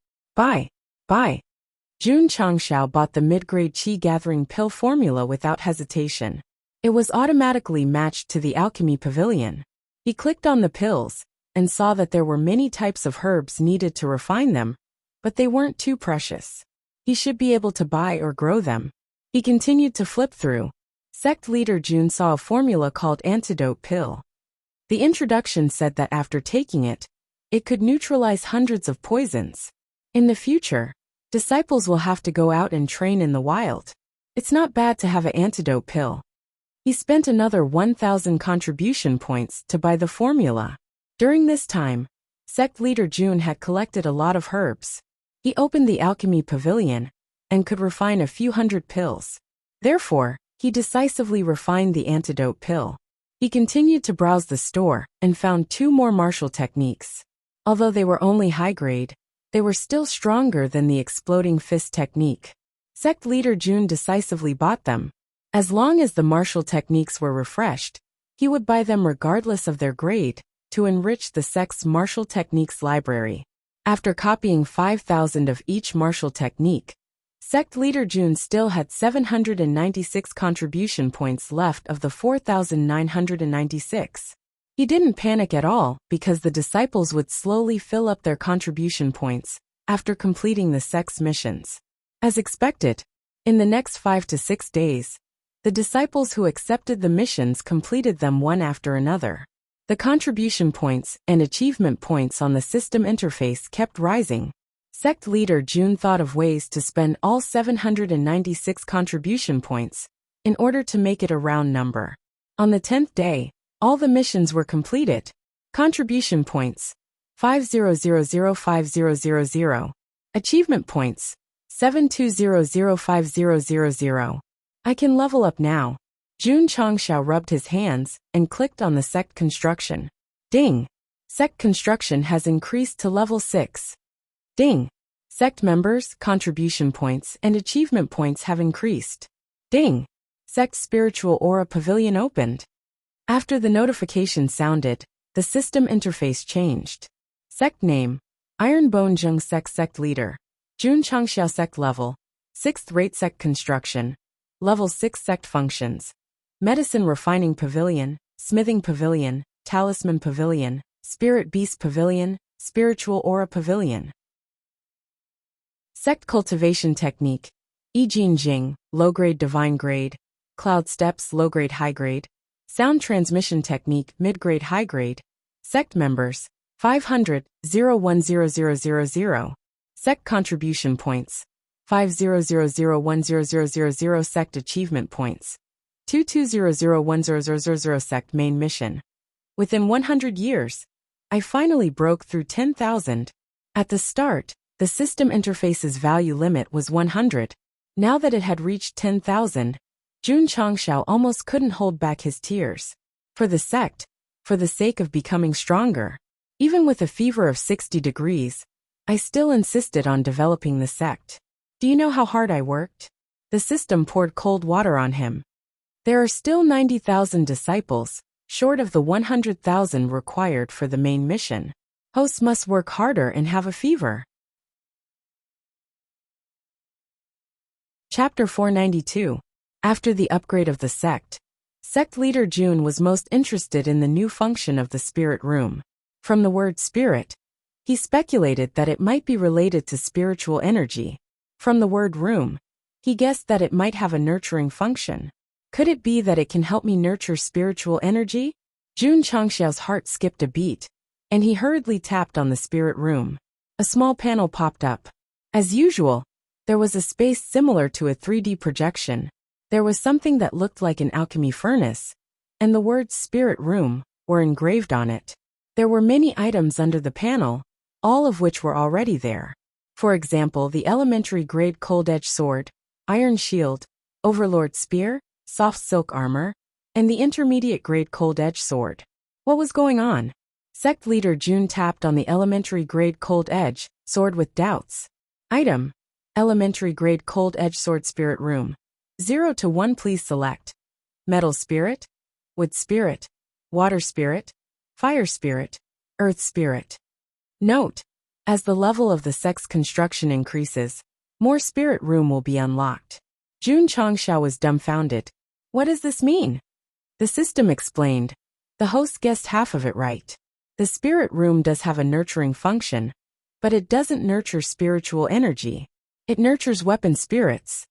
Jun Changxiao bought the mid-grade Qi gathering pill formula without hesitation. It was automatically matched to the alchemy pavilion. He clicked on the pills and saw that there were many types of herbs needed to refine them, but they weren't too precious. He should be able to buy or grow them. He continued to flip through. Sect leader Jun saw a formula called antidote pill. The introduction said that after taking it, it could neutralize hundreds of poisons. In the future, disciples will have to go out and train in the wild. It's not bad to have an antidote pill. He spent another 1,000 contribution points to buy the formula. During this time, Sect leader Jun had collected a lot of herbs. He opened the alchemy pavilion and could refine a few hundred pills. Therefore, he decisively refined the antidote pill. He continued to browse the store and found 2 more martial techniques. Although they were only high grade, they were still stronger than the exploding fist technique. Sect leader Jun decisively bought them. As long as the martial techniques were refreshed, he would buy them regardless of their grade, to enrich the sect's martial techniques library. After copying 5,000 of each martial technique, Sect leader Jun still had 796 contribution points left of the 4,996. He didn't panic at all because the disciples would slowly fill up their contribution points after completing the sect's missions. As expected, in the next 5 to 6 days, the disciples who accepted the missions completed them one after another. The contribution points and achievement points on the system interface kept rising. Sect leader Jun thought of ways to spend all 796 contribution points in order to make it a round number. On the 10th day, all the missions were completed. Contribution points 50005000. Achievement points 72005000. I can level up now. Jun Changxiao rubbed his hands and clicked on the sect construction. Ding! Sect construction has increased to level 6. Ding! Sect members, contribution points, and achievement points have increased. Ding! Sect spiritual aura pavilion opened. After the notification sounded, the system interface changed. Sect name: Ironbone Zheng Sect leader. Jun Changxiao sect level: 6th rate sect construction. Level 6 sect functions: Medicine Refining Pavilion, Smithing Pavilion, Talisman Pavilion, Spirit Beast Pavilion, Spiritual Aura Pavilion. Sect Cultivation Technique: Yijin Jing, Low-Grade Divine Grade, Cloud Steps Low-Grade High-Grade, Sound Transmission Technique Mid-Grade High-Grade. Sect members: 500, 010000. Sect Contribution Points: 500010000. Sect Achievement Points: 22001000. Sect Main Mission: Within 100 years, I finally broke through 10,000. At the start, the system interface's value limit was 100. Now that it had reached 10,000, Jun Changxiao almost couldn't hold back his tears. For the sect, for the sake of becoming stronger, even with a fever of 60 degrees, I still insisted on developing the sect. Do you know how hard I worked? The system poured cold water on him. There are still 90,000 disciples, short of the 100,000 required for the main mission. Hosts must work harder and have a fever. Chapter 492. After the upgrade of the sect, sect leader Jun was most interested in the new function of the spirit room. From the word spirit, he speculated that it might be related to spiritual energy. From the word room, he guessed that it might have a nurturing function. Could it be that it can help me nurture spiritual energy? Jun Changxiao's heart skipped a beat, and he hurriedly tapped on the spirit room. A small panel popped up. As usual, there was a space similar to a 3D projection. There was something that looked like an alchemy furnace, and the words spirit room were engraved on it. There were many items under the panel, all of which were already there. For example, the elementary grade cold edge sword, iron shield, overlord spear, soft silk armor, and the intermediate grade cold edge sword. What was going on? Sect leader Jun tapped on the elementary grade cold edge sword with doubts. Item: elementary grade cold edge sword spirit room. 0 to 1. Please select metal spirit, wood spirit, water spirit, fire spirit, earth spirit. Note: as the level of the sect's construction increases, more spirit room will be unlocked. Jun Changxiao was dumbfounded. What does this mean? The system explained. The host guessed half of it right. The spirit room does have a nurturing function, but it doesn't nurture spiritual energy. It nurtures weapon spirits.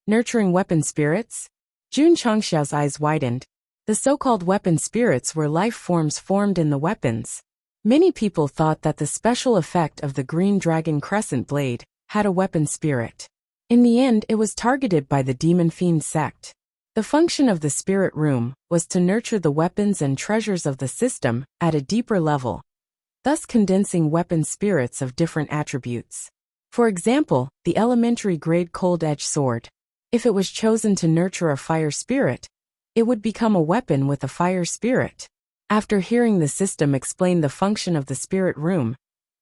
Nurturing weapon spirits? Jun Changxiao's eyes widened. The so-called weapon spirits were life forms formed in the weapons. Many people thought that the special effect of the green dragon crescent blade had a weapon spirit. In the end, it was targeted by the demon fiend sect. The function of the spirit room was to nurture the weapons and treasures of the system at a deeper level. thus condensing weapon spirits of different attributes. For example, the elementary grade cold edge sword. If it was chosen to nurture a fire spirit, it would become a weapon with a fire spirit. After hearing the system explain the function of the spirit room,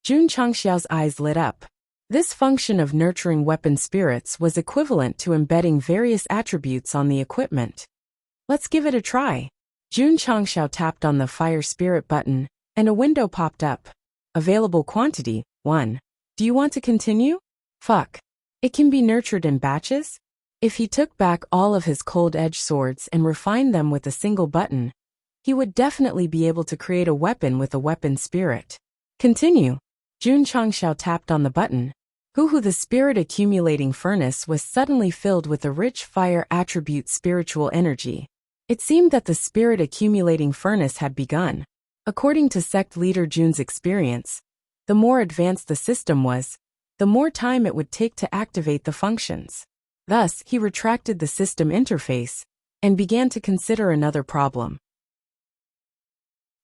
Jun Changxiao's eyes lit up. This function of nurturing weapon spirits was equivalent to embedding various attributes on the equipment. Let's give it a try. Jun Changxiao tapped on the fire spirit button, and a window popped up. Available quantity, 1. Do you want to continue? Fuck. It can be nurtured in batches? If he took back all of his cold edge swords and refined them with a single button, he would definitely be able to create a weapon with a weapon spirit. Continue. Jun Changxiao tapped on the button. The spirit accumulating furnace was suddenly filled with a rich fire attribute spiritual energy. It seemed that the spirit accumulating furnace had begun. According to Sect leader Jun's experience, the more advanced the system was, the more time it would take to activate the functions. Thus, he retracted the system interface and began to consider another problem.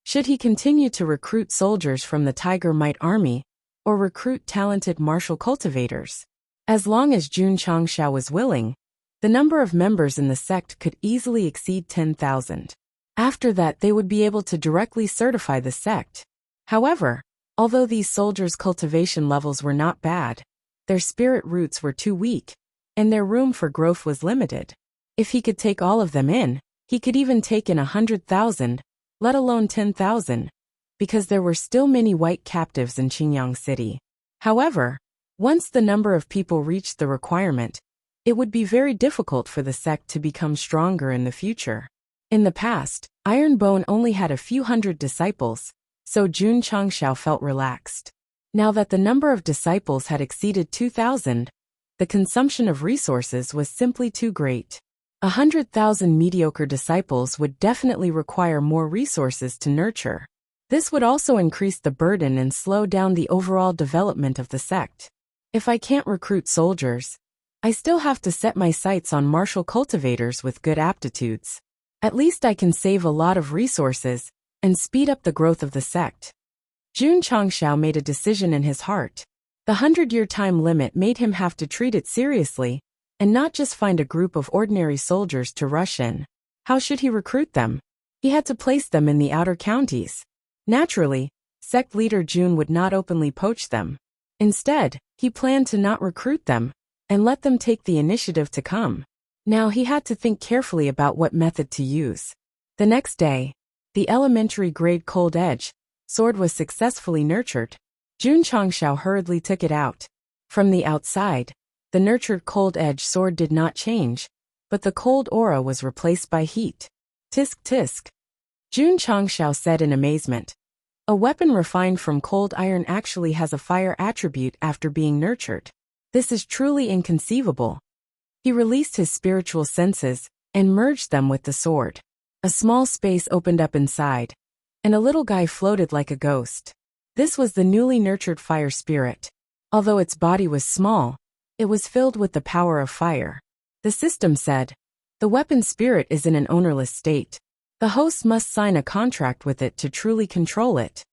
Should he continue to recruit soldiers from the Tiger Might army, or recruit talented martial cultivators? As long as Jun Changxiao was willing, the number of members in the sect could easily exceed 10,000. After that, they would be able to directly certify the sect. However, although these soldiers' cultivation levels were not bad, their spirit roots were too weak, and their room for growth was limited. If he could take all of them in, he could even take in 100,000, let alone 10,000, because there were still many white captives in Qingyang City. However, once the number of people reached the requirement, it would be very difficult for the sect to become stronger in the future. In the past, Ironbone only had a few hundred disciples, so Jun Changxiao felt relaxed. Now that the number of disciples had exceeded 2,000, the consumption of resources was simply too great. 100,000 mediocre disciples would definitely require more resources to nurture. This would also increase the burden and slow down the overall development of the sect. If I can't recruit soldiers, I still have to set my sights on martial cultivators with good aptitudes. At least I can save a lot of resources and speed up the growth of the sect. Jun Changxiao made a decision in his heart. The 100-year time limit made him have to treat it seriously, and not just find a group of ordinary soldiers to rush in. How should he recruit them? He had to place them in the outer counties. Naturally, sect leader Jun would not openly poach them. Instead, he planned to not recruit them, and let them take the initiative to come. Now he had to think carefully about what method to use. The next day, the elementary grade cold edge sword was successfully nurtured. Jun Changxiao hurriedly took it out. From the outside, the nurtured cold edge sword did not change, but the cold aura was replaced by heat. Tisk tisk. Jun Changxiao said in amazement. A weapon refined from cold iron actually has a fire attribute after being nurtured. This is truly inconceivable. He released his spiritual senses and merged them with the sword. A small space opened up inside, and a little guy floated like a ghost. This was the newly nurtured fire spirit. Although its body was small, it was filled with the power of fire. The system said, the weapon spirit is in an ownerless state. The host must sign a contract with it to truly control it.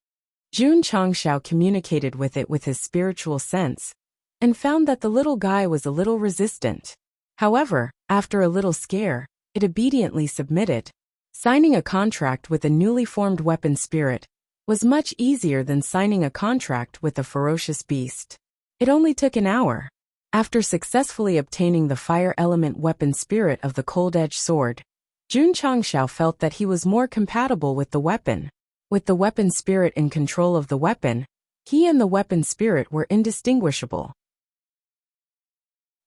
Jun Changxiao communicated with it with his spiritual sense, and found that the little guy was a little resistant. However, after a little scare, it obediently submitted. Signing a contract with a newly formed weapon spirit was much easier than signing a contract with a ferocious beast. It only took an hour. After successfully obtaining the fire element weapon spirit of the cold edge sword, Jun Changxiao felt that he was more compatible with the weapon. With the weapon spirit in control of the weapon, he and the weapon spirit were indistinguishable.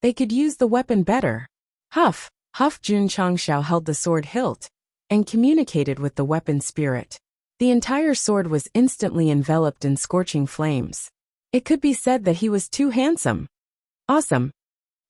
They could use the weapon better. Huff, huff. Jun Changxiao held the sword hilt and communicated with the weapon spirit. The entire sword was instantly enveloped in scorching flames. It could be said that he was too handsome. Awesome.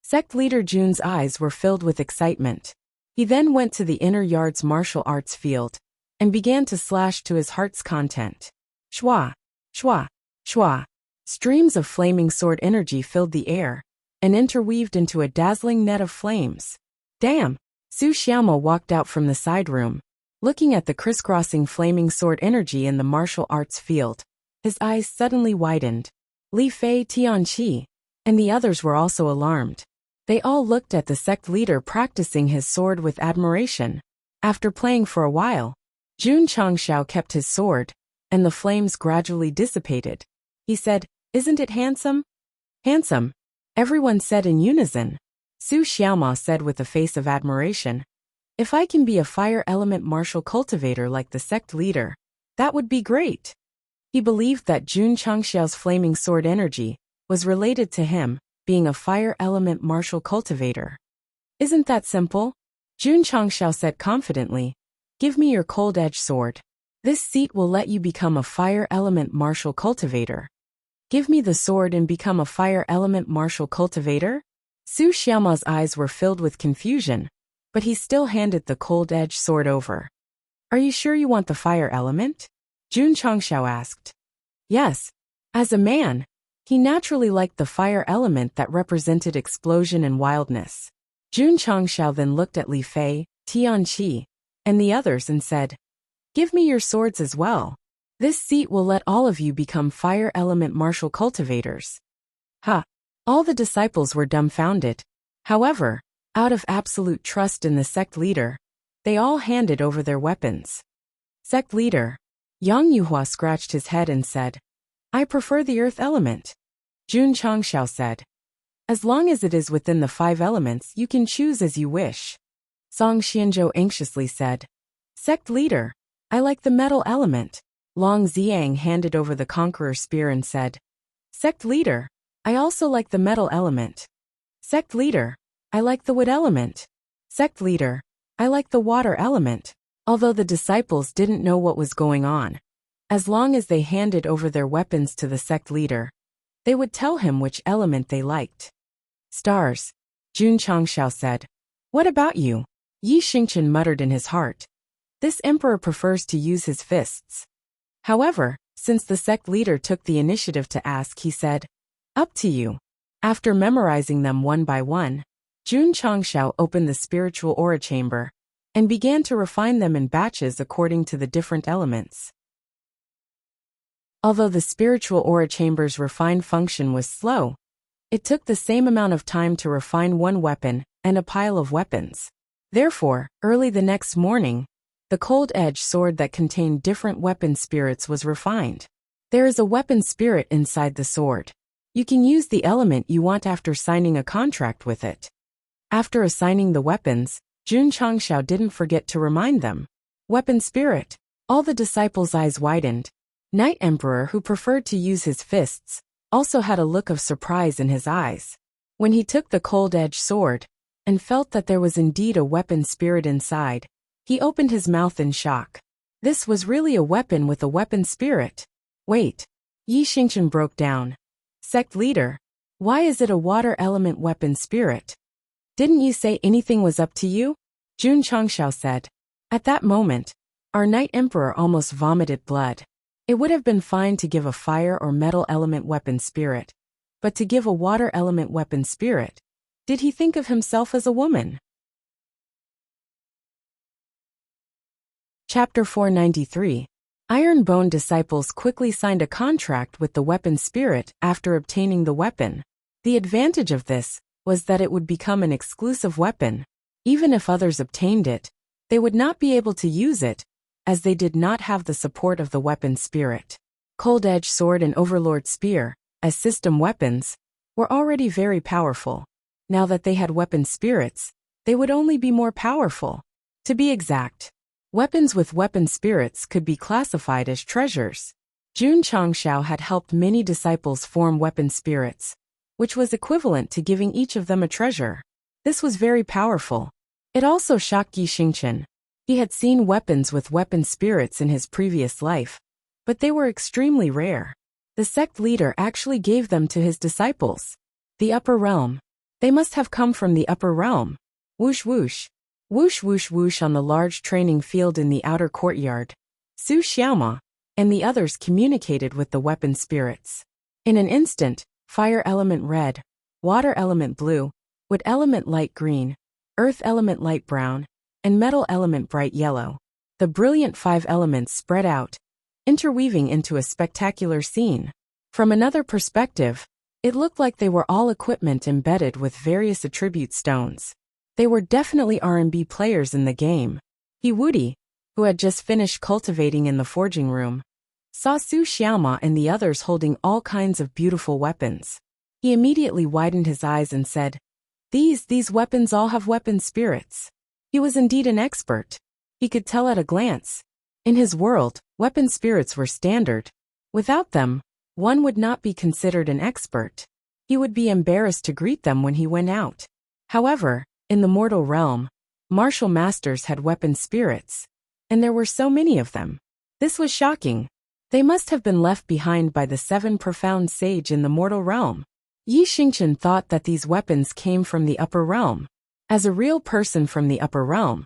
Sect leader Jun's eyes were filled with excitement. He then went to the inner yard's martial arts field and began to slash to his heart's content. Shwa, shwa, shwa. Streams of flaming sword energy filled the air and interweaved into a dazzling net of flames. Damn! Su Xiaomo walked out from the side room, looking at the crisscrossing flaming sword energy in the martial arts field. His eyes suddenly widened. Li Fei, Tianqi, and the others were also alarmed. They all looked at the sect leader practicing his sword with admiration. After playing for a while, Jun Changxiao kept his sword, and the flames gradually dissipated. He said, "Isn't it handsome?" "Handsome," everyone said in unison. Su Xiaoma said with a face of admiration, "If I can be a fire element martial cultivator like the sect leader, that would be great." He believed that Jun Changxiao's flaming sword energy was related to him being a fire element martial cultivator. "Isn't that simple?" Jun Changxiao said confidently. "Give me your cold-edged sword. This seat will let you become a fire element martial cultivator." "Give me the sword and become a fire element martial cultivator?" Su Xiaoma's eyes were filled with confusion, but he still handed the cold-edged sword over. "Are you sure you want the fire element?" Jun Changxiao asked. Yes. As a man, he naturally liked the fire element that represented explosion and wildness. Jun Changxiao then looked at Li Fei, Tianqi, and the others and said, "Give me your swords as well. This seat will let all of you become fire element martial cultivators." Ha! All the disciples were dumbfounded. However, out of absolute trust in the sect leader, they all handed over their weapons. Sect leader, Yang Yuhua scratched his head and said, "I prefer the earth element." Jun Changxiao said, "As long as it is within the 5 elements, you can choose as you wish." Song Xianzhou anxiously said, "Sect leader, I like the metal element." Long Xiang handed over the conqueror spear and said, "Sect leader, I also like the metal element." "Sect leader, I like the wood element." "Sect leader, I like the water element." Although the disciples didn't know what was going on, as long as they handed over their weapons to the sect leader, they would tell him which element they liked. "Stars," Jun Changxiao said. "What about you?" Yi Xingchen muttered in his heart. This emperor prefers to use his fists. However, since the sect leader took the initiative to ask, he said, "Up to you." After memorizing them one by one, Jun Changxiao opened the spiritual aura chamber and began to refine them in batches according to the different elements. Although the spiritual aura chamber's refined function was slow, it took the same amount of time to refine one weapon and a pile of weapons. Therefore, early the next morning, the cold-edged sword that contained different weapon spirits was refined. There is a weapon spirit inside the sword. You can use the element you want after signing a contract with it. After assigning the weapons, Jun Changxiao didn't forget to remind them. Weapon spirit. All the disciples' eyes widened. Knight Emperor, who preferred to use his fists, also had a look of surprise in his eyes. When he took the cold-edged sword and felt that there was indeed a weapon spirit inside, he opened his mouth in shock. This was really a weapon with a weapon spirit. Wait. Yi Xingchen broke down. "Sect leader, why is it a water element weapon spirit? Didn't you say anything was up to you?" Jun Changxiao said. At that moment, our Knight Emperor almost vomited blood. It would have been fine to give a fire or metal element weapon spirit, but to give a water element weapon spirit, did he think of himself as a woman? Chapter 493. Iron Bone disciples quickly signed a contract with the weapon spirit after obtaining the weapon. The advantage of this was that it would become an exclusive weapon. Even if others obtained it, they would not be able to use it, as they did not have the support of the weapon spirit. Cold-edged sword and overlord spear, as system weapons, were already very powerful. Now that they had weapon spirits, they would only be more powerful. To be exact, weapons with weapon spirits could be classified as treasures. Jun Changxiao had helped many disciples form weapon spirits, which was equivalent to giving each of them a treasure. This was very powerful. It also shocked Yi Xingchen. He had seen weapons with weapon spirits in his previous life, but they were extremely rare. The sect leader actually gave them to his disciples. The upper realm. They must have come from the upper realm. Whoosh whoosh. Whoosh whoosh whoosh on the large training field in the outer courtyard. Su Xiaoma and the others communicated with the weapon spirits. In an instant, fire element red, water element blue, wood element light green, earth element light brown, and metal element bright yellow. The brilliant 5 elements spread out, interweaving into a spectacular scene. From another perspective, it looked like they were all equipment embedded with various attribute stones. They were definitely R&B players in the game. Wuxia, who had just finished cultivating in the forging room, saw Su Xiaoma and the others holding all kinds of beautiful weapons. He immediately widened his eyes and said, These weapons all have weapon spirits. He was indeed an expert. He could tell at a glance. In his world, weapon spirits were standard. Without them, one would not be considered an expert. He would be embarrassed to greet them when he went out. However, in the mortal realm, martial masters had weapon spirits, and there were so many of them. This was shocking. They must have been left behind by the 7 profound sage in the mortal realm. Yi Xingchen thought that these weapons came from the upper realm. As a real person from the upper realm,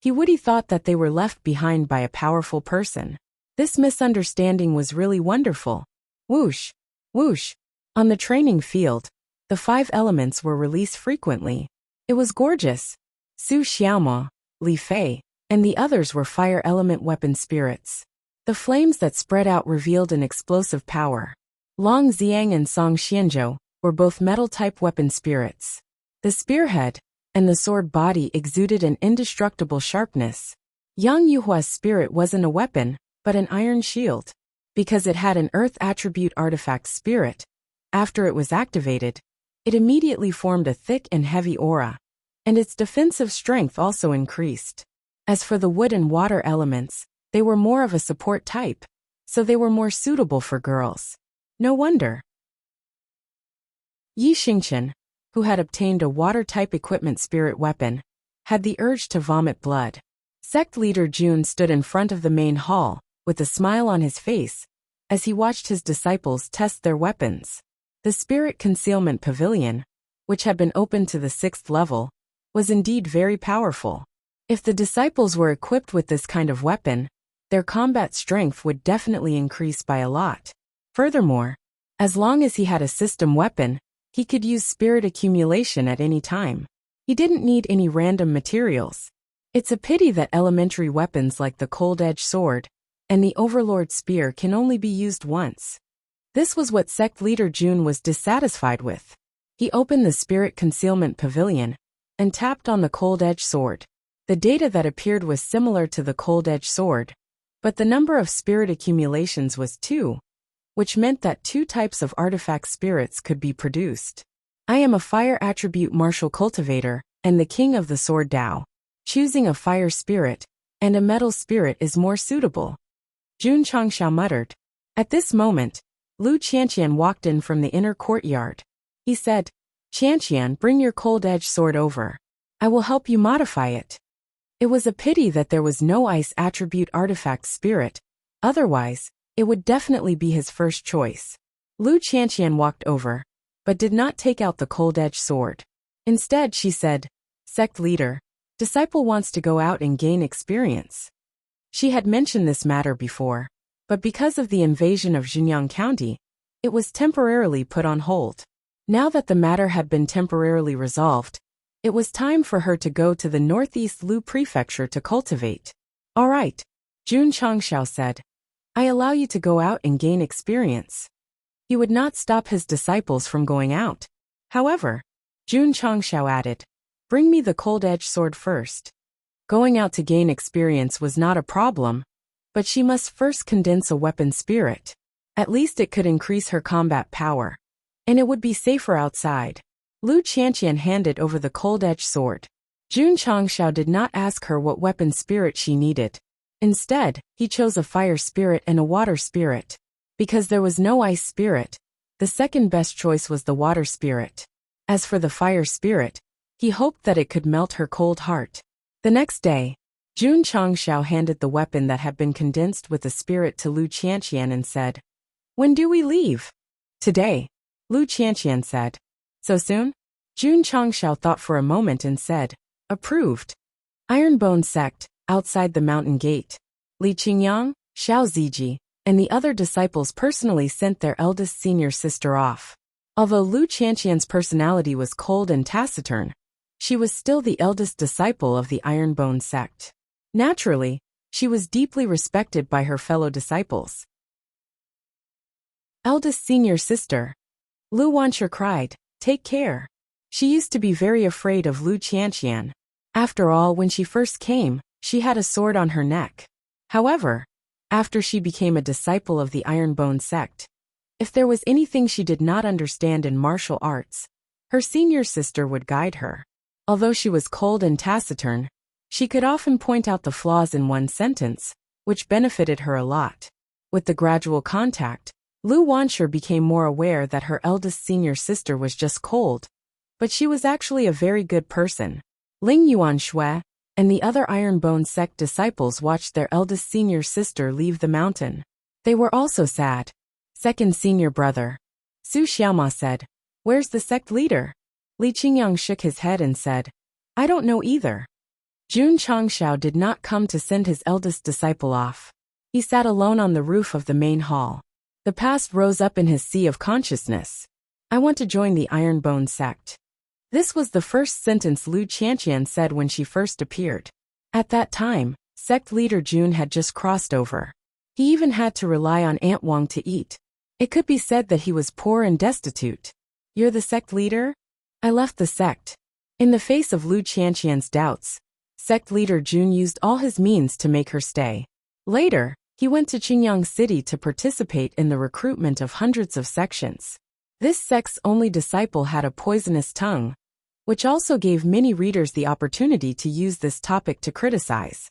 Wuxia thought that they were left behind by a powerful person. This misunderstanding was really wonderful. Whoosh, whoosh. On the training field, the 5 elements were released frequently. It was gorgeous. Su Xiaoma, Li Fei, and the others were fire element weapon spirits. The flames that spread out revealed an explosive power. Long Xiang and Song Xianzhou were both metal-type weapon spirits. The spearhead and the sword body exuded an indestructible sharpness. Yang Yuhua's spirit wasn't a weapon, but an iron shield. Because it had an earth attribute artifact spirit, after it was activated, it immediately formed a thick and heavy aura, and its defensive strength also increased. As for the wood and water elements, they were more of a support type, so they were more suitable for girls. No wonder. Yi Xingchen, who had obtained a water-type equipment spirit weapon, had the urge to vomit blood. Sect leader Jun stood in front of the main hall, with a smile on his face, as he watched his disciples test their weapons. The Spirit Concealment Pavilion, which had been opened to the 6th level, was indeed very powerful. If the disciples were equipped with this kind of weapon, their combat strength would definitely increase by a lot. Furthermore, as long as he had a system weapon, he could use spirit accumulation at any time. He didn't need any random materials. It's a pity that elementary weapons like the cold-edged sword and the Overlord spear can only be used once. This was what Sect leader Jun was dissatisfied with. He opened the Spirit Concealment Pavilion and tapped on the cold-edged sword. The data that appeared was similar to the cold-edged sword, but the number of spirit accumulations was 2, which meant that 2 types of artifact spirits could be produced. I am a fire attribute martial cultivator and the king of the sword Dao. Choosing a fire spirit and a metal spirit is more suitable. Jun Changxiao muttered. At this moment, Lu Qianqian walked in from the inner courtyard. He said, Qianqian, bring your cold-edged sword over. I will help you modify it. It was a pity that there was no ice attribute artifact spirit, otherwise, it would definitely be his first choice. Lu Qianqian walked over, but did not take out the cold-edged sword. Instead, she said, Sect leader, disciple wants to go out and gain experience. She had mentioned this matter before, but because of the invasion of Xinjiang County, it was temporarily put on hold. Now that the matter had been temporarily resolved, it was time for her to go to the Northeast Lu Prefecture to cultivate. All right, Jun Changxiao said. I allow you to go out and gain experience. He would not stop his disciples from going out. However, Jun Changxiao added, bring me the cold-edged sword first. Going out to gain experience was not a problem, but she must first condense a weapon spirit. At least it could increase her combat power, and it would be safer outside. Lu Qianqian handed over the cold-edged sword. Jun Changxiao did not ask her what weapon spirit she needed. Instead, he chose a fire spirit and a water spirit. Because there was no ice spirit, the second best choice was the water spirit. As for the fire spirit, he hoped that it could melt her cold heart. The next day, Jun Changxiao handed the weapon that had been condensed with the spirit to Lu Qianqian and said, When do we leave? Today, Lu Qianqian said. So soon? Jun Changxiao thought for a moment and said, Approved. Ironbone Sect, outside the mountain gate. Li Qingyang, Xiao Ziji, and the other disciples personally sent their eldest senior sister off. Although Lu Qianqian's personality was cold and taciturn, she was still the eldest disciple of the Ironbone Sect. Naturally, She was deeply respected by her fellow disciples. Eldest senior sister. Lu Wanshi cried, "Take care." She used to be very afraid of Lu Qianqian. After all, when she first came, she had a sword on her neck. However, after she became a disciple of the Ironbone sect, if there was anything she did not understand in martial arts, her senior sister would guide her. Although she was cold and taciturn, she could often point out the flaws in one sentence, which benefited her a lot. With the gradual contact, Lu Wanshi became more aware that her eldest senior sister was just cold, but she was actually a very good person. Ling Yuanshui and the other Ironbone sect disciples watched their eldest senior sister leave the mountain. They were also sad. Second senior brother. Su Xiaoma said, "Where's the sect leader?" Li Qingyang shook his head and said, "I don't know either." Jun Changxiao did not come to send his eldest disciple off. He sat alone on the roof of the main hall. The past rose up in his sea of consciousness. "I want to join the Ironbone sect." This was the first sentence Lu Qianqian said when she first appeared. At that time, sect leader Jun had just crossed over. He even had to rely on Aunt Wang to eat. It could be said that he was poor and destitute. "You're the sect leader?" "I left the sect." In the face of Lu Qianqian's doubts, sect leader Jun used all his means to make her stay. Later, he went to Qingyang City to participate in the recruitment of hundreds of sections. This sect's only disciple had a poisonous tongue, which also gave many readers the opportunity to use this topic to criticize.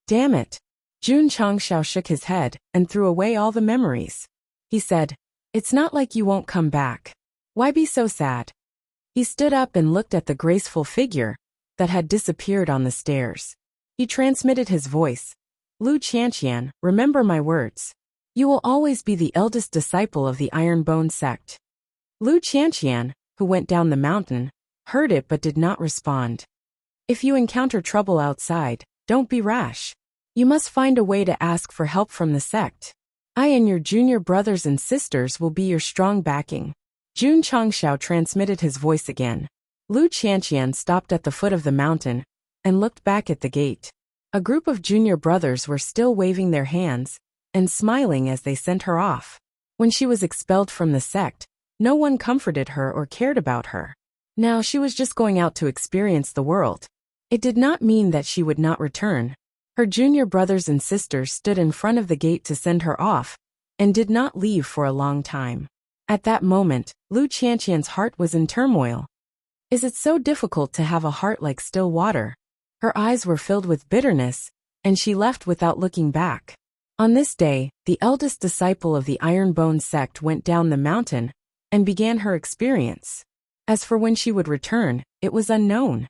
Damn it. Jun Changxiao shook his head and threw away all the memories. He said, "It's not like you won't come back. Why be so sad?" He stood up and looked at the graceful figure that had disappeared on the stairs. He transmitted his voice. "Lu Qianqian, remember my words. You will always be the eldest disciple of the Ironbone sect." Lu Qianqian, who went down the mountain, heard it but did not respond. If you encounter trouble outside, don't be rash. You must find a way to ask for help from the sect. I and your junior brothers and sisters will be your strong backing. Jun Changxiao transmitted his voice again. Lu Qianqian stopped at the foot of the mountain and looked back at the gate. A group of junior brothers were still waving their hands and smiling as they sent her off. When she was expelled from the sect, no one comforted her or cared about her. Now she was just going out to experience the world. It did not mean that she would not return. Her junior brothers and sisters stood in front of the gate to send her off, and did not leave for a long time. At that moment, Lu Qianqian's heart was in turmoil. Is it so difficult to have a heart like still water? Her eyes were filled with bitterness, and she left without looking back. On this day, the eldest disciple of the Ironbone sect went down the mountain and began her experience. As for when she would return, it was unknown.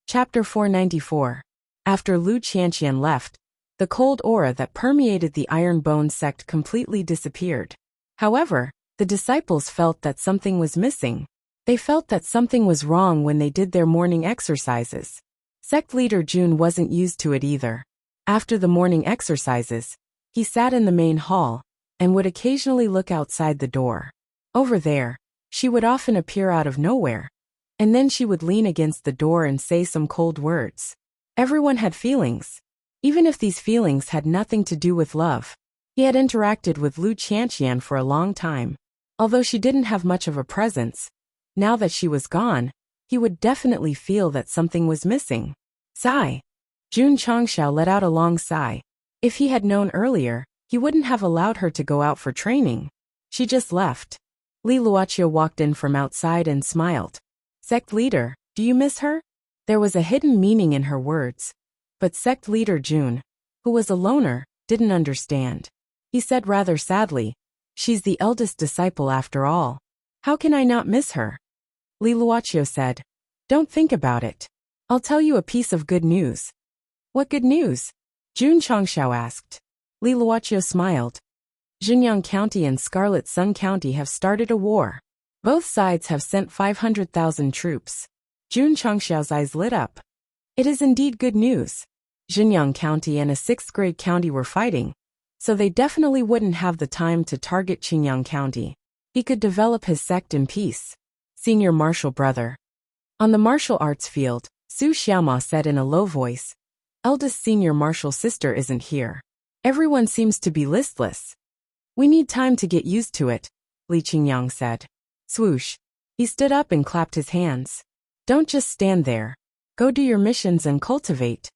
Chapter 494. After Lu Qianqian left, the cold aura that permeated the Ironbone sect completely disappeared. However, the disciples felt that something was missing. They felt that something was wrong when they did their morning exercises. Sect leader Jun wasn't used to it either. After the morning exercises, he sat in the main hall and would occasionally look outside the door. Over there, she would often appear out of nowhere, and then she would lean against the door and say some cold words. Everyone had feelings, even if these feelings had nothing to do with love. He had interacted with Lu Qianqian for a long time. Although she didn't have much of a presence, now that she was gone, he would definitely feel that something was missing. Sigh. Jun Changxiao let out a long sigh. If he had known earlier, he wouldn't have allowed her to go out for training. She just left. Li Luoqia walked in from outside and smiled. "Sect leader, do you miss her?" There was a hidden meaning in her words. But sect leader Jun, who was a loner, didn't understand. He said rather sadly, "She's the eldest disciple after all. How can I not miss her?" Li Luoqia said, "Don't think about it. I'll tell you a piece of good news." "What good news?" Jun Changxiao asked. Li Luoqia smiled. Xinjiang County and Scarlet Sun County have started a war. Both sides have sent 500,000 troops. Jun Changxiao's eyes lit up. It is indeed good news. Xinjiang County and a 6th grade county were fighting, so they definitely wouldn't have the time to target Qingyang County. He could develop his sect in peace. Senior martial brother. On the martial arts field, Su Xiaoma said in a low voice. Eldest senior martial sister isn't here. Everyone seems to be listless. We need time to get used to it, Li Qingyang said. Swoosh. He stood up and clapped his hands. Don't just stand there. Go do your missions and cultivate.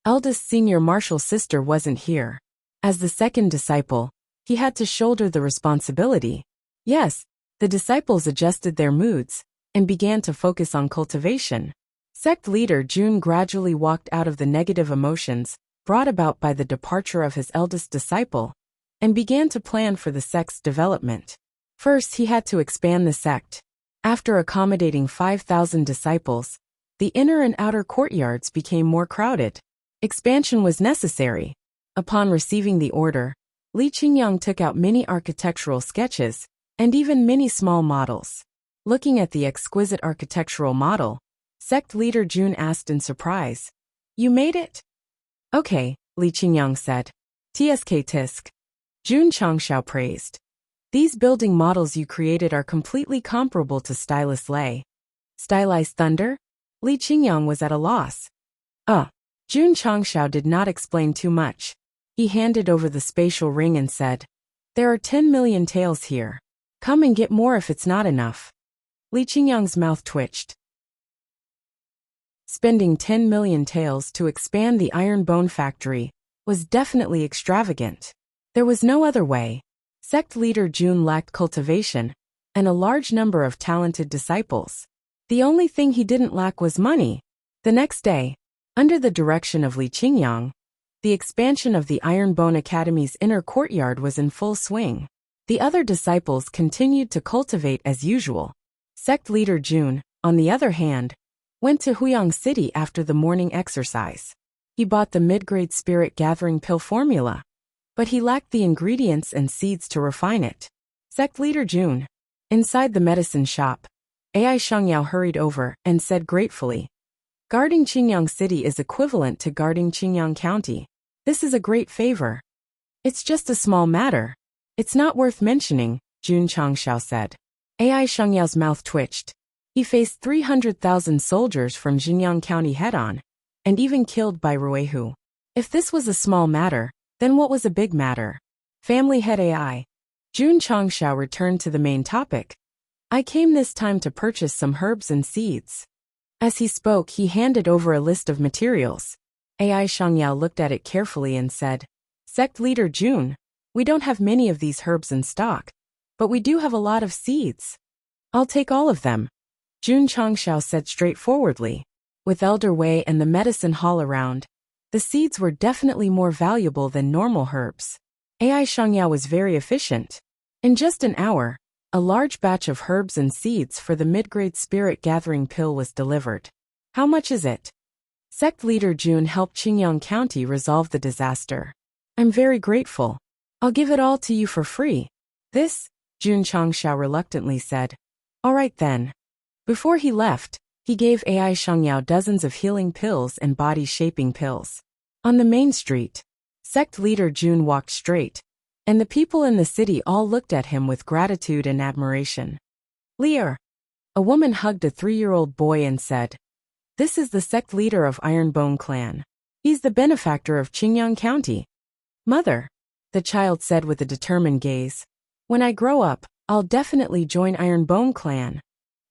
Eldest senior martial sister wasn't here. As the second disciple, he had to shoulder the responsibility. Yes, the disciples adjusted their moods and began to focus on cultivation. Sect leader Jun gradually walked out of the negative emotions brought about by the departure of his eldest disciple and began to plan for the sect's development. First, he had to expand the sect. After accommodating 5,000 disciples, the inner and outer courtyards became more crowded. Expansion was necessary. Upon receiving the order, Li Qingyang took out many architectural sketches and even many small models. Looking at the exquisite architectural model, sect leader Jun asked in surprise, "You made it?" "Okay," Li Qingyang said. "Tsk tisk." Jun Changxiao praised. "These building models you created are completely comparable to Stylus Lei." Stylized thunder? Li Qingyang was at a loss. Jun Changxiao did not explain too much. He handed over the spatial ring and said, "There are 10 million taels here. Come and get more if it's not enough." Li Qingyang's mouth twitched. Spending 10 million taels to expand the iron bone factory was definitely extravagant. There was no other way. Sect leader Jun lacked cultivation and a large number of talented disciples. The only thing he didn't lack was money. The next day, under the direction of Li Qingyang, the expansion of the Iron Bone Academy's inner courtyard was in full swing. The other disciples continued to cultivate as usual. Sect leader Jun, on the other hand, went to Huyang City after the morning exercise. He bought the mid-grade spirit gathering pill formula, but he lacked the ingredients and seeds to refine it. Sect leader Jun. Inside the medicine shop, Ai Shangyao hurried over and said gratefully, "Guarding Qingyang City is equivalent to guarding Qingyang County. This is a great favor." "It's just a small matter. It's not worth mentioning," Jun Changxiao said. Ai Shangyao's mouth twitched. He faced 300,000 soldiers from Xinjiang County head-on, and even killed by Ruehu. If this was a small matter, then what was a big matter? Family head Ai. Jun Changxiao returned to the main topic. "I came this time to purchase some herbs and seeds." As he spoke, he handed over a list of materials. Ai Shangyao looked at it carefully and said, "Sect leader Jun, we don't have many of these herbs in stock, but we do have a lot of seeds. I'll take all of them," Jun Changxiao said straightforwardly. With Elder Wei and the medicine hall around, the seeds were definitely more valuable than normal herbs. Ai Shangyao was very efficient. In just an hour, a large batch of herbs and seeds for the mid-grade spirit gathering pill was delivered. "How much is it?" Sect leader Jun helped Qingyang County resolve the disaster. "I'm very grateful. I'll give it all to you for free." "This?" Jun Changxiao reluctantly said. "All right then." Before he left, he gave Ai Shangyao dozens of healing pills and body-shaping pills. On the main street, sect leader Jun walked straight, and the people in the city all looked at him with gratitude and admiration. "Lear." A woman hugged a 3-year-old boy and said, "This is the sect leader of Ironbone clan. He's the benefactor of Qingyang County." "Mother," the child said with a determined gaze, "when I grow up, I'll definitely join Ironbone clan."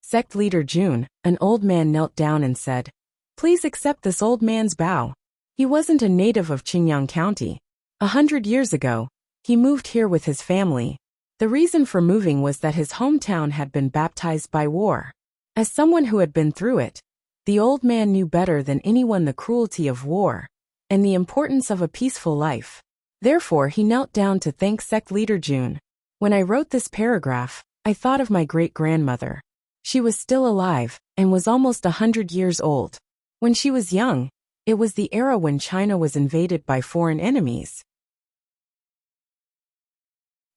Sect leader Jun, an old man, knelt down and said, "Please accept this old man's bow." He wasn't a native of Qingyang County. 100 years ago, he moved here with his family. The reason for moving was that his hometown had been baptized by war. As someone who had been through it, the old man knew better than anyone the cruelty of war and the importance of a peaceful life. Therefore, he knelt down to thank sect leader Jun. "When I wrote this paragraph, I thought of my great-grandmother. She was still alive and was almost 100 years old. When she was young, it was the era when China was invaded by foreign enemies.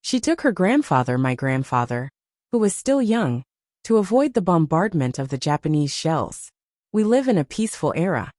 She took her grandfather, my grandfather, who was still young, to avoid the bombardment of the Japanese shells. We live in a peaceful era.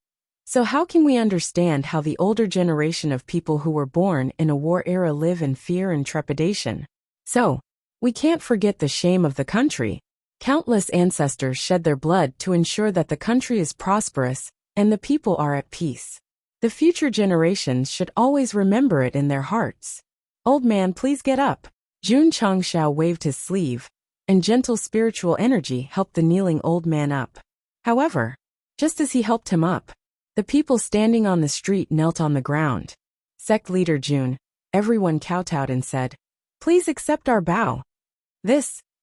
So how can we understand how the older generation of people who were born in a war era live in fear and trepidation? So, we can't forget the shame of the country. Countless ancestors shed their blood to ensure that the country is prosperous and the people are at peace. The future generations should always remember it in their hearts. Old man, please get up. Jun Changxiao waved his sleeve, and gentle spiritual energy helped the kneeling old man up. However, just as he helped him up, the people standing on the street knelt on the ground. Sect leader Jun, everyone kowtowed and said, "Please accept our bow."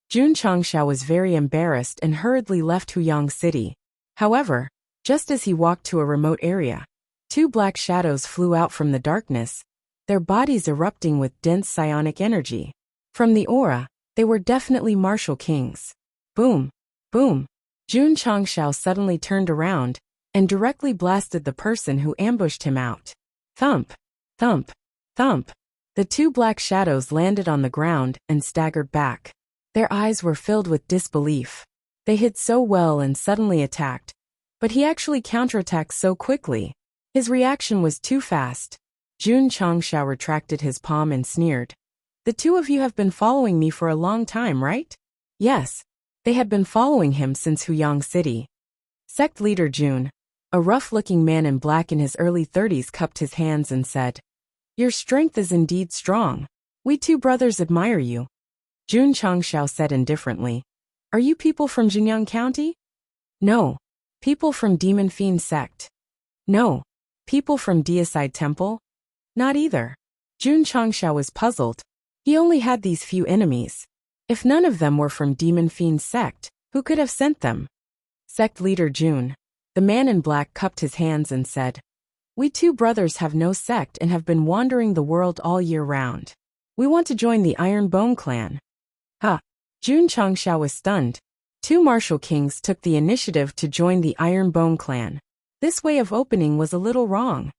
Jun Changxiao was very embarrassed and hurriedly left Huyang City. However, just as he walked to a remote area, two black shadows flew out from the darkness, their bodies erupting with dense psionic energy. From the aura, they were definitely martial kings. Boom! Boom! Jun Changxiao suddenly turned around and directly blasted the person who ambushed him out. Thump! Thump! Thump! The two black shadows landed on the ground and staggered back. Their eyes were filled with disbelief. They hid so well and suddenly attacked, but he actually counterattacked so quickly. His reaction was too fast. Jun Changxiao retracted his palm and sneered. "The two of you have been following me for a long time, right?" Yes. They had been following him since Huyang City. Sect leader Jun, a rough-looking man in black in his early 30s, cupped his hands and said, "Your strength is indeed strong. We two brothers admire you." Jun Changxiao said indifferently, "Are you people from Jinyang County?" "No." "People from Demon Fiend Sect?" "No." "People from Deicide Temple?" "Not either." Jun Changxiao was puzzled. He only had these few enemies. If none of them were from Demon Fiend Sect, who could have sent them? Sect leader Jun, the man in black, cupped his hands and said, "We two brothers have no sect and have been wandering the world all year round. We want to join the Iron Bone clan." Jun Changxiao was stunned. Two martial kings took the initiative to join the Iron Bone clan. This way of opening was a little wrong.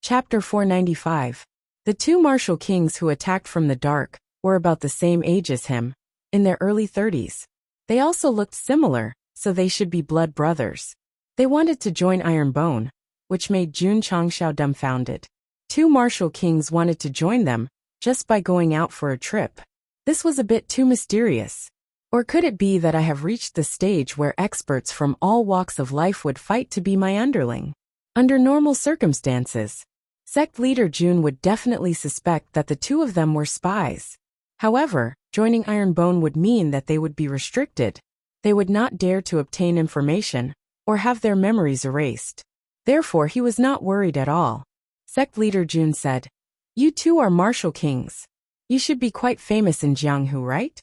Chapter 495. The two martial kings who attacked from the dark were about the same age as him, in their early 30s. They also looked similar, so they should be blood brothers. They wanted to join Iron Bone, which made Jun Changxiao dumbfounded. Two martial kings wanted to join them just by going out for a trip. This was a bit too mysterious. Or could it be that I have reached the stage where experts from all walks of life would fight to be my underling? Under normal circumstances, Sect leader Jun would definitely suspect that the two of them were spies. However, joining Iron Bone would mean that they would be restricted. They would not dare to obtain information or have their memories erased. Therefore, he was not worried at all. Sect leader Jun said, "You two are martial kings. You should be quite famous in Jianghu, right?"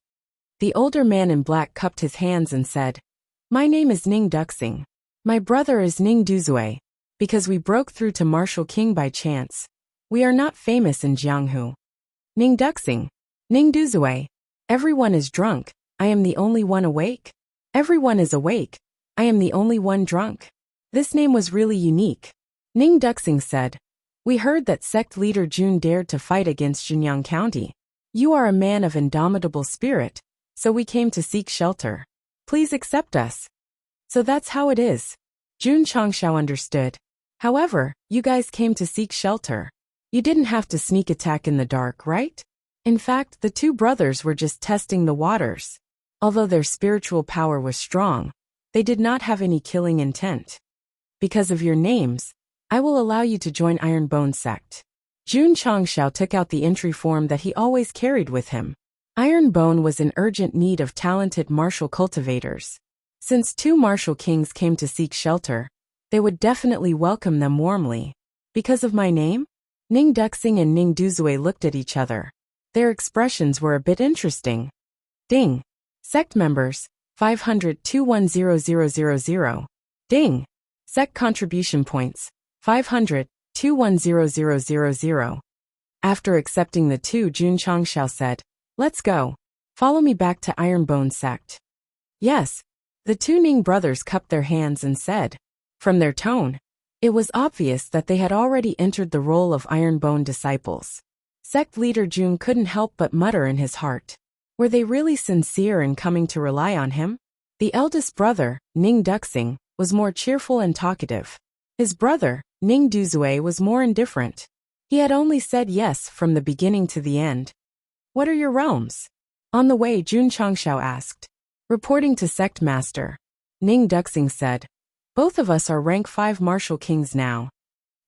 The older man in black cupped his hands and said, "My name is Ning Duxing. My brother is Ning Duzue. Because we broke through to martial king by chance. We are not famous in Jianghu." Ning Duxing. Ning Duzue. Everyone is drunk. I am the only one awake. Everyone is awake. I am the only one drunk. This name was really unique. Ning Duxing said, "We heard that sect leader Jun dared to fight against Jinyang County. You are a man of indomitable spirit, so we came to seek shelter. Please accept us." So that's how it is. Jun Changxiao understood. However, you guys came to seek shelter. You didn't have to sneak attack in the dark, right? In fact, the two brothers were just testing the waters. Although their spiritual power was strong, they did not have any killing intent. Because of your names, I will allow you to join Iron Bone Sect. Jun Changxiao took out the entry form that he always carried with him. Iron Bone was in urgent need of talented martial cultivators. Since two martial kings came to seek shelter, they would definitely welcome them warmly. Because of my name? Ning Duxing and Ning Duzue looked at each other. Their expressions were a bit interesting. Ding. Sect members, 500-210,000. Ding. Sect contribution points, 500-210,000. After accepting the two, Jun Changxiao said, "Let's go. Follow me back to Iron Bone Sect." Yes. The two Ning brothers cupped their hands and said. From their tone, it was obvious that they had already entered the role of Iron Bone disciples. Sect leader Jun couldn't help but mutter in his heart. Were they really sincere in coming to rely on him? The eldest brother, Ning Duxing, was more cheerful and talkative. His brother, Ning Duzue, was more indifferent. He had only said yes from the beginning to the end. "What are your realms?" On the way, Jun Changxiao asked. Reporting to Sect Master, Ning Duxing said. Both of us are rank 5 martial kings now.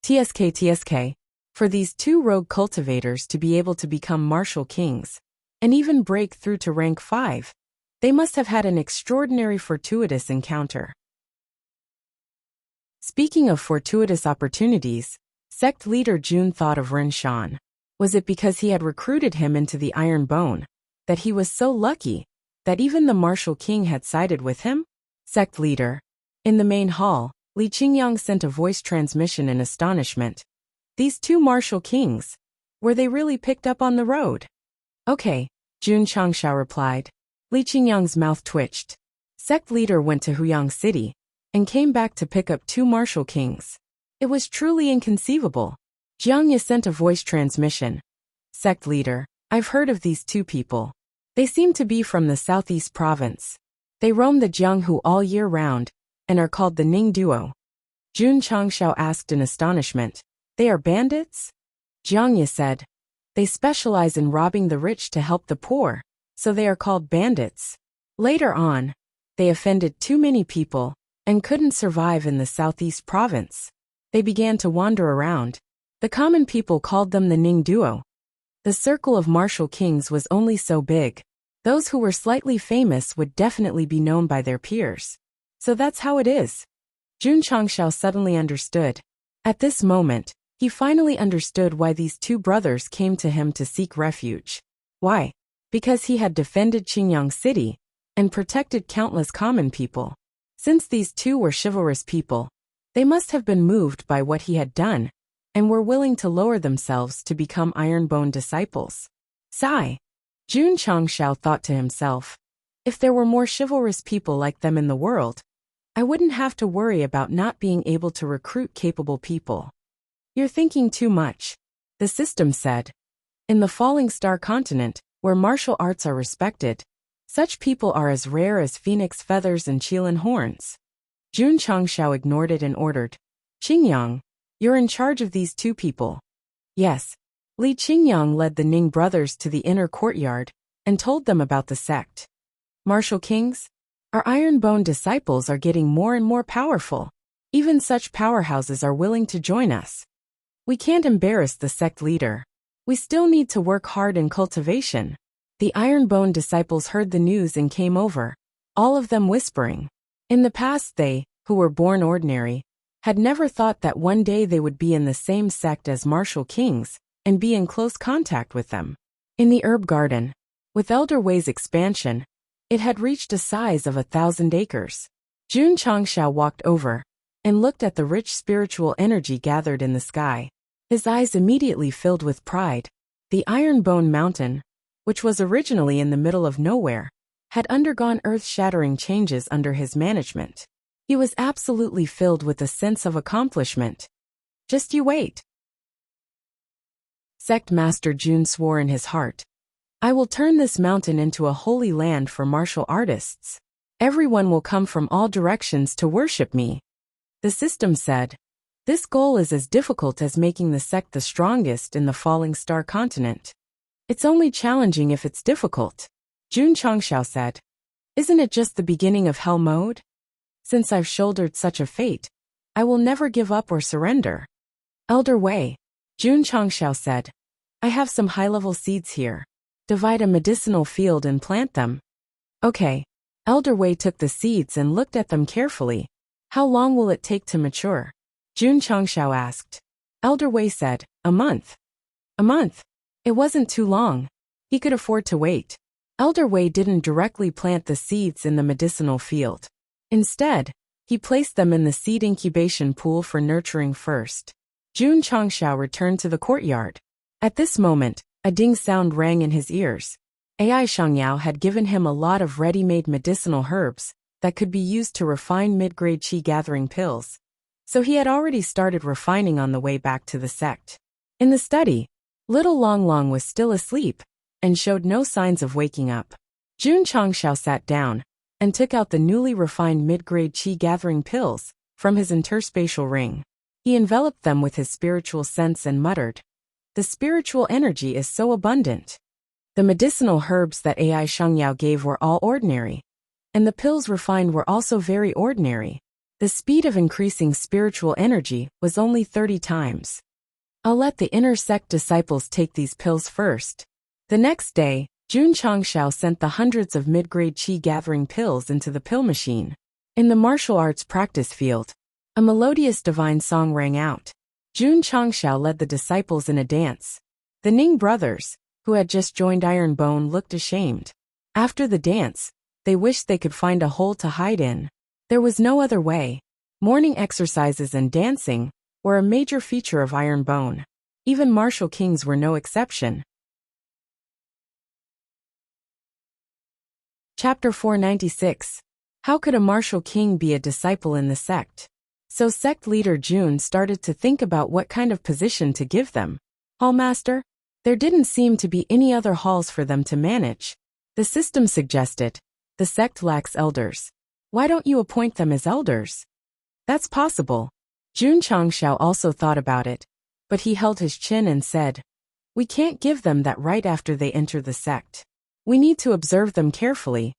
TSK. For these two rogue cultivators to be able to become martial kings, and even break through to rank 5, they must have had an extraordinary fortuitous encounter. Speaking of fortuitous opportunities, sect leader Jun thought of Ren Shan. Was it because he had recruited him into the Iron Bone that he was so lucky that even the martial king had sided with him? Sect leader. In the main hall, Li Qingyang sent a voice transmission in astonishment. These two martial kings, were they really picked up on the road? Okay, Jun Changshao replied. Li Qingyang's mouth twitched. Sect leader went to Huyang City and came back to pick up two martial kings. It was truly inconceivable. Jiang Ye sent a voice transmission. Sect leader, I've heard of these two people. They seem to be from the southeast province. They roam the Jianghu all year round and are called the Ning Duo. Jun Changshao asked in astonishment. They are bandits? Jiang Ye said. They specialize in robbing the rich to help the poor, so they are called bandits. Later on, they offended too many people and couldn't survive in the southeast province. They began to wander around. The common people called them the Ning Duo. The circle of martial kings was only so big. Those who were slightly famous would definitely be known by their peers. So that's how it is. Jun Changshao suddenly understood. At this moment, he finally understood why these two brothers came to him to seek refuge. Why? Because he had defended Qingyang City and protected countless common people. Since these two were chivalrous people, they must have been moved by what he had done and were willing to lower themselves to become Ironbone disciples. Sigh. Jun Changshao thought to himself, if there were more chivalrous people like them in the world, I wouldn't have to worry about not being able to recruit capable people. You're thinking too much, the system said. In the Falling Star continent, where martial arts are respected, such people are as rare as phoenix feathers and Qilin horns. Jun Changshao ignored it and ordered, Qingyang, you're in charge of these two people. Yes. Li Qingyang led the Ning brothers to the inner courtyard and told them about the sect. Martial kings? Our Ironbone disciples are getting more and more powerful. Even such powerhouses are willing to join us. We can't embarrass the sect leader. We still need to work hard in cultivation. The Ironbone disciples heard the news and came over, all of them whispering. In the past they, who were born ordinary, had never thought that one day they would be in the same sect as martial kings and be in close contact with them. In the herb garden, with Elder Wei's expansion, it had reached a size of 1,000 acres. Jun Changshao walked over and looked at the rich spiritual energy gathered in the sky. His eyes immediately filled with pride. The Ironbone Mountain, which was originally in the middle of nowhere, had undergone earth-shattering changes under his management. He was absolutely filled with a sense of accomplishment. Just you wait. Sect Master Jun swore in his heart. I will turn this mountain into a holy land for martial artists. Everyone will come from all directions to worship me. The system said. This goal is as difficult as making the sect the strongest in the Falling Star continent. It's only challenging if it's difficult. Jun Changshao said. Isn't it just the beginning of hell mode? Since I've shouldered such a fate, I will never give up or surrender. Elder Wei, Jun Changshao said. I have some high-level seeds here. Divide a medicinal field and plant them. Okay. Elder Wei took the seeds and looked at them carefully. How long will it take to mature? Jun Changshao asked. Elder Wei said, a month. A month? It wasn't too long. He could afford to wait. Elder Wei didn't directly plant the seeds in the medicinal field. Instead, he placed them in the seed incubation pool for nurturing first. Jun Changshao returned to the courtyard. At this moment, a ding sound rang in his ears. AI Shangyao had given him a lot of ready-made medicinal herbs that could be used to refine mid-grade qi gathering pills. So he had already started refining on the way back to the sect. In the study, little Long Long was still asleep and showed no signs of waking up. Jun Changshao sat down and took out the newly refined mid-grade qi gathering pills from his interspatial ring. He enveloped them with his spiritual sense and muttered, the spiritual energy is so abundant. The medicinal herbs that AI Shangyao gave were all ordinary. And the pills refined were also very ordinary. The speed of increasing spiritual energy was only 30 times. I'll let the inner sect disciples take these pills first. The next day, Jun Changshao sent the hundreds of mid-grade qi-gathering pills into the pill machine. In the martial arts practice field, a melodious divine song rang out. Jun Changshao led the disciples in a dance. The Ning brothers, who had just joined Iron Bone, looked ashamed. After the dance, they wished they could find a hole to hide in. There was no other way. Morning exercises and dancing were a major feature of Iron Bone. Even martial kings were no exception. Chapter 496. How could a martial king be a disciple in the sect? So sect leader Jun started to think about what kind of position to give them. Hallmaster? There didn't seem to be any other halls for them to manage. The system suggested, the sect lacks elders. Why don't you appoint them as elders? That's possible. Jun Changshao also thought about it, but he held his chin and said, we can't give them that right after they enter the sect. We need to observe them carefully.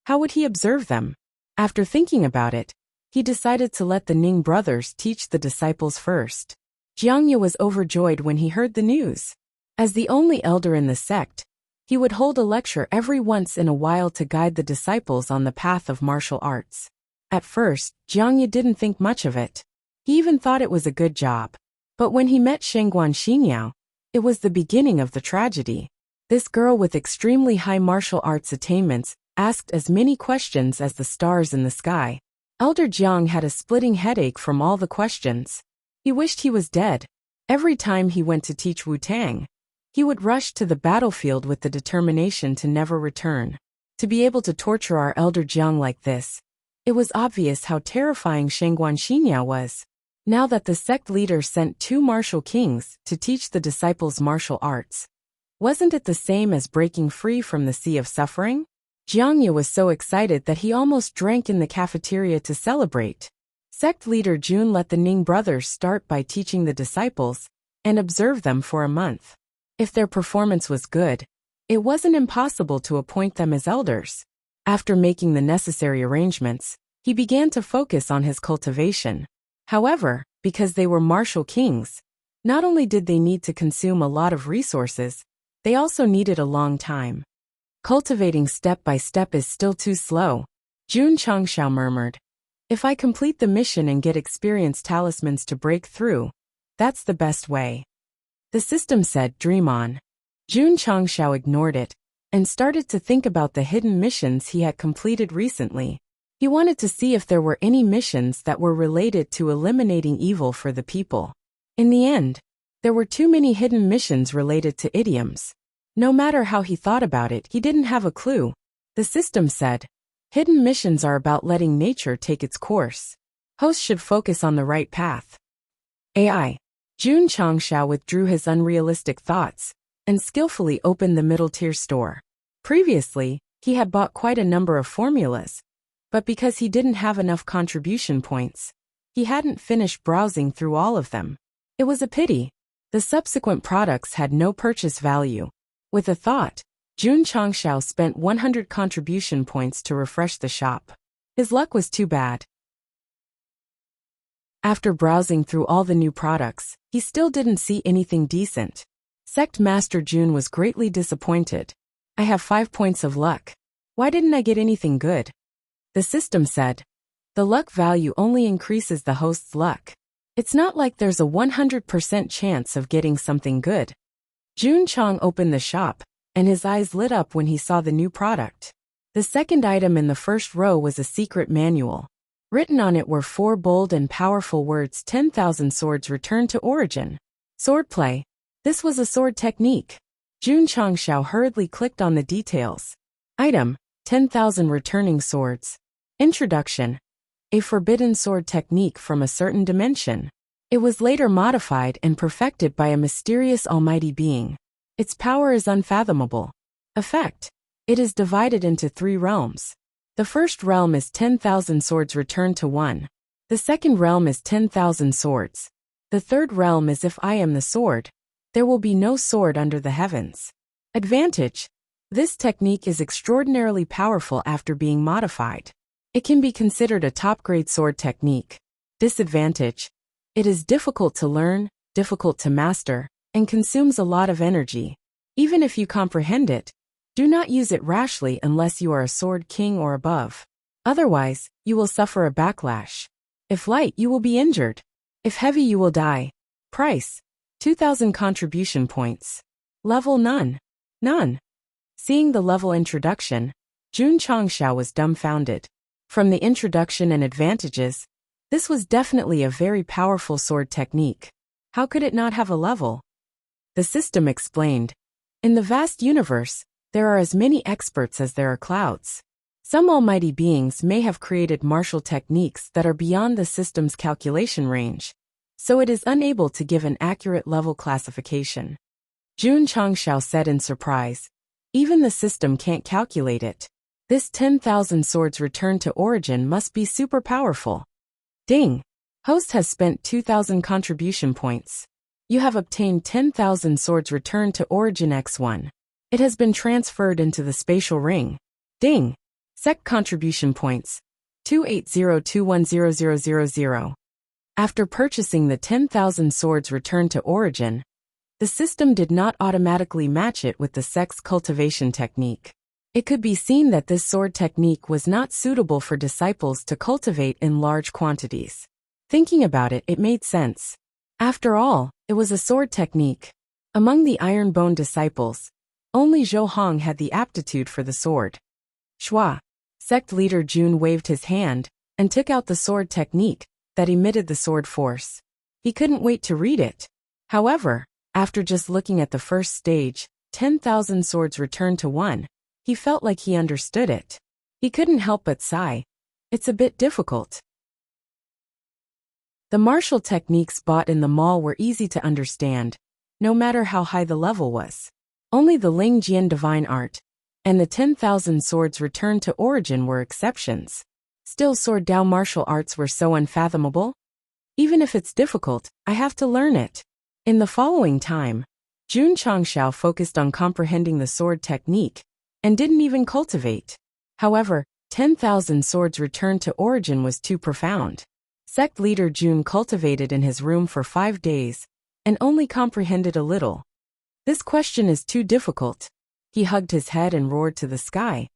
How would he observe them? After thinking about it, he decided to let the Ning brothers teach the disciples first. Jiangye was overjoyed when he heard the news. As the only elder in the sect, he would hold a lecture every once in a while to guide the disciples on the path of martial arts. At first, Jiangye didn't think much of it. He even thought it was a good job. But when he met Shengguan Xinyao, it was the beginning of the tragedy. This girl with extremely high martial arts attainments asked as many questions as the stars in the sky. Elder Jiang had a splitting headache from all the questions. He wished he was dead. Every time he went to teach Wu Tang, he would rush to the battlefield with the determination to never return. To be able to torture our elder Jiang like this, it was obvious how terrifying Shengguan Xinyao was. Now that the sect leader sent 2 martial kings to teach the disciples martial arts, wasn't it the same as breaking free from the sea of suffering? Jiangye was so excited that he almost drank in the cafeteria to celebrate. Sect leader Jun let the Ning brothers start by teaching the disciples and observe them for a month. If their performance was good, it wasn't impossible to appoint them as elders. After making the necessary arrangements, he began to focus on his cultivation. However, because they were martial kings, not only did they need to consume a lot of resources, they also needed a long time. Cultivating step by step is still too slow, Jun Changshao murmured. If I complete the mission and get experience talismans to break through, that's the best way. The system said, dream on. Jun Changshao ignored it and started to think about the hidden missions he had completed recently. He wanted to see if there were any missions that were related to eliminating evil for the people. In the end, there were too many hidden missions related to idioms. No matter how he thought about it, he didn't have a clue. The system said, hidden missions are about letting nature take its course. Hosts should focus on the right path. AI. Jun Changshao withdrew his unrealistic thoughts and skillfully opened the middle-tier store. Previously, he had bought quite a number of formulas, but because he didn't have enough contribution points, he hadn't finished browsing through all of them. It was a pity. The subsequent products had no purchase value. With a thought, Jun Changshao spent 100 contribution points to refresh the shop. His luck was too bad. After browsing through all the new products, he still didn't see anything decent. Sect Master Jun was greatly disappointed. I have 5 points of luck. Why didn't I get anything good? The system said, the luck value only increases the host's luck. It's not like there's a 100% chance of getting something good. Jun Chang opened the shop, and his eyes lit up when he saw the new product. The second item in the first row was a secret manual. Written on it were 4 bold and powerful words: 10,000 swords return to origin. Swordplay. This was a sword technique. Jun Changshao hurriedly clicked on the details. Item: 10,000 returning swords. Introduction. A forbidden sword technique from a certain dimension. It was later modified and perfected by a mysterious almighty being. Its power is unfathomable. Effect. It is divided into 3 realms. The first realm is 10,000 swords returned to 1. The second realm is 10,000 swords. The third realm is if I am the sword, there will be no sword under the heavens. Advantage. This technique is extraordinarily powerful after being modified. It can be considered a top-grade sword technique. Disadvantage: it is difficult to learn, difficult to master, and consumes a lot of energy. Even if you comprehend it, do not use it rashly unless you are a sword king or above. Otherwise, you will suffer a backlash. If light, you will be injured. If heavy, you will die. Price: 2,000 contribution points. Level: none. None. Seeing the level introduction, Jun Changxiao was dumbfounded. From the introduction and advantages, this was definitely a very powerful sword technique. How could it not have a level? The system explained. In the vast universe, there are as many experts as there are clouds. Some almighty beings may have created martial techniques that are beyond the system's calculation range, so it is unable to give an accurate level classification. Jun Changxiao said in surprise. Even the system can't calculate it. This 10,000 swords return to origin must be super powerful. Ding! Host has spent 2,000 contribution points. You have obtained 10,000 swords return to origin X1. It has been transferred into the spatial ring. Ding! Sect contribution points. 280210000. After purchasing the 10,000 swords return to origin, the system did not automatically match it with the Sect's cultivation technique. It could be seen that this sword technique was not suitable for disciples to cultivate in large quantities. Thinking about it, it made sense. After all, it was a sword technique. Among the Ironbone disciples, only Zhou Hong had the aptitude for the sword. Shua. Sect leader Jun waved his hand and took out the sword technique that emitted the sword force. He couldn't wait to read it. However, after just looking at the first stage, 10,000 swords returned to 1, he felt like he understood it. He couldn't help but sigh. It's a bit difficult. The martial techniques bought in the mall were easy to understand, no matter how high the level was. Only the Ling Jian Divine Art and the 10,000 swords returned to origin were exceptions. Still, Sword Dao martial arts were so unfathomable. Even if it's difficult, I have to learn it. In the following time, Jun Changxiao focused on comprehending the sword technique and didn't even cultivate. However, 10,000 swords returned to origin was too profound. Sect leader Jun cultivated in his room for 5 days and only comprehended a little. This question is too difficult. He hugged his head and roared to the sky.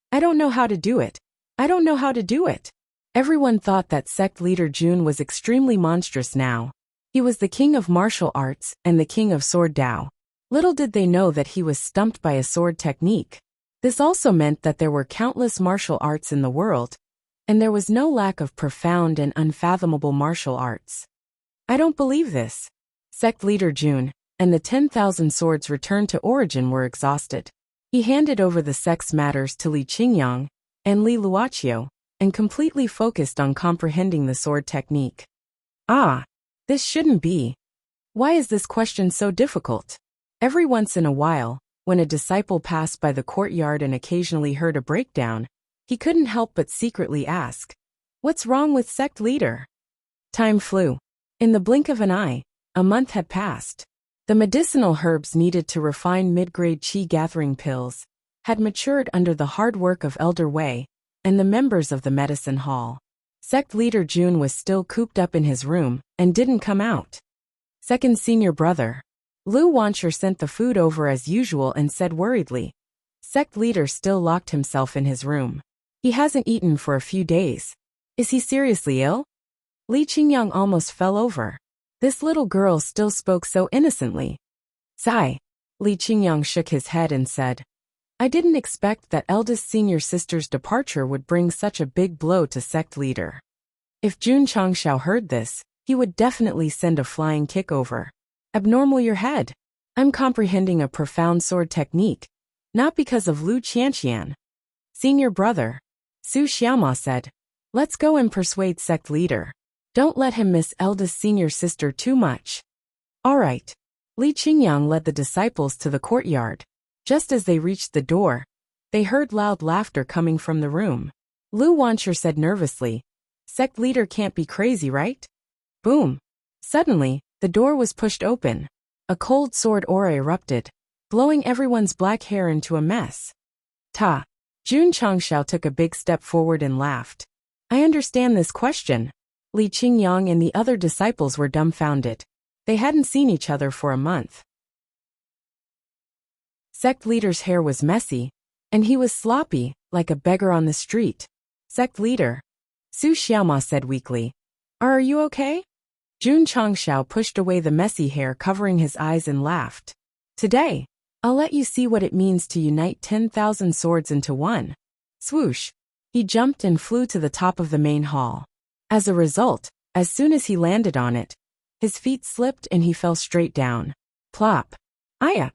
I don't know how to do it. I don't know how to do it. Everyone thought that sect leader Jun was extremely monstrous now. He was the king of martial arts and the king of sword Dao. Little did they know that he was stumped by a sword technique. This also meant that there were countless martial arts in the world, and there was no lack of profound and unfathomable martial arts. I don't believe this. Sect leader Jun and the 10,000 swords returned to origin were exhausted. He handed over the sect's matters to Li Qingyang and Li Luoqiu and completely focused on comprehending the sword technique. Ah! This shouldn't be. Why is this question so difficult? Every once in a while, when a disciple passed by the courtyard and occasionally heard a breakdown, he couldn't help but secretly ask, "What's wrong with sect leader?" Time flew. In the blink of an eye, a month had passed. The medicinal herbs needed to refine mid-grade qi gathering pills had matured under the hard work of Elder Wei and the members of the medicine hall. Sect leader Jun was still cooped up in his room and didn't come out. Second senior brother. Lu Wancher sent the food over as usual and said worriedly. Sect leader still locked himself in his room. He hasn't eaten for a few days. Is he seriously ill? Li Qingyang almost fell over. This little girl still spoke so innocently. Sigh. Li Qingyang shook his head and said, I didn't expect that eldest senior sister's departure would bring such a big blow to sect leader. If Jun Changxiao heard this, he would definitely send a flying kick over. Abnormal your head. I'm comprehending a profound sword technique, not because of Lu Qianqian. Senior brother. Su Xiaoma said, let's go and persuade sect leader. Don't let him miss eldest senior sister too much. All right. Li Qingyang led the disciples to the courtyard. Just as they reached the door, they heard loud laughter coming from the room. Lu Wancher said nervously, sect leader can't be crazy, right? Boom. Suddenly, the door was pushed open. A cold sword aura erupted. blowing everyone's black hair into a mess. Ta. Jun Changxiao took a big step forward and laughed. I understand this question. Li Qingyang and the other disciples were dumbfounded. They hadn't seen each other for a month. Sect leader's hair was messy, and he was sloppy, like a beggar on the street. Sect leader. Su Xiaoma said weakly. Are you okay? Jun Changxiao pushed away the messy hair covering his eyes and laughed. Today, I'll let you see what it means to unite 10,000 swords into one. Swoosh. He jumped and flew to the top of the main hall. As a result, as soon as he landed on it, his feet slipped and he fell straight down. Plop. Aya.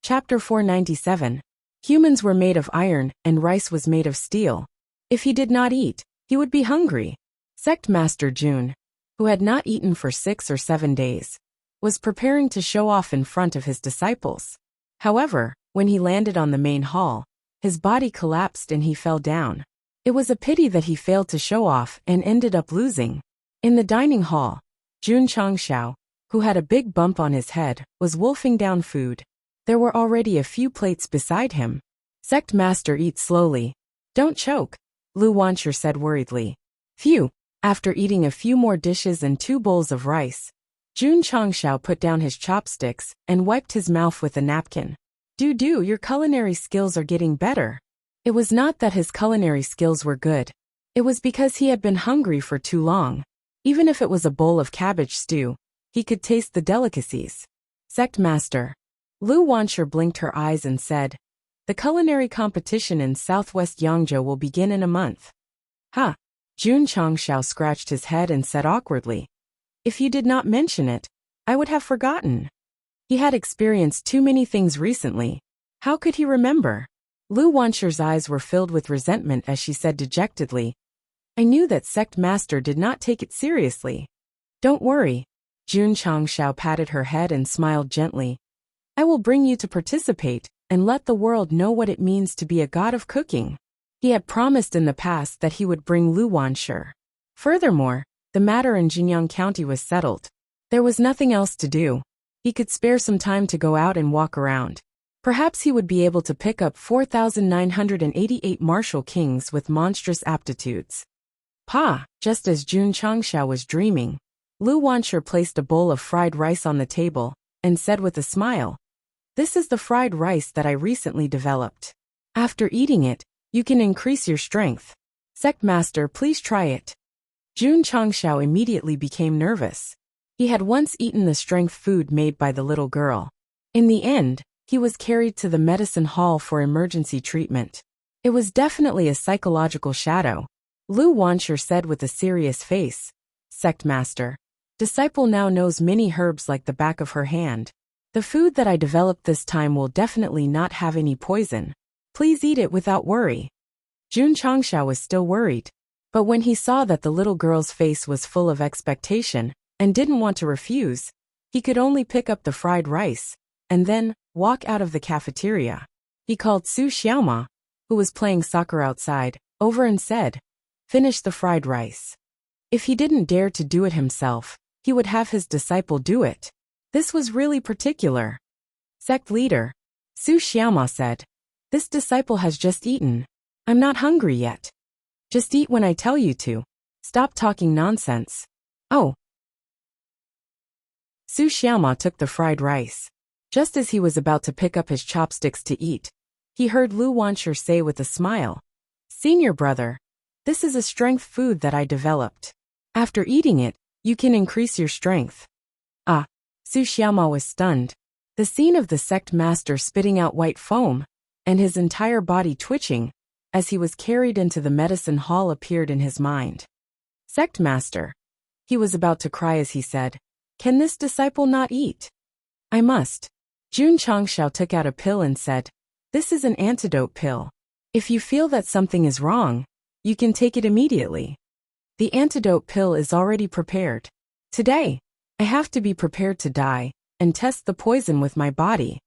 Chapter 497. Humans were made of iron and rice was made of steel. If he did not eat, he would be hungry. Sect Master Jun, who had not eaten for 6 or 7 days, was preparing to show off in front of his disciples. However, when he landed on the main hall, his body collapsed and he fell down. It was a pity that he failed to show off and ended up losing. In the dining hall, Jun Changxiao, who had a big bump on his head, was wolfing down food. There were already a few plates beside him. Sect Master, eat slowly. Don't choke, Lu Wancher said worriedly. Phew. After eating a few more dishes and 2 bowls of rice, Jun Changxiao put down his chopsticks and wiped his mouth with a napkin. Your culinary skills are getting better. It was not that his culinary skills were good. It was because he had been hungry for too long. Even if it was a bowl of cabbage stew, he could taste the delicacies. Sect Master. Lu Wancher blinked her eyes and said, the culinary competition in southwest Yangzhou will begin in a month. Ha! Jun Changxiao scratched his head and said awkwardly. If you did not mention it, I would have forgotten. He had experienced too many things recently. How could he remember? Lu Wancher's eyes were filled with resentment as she said dejectedly, I knew that Sect Master did not take it seriously. Don't worry. Jun Changxiao patted her head and smiled gently. I will bring you to participate and let the world know what it means to be a god of cooking. He had promised in the past that he would bring Lu Wancher. Furthermore, the matter in Jinyang County was settled. There was nothing else to do. He could spare some time to go out and walk around. Perhaps he would be able to pick up 4,988 martial kings with monstrous aptitudes. Just as Jun Changxiao was dreaming, Lu Wancher placed a bowl of fried rice on the table and said with a smile, This is the fried rice that I recently developed. After eating it, you can increase your strength. Sect Master, please try it. Jun Changxiao immediately became nervous. He had once eaten the strength food made by the little girl. In the end, he was carried to the medicine hall for emergency treatment. It was definitely a psychological shadow. Lu Wancher said with a serious face, Sect Master, disciple now knows many herbs like the back of her hand. The food that I developed this time will definitely not have any poison. Please eat it without worry. Jun Changxiao was still worried, but when he saw that the little girl's face was full of expectation and didn't want to refuse, he could only pick up the fried rice and then walk out of the cafeteria. He called Su Xiaoma, who was playing soccer outside, over and said, Finish the fried rice. If he didn't dare to do it himself, he would have his disciple do it. This was really particular. Sect leader, Su Xiaoma said, This disciple has just eaten. I'm not hungry yet. Just eat when I tell you to. Stop talking nonsense. Oh. Su Xiaoma took the fried rice. Just as he was about to pick up his chopsticks to eat, he heard Lu Wancher say with a smile, Senior brother, this is a strength food that I developed. After eating it, you can increase your strength. Su Xiaoma was stunned. The scene of the sect master spitting out white foam, and his entire body twitching, as he was carried into the medicine hall appeared in his mind. Sect master. He was about to cry as he said, Can this disciple not eat? I must. Jun Changxiao took out a pill and said, This is an antidote pill. If you feel that something is wrong, you can take it immediately. The antidote pill is already prepared. Today, I have to be prepared to die and test the poison with my body.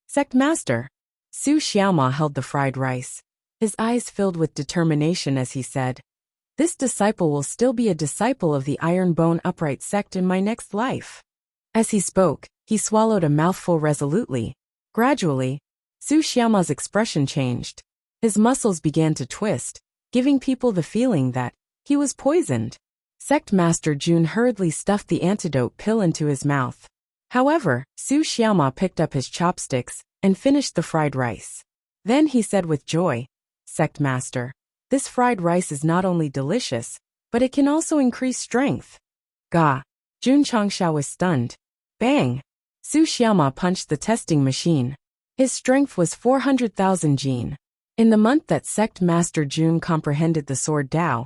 Sect Master. Su Xiaoma held the fried rice. His eyes filled with determination as he said, This disciple will still be a disciple of the Iron Bone Upright sect in my next life. As he spoke, he swallowed a mouthful resolutely. Gradually, Su Xiaoma's expression changed. His muscles began to twist, giving people the feeling that he was poisoned. Sect Master Jun hurriedly stuffed the antidote pill into his mouth. However, Su Xiaoma picked up his chopsticks and finished the fried rice. Then he said with joy, "Sect Master, this fried rice is not only delicious, but it can also increase strength." Ga. Jun Changxiao was stunned. Bang! Su Xiaoma punched the testing machine. His strength was 400,000 jin. In the month that Sect Master Jun comprehended the Sword Dao,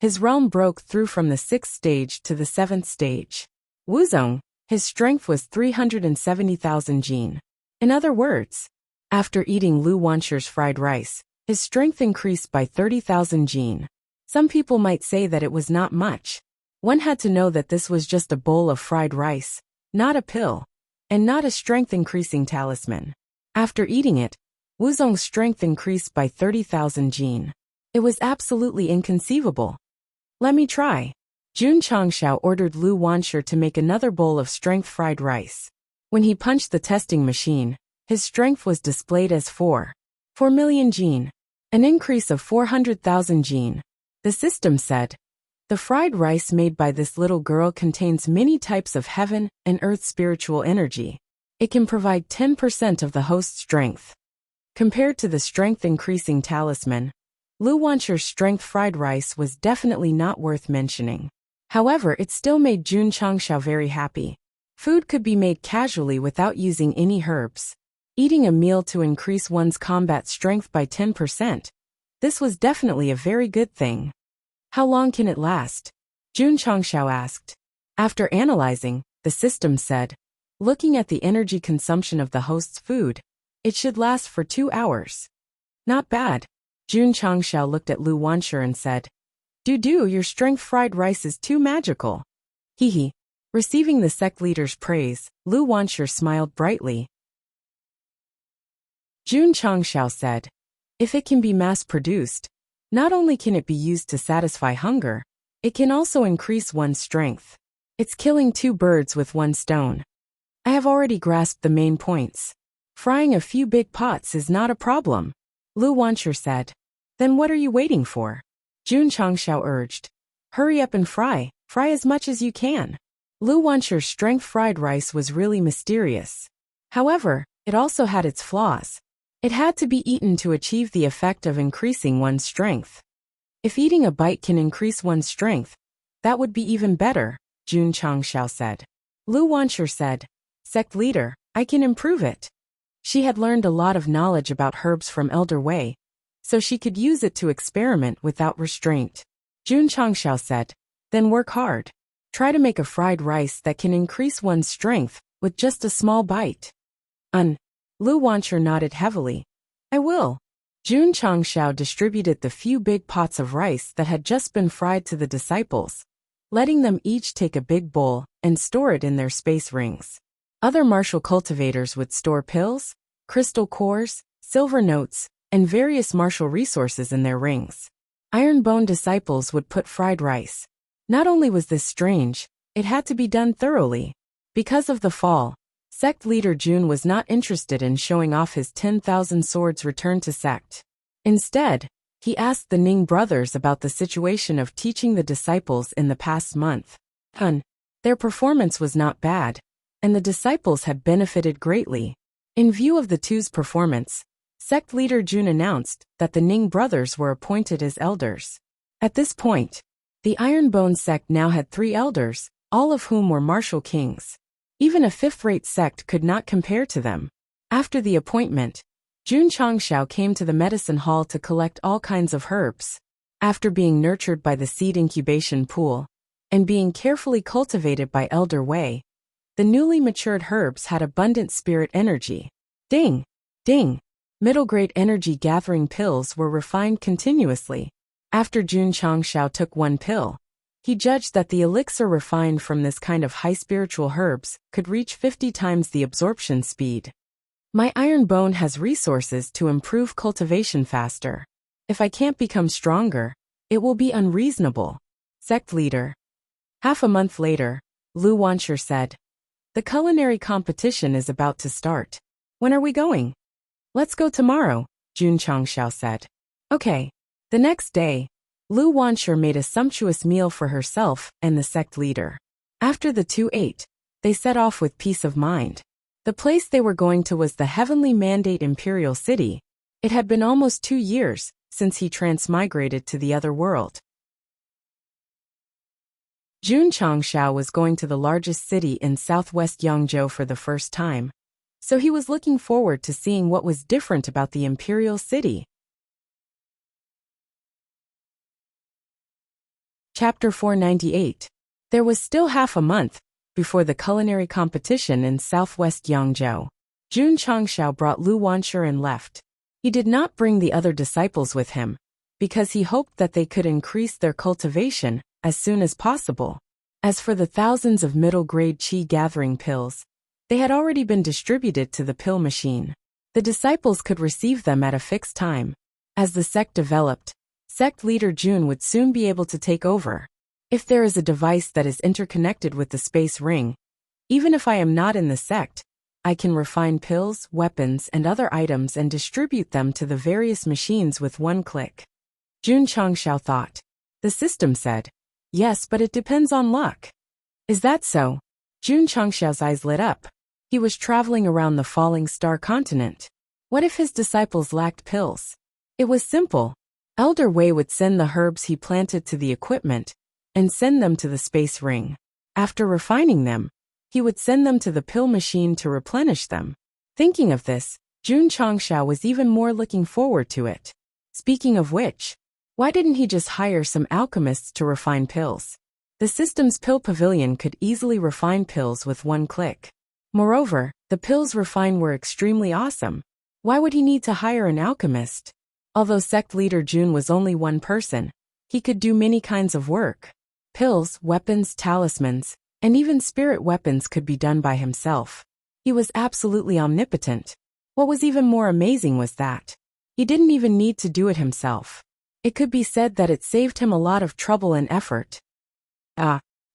his realm broke through from the 6th stage to the 7th stage. Wuzong, his strength was 370,000 jin. In other words, after eating Lu Wansher's fried rice, his strength increased by 30,000 jin. Some people might say that it was not much. One had to know that this was just a bowl of fried rice, not a pill, and not a strength-increasing talisman. After eating it, Wuzong's strength increased by 30,000 jin. It was absolutely inconceivable. "Let me try." Jun Changxiao ordered Lu Wansher to make another bowl of strength fried rice. When he punched the testing machine, his strength was displayed as 4 million jin, an increase of 400,000 jin. The system said, "The fried rice made by this little girl contains many types of heaven and earth spiritual energy. It can provide 10% of the host's strength." Compared to the strength-increasing talisman, Lu Wansher's strength fried rice was definitely not worth mentioning. However, it still made Jun Changxiao very happy. Food could be made casually without using any herbs. Eating a meal to increase one's combat strength by 10%. This was definitely a very good thing. "How long can it last?" Jun Changxiao asked. After analyzing, the system said, "Looking at the energy consumption of the host's food, it should last for 2 hours. Not bad." Jun Changxiao looked at Lu Wansher and said, Your strength fried rice is too magical." Hee. Receiving the sect leader's praise, Lu Wansher smiled brightly. Jun Changxiao said, "If it can be mass-produced, not only can it be used to satisfy hunger, it can also increase one's strength. It's killing 2 birds with 1 stone. I have already grasped the main points. Frying a few big pots is not a problem," Lu Wansher said. "Then what are you waiting for?" Jun Changxiao urged. "Hurry up and fry as much as you can." Lu Wansher's strength fried rice was really mysterious. However, it also had its flaws. It had to be eaten to achieve the effect of increasing one's strength. If eating a bite can increase one's strength, that would be even better, Jun Changxiao said. Lu Wansher said, "Sect leader, I can improve it." She had learned a lot of knowledge about herbs from Elder Wei, so she could use it to experiment without restraint. Jun Changxiao said, "Then work hard. Try to make a fried rice that can increase one's strength with just a small bite." Lu Wansher nodded heavily. "I will." Jun Changxiao distributed the few big pots of rice that had just been fried to the disciples, letting them each take a big bowl and store it in their space rings. Other martial cultivators would store pills, crystal cores, silver notes, and various martial resources in their rings. Ironbone disciples would put fried rice. Not only was this strange, it had to be done thoroughly. Because of the fall, Sect leader Jun was not interested in showing off his 10,000 swords returned to Sect. Instead, he asked the Ning brothers about the situation of teaching the disciples in the past month. Their performance was not bad, and the disciples had benefited greatly. In view of the two's performance, Sect leader Jun announced that the Ning brothers were appointed as elders. At this point, the Ironbone sect now had 3 elders, all of whom were martial kings. Even a 5th-rate sect could not compare to them. After the appointment, Jun Changxiao came to the medicine hall to collect all kinds of herbs. After being nurtured by the seed incubation pool, and being carefully cultivated by Elder Wei, the newly matured herbs had abundant spirit energy. Ding! Ding! Middle-grade energy-gathering pills were refined continuously. After Jun Changxiao took 1 pill, he judged that the elixir refined from this kind of high spiritual herbs could reach 50 times the absorption speed. My iron bone has resources to improve cultivation faster. If I can't become stronger, it will be unreasonable. Sect leader. Half a month later, Lu Wansher said, The culinary competition is about to start. When are we going? Let's go tomorrow, Jun Changxiao said. Okay. The next day, Lu Wanshi made a sumptuous meal for herself and the sect leader. After the two ate, they set off with peace of mind. The place they were going to was the heavenly mandate imperial city. It had been almost 2 years since he transmigrated to the other world. Jun Changxiao was going to the largest city in southwest Yangzhou for the first time, so he was looking forward to seeing what was different about the imperial city. Chapter 498. There was still half a month before the culinary competition in southwest Yangzhou. Jun Changxiao brought Lu Wanshi and left. He did not bring the other disciples with him, because he hoped that they could increase their cultivation as soon as possible. As for the thousands of middle-grade qi gathering pills, they had already been distributed to the pill machine. The disciples could receive them at a fixed time. As the sect developed, sect leader Jun would soon be able to take over. If there is a device that is interconnected with the space ring, even if I am not in the sect, I can refine pills, weapons, and other items and distribute them to the various machines with one click. Jun Changxiao thought. The system said, yes, but it depends on luck. Is that so? Jun Changxiao's eyes lit up. He was traveling around the falling star continent. What if his disciples lacked pills? It was simple. Elder Wei would send the herbs he planted to the equipment and send them to the space ring. After refining them, he would send them to the pill machine to replenish them. Thinking of this, Jun Changxiao was even more looking forward to it. Speaking of which, why didn't he just hire some alchemists to refine pills? The system's pill pavilion could easily refine pills with one click. Moreover, the pills refined were extremely awesome. Why would he need to hire an alchemist? Although sect leader Jun was only one person, he could do many kinds of work. Pills, weapons, talismans, and even spirit weapons could be done by himself. He was absolutely omnipotent. What was even more amazing was that he didn't even need to do it himself. It could be said that it saved him a lot of trouble and effort.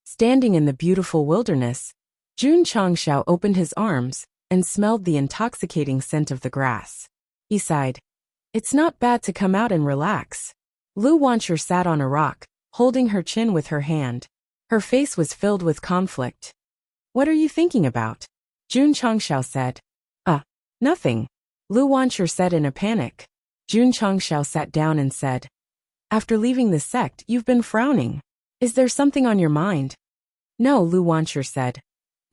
Standing in the beautiful wilderness, Jun Changxiao opened his arms and smelled the intoxicating scent of the grass. He sighed. It's not bad to come out and relax. Lu Wanshi sat on a rock, holding her chin with her hand. Her face was filled with conflict. What are you thinking about? Jun Changxiao said. Nothing. Lu Wanshi said in a panic. Jun Changxiao sat down and said, after leaving the sect, you've been frowning. Is there something on your mind? No, Lu Wanshi said.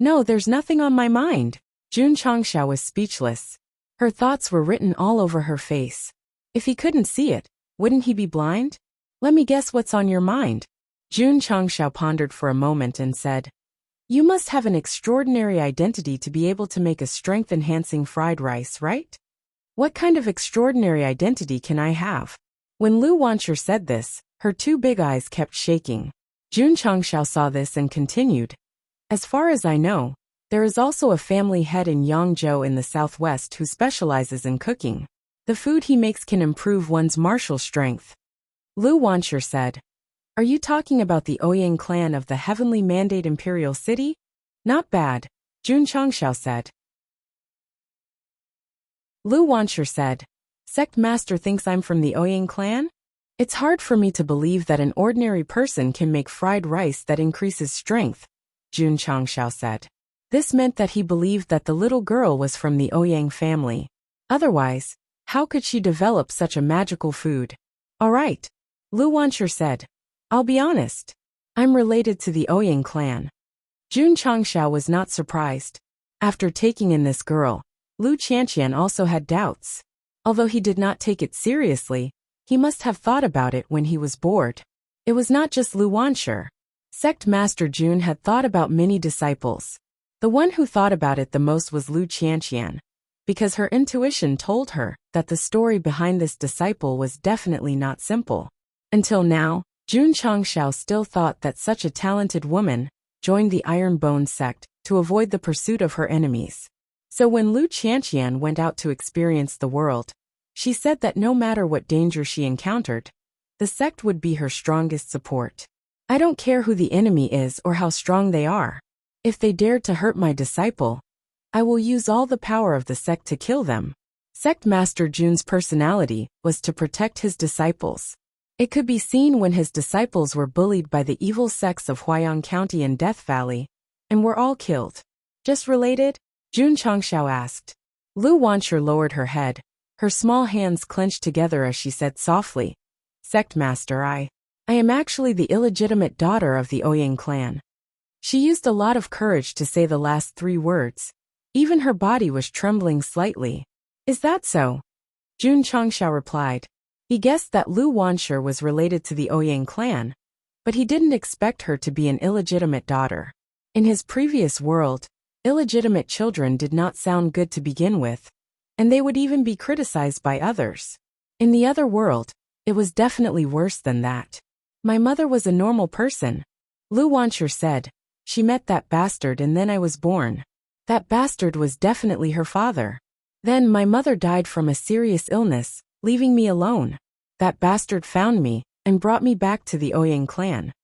No, there's nothing on my mind. Jun Changxiao was speechless. Her thoughts were written all over her face. If he couldn't see it, wouldn't he be blind? Let me guess what's on your mind. Jun Changxiao pondered for a moment and said, you must have an extraordinary identity to be able to make a strength-enhancing fried rice, right? What kind of extraordinary identity can I have? When Lu Wanshi said this, her two big eyes kept shaking. Jun Changxiao saw this and continued. As far as I know, there is also a family head in Yangzhou in the southwest who specializes in cooking. The food he makes can improve one's martial strength. Lu Wanshi said, are you talking about the Ouyang clan of the heavenly mandate imperial city? Not bad, Jun Changxiao said. Lu Wanshi said, Sect Master thinks I'm from the Ouyang clan? It's hard for me to believe that an ordinary person can make fried rice that increases strength, Jun Changxiao said. This meant that he believed that the little girl was from the Ouyang family. Otherwise, how could she develop such a magical food? All right, Lu Wanshi said. I'll be honest. I'm related to the Ouyang clan. Jun Changxiao was not surprised. After taking in this girl, Lu Qianqian also had doubts. Although he did not take it seriously, he must have thought about it when he was bored. It was not just Lu Wanshi. Sect Master Jun had thought about many disciples. The one who thought about it the most was Lu Qianqian, because her intuition told her that the story behind this disciple was definitely not simple. Until now, Jun Changxiao still thought that such a talented woman joined the Iron Bone sect to avoid the pursuit of her enemies. So when Lu Qianqian went out to experience the world, she said that no matter what danger she encountered, the sect would be her strongest support. I don't care who the enemy is or how strong they are. If they dared to hurt my disciple, I will use all the power of the sect to kill them. Sect Master Jun's personality was to protect his disciples. It could be seen when his disciples were bullied by the evil sects of Huayang County and Death Valley, and were all killed. Just related? Jun Chongxiao asked. Lu Wanshi lowered her head, her small hands clenched together as she said softly, Sect Master, I am actually the illegitimate daughter of the Ouyang clan. She used a lot of courage to say the last 3 words. Even her body was trembling slightly. Is that so? Jun Chongxiao replied. He guessed that Lu Wanshi was related to the Ouyang clan, but he didn't expect her to be an illegitimate daughter. In his previous world, illegitimate children did not sound good to begin with, and they would even be criticized by others. In the other world, it was definitely worse than that. My mother was a normal person, Lu Wanshi said. She met that bastard and then I was born. That bastard was definitely her father. Then my mother died from a serious illness, leaving me alone. That bastard found me and brought me back to the Ouyang clan.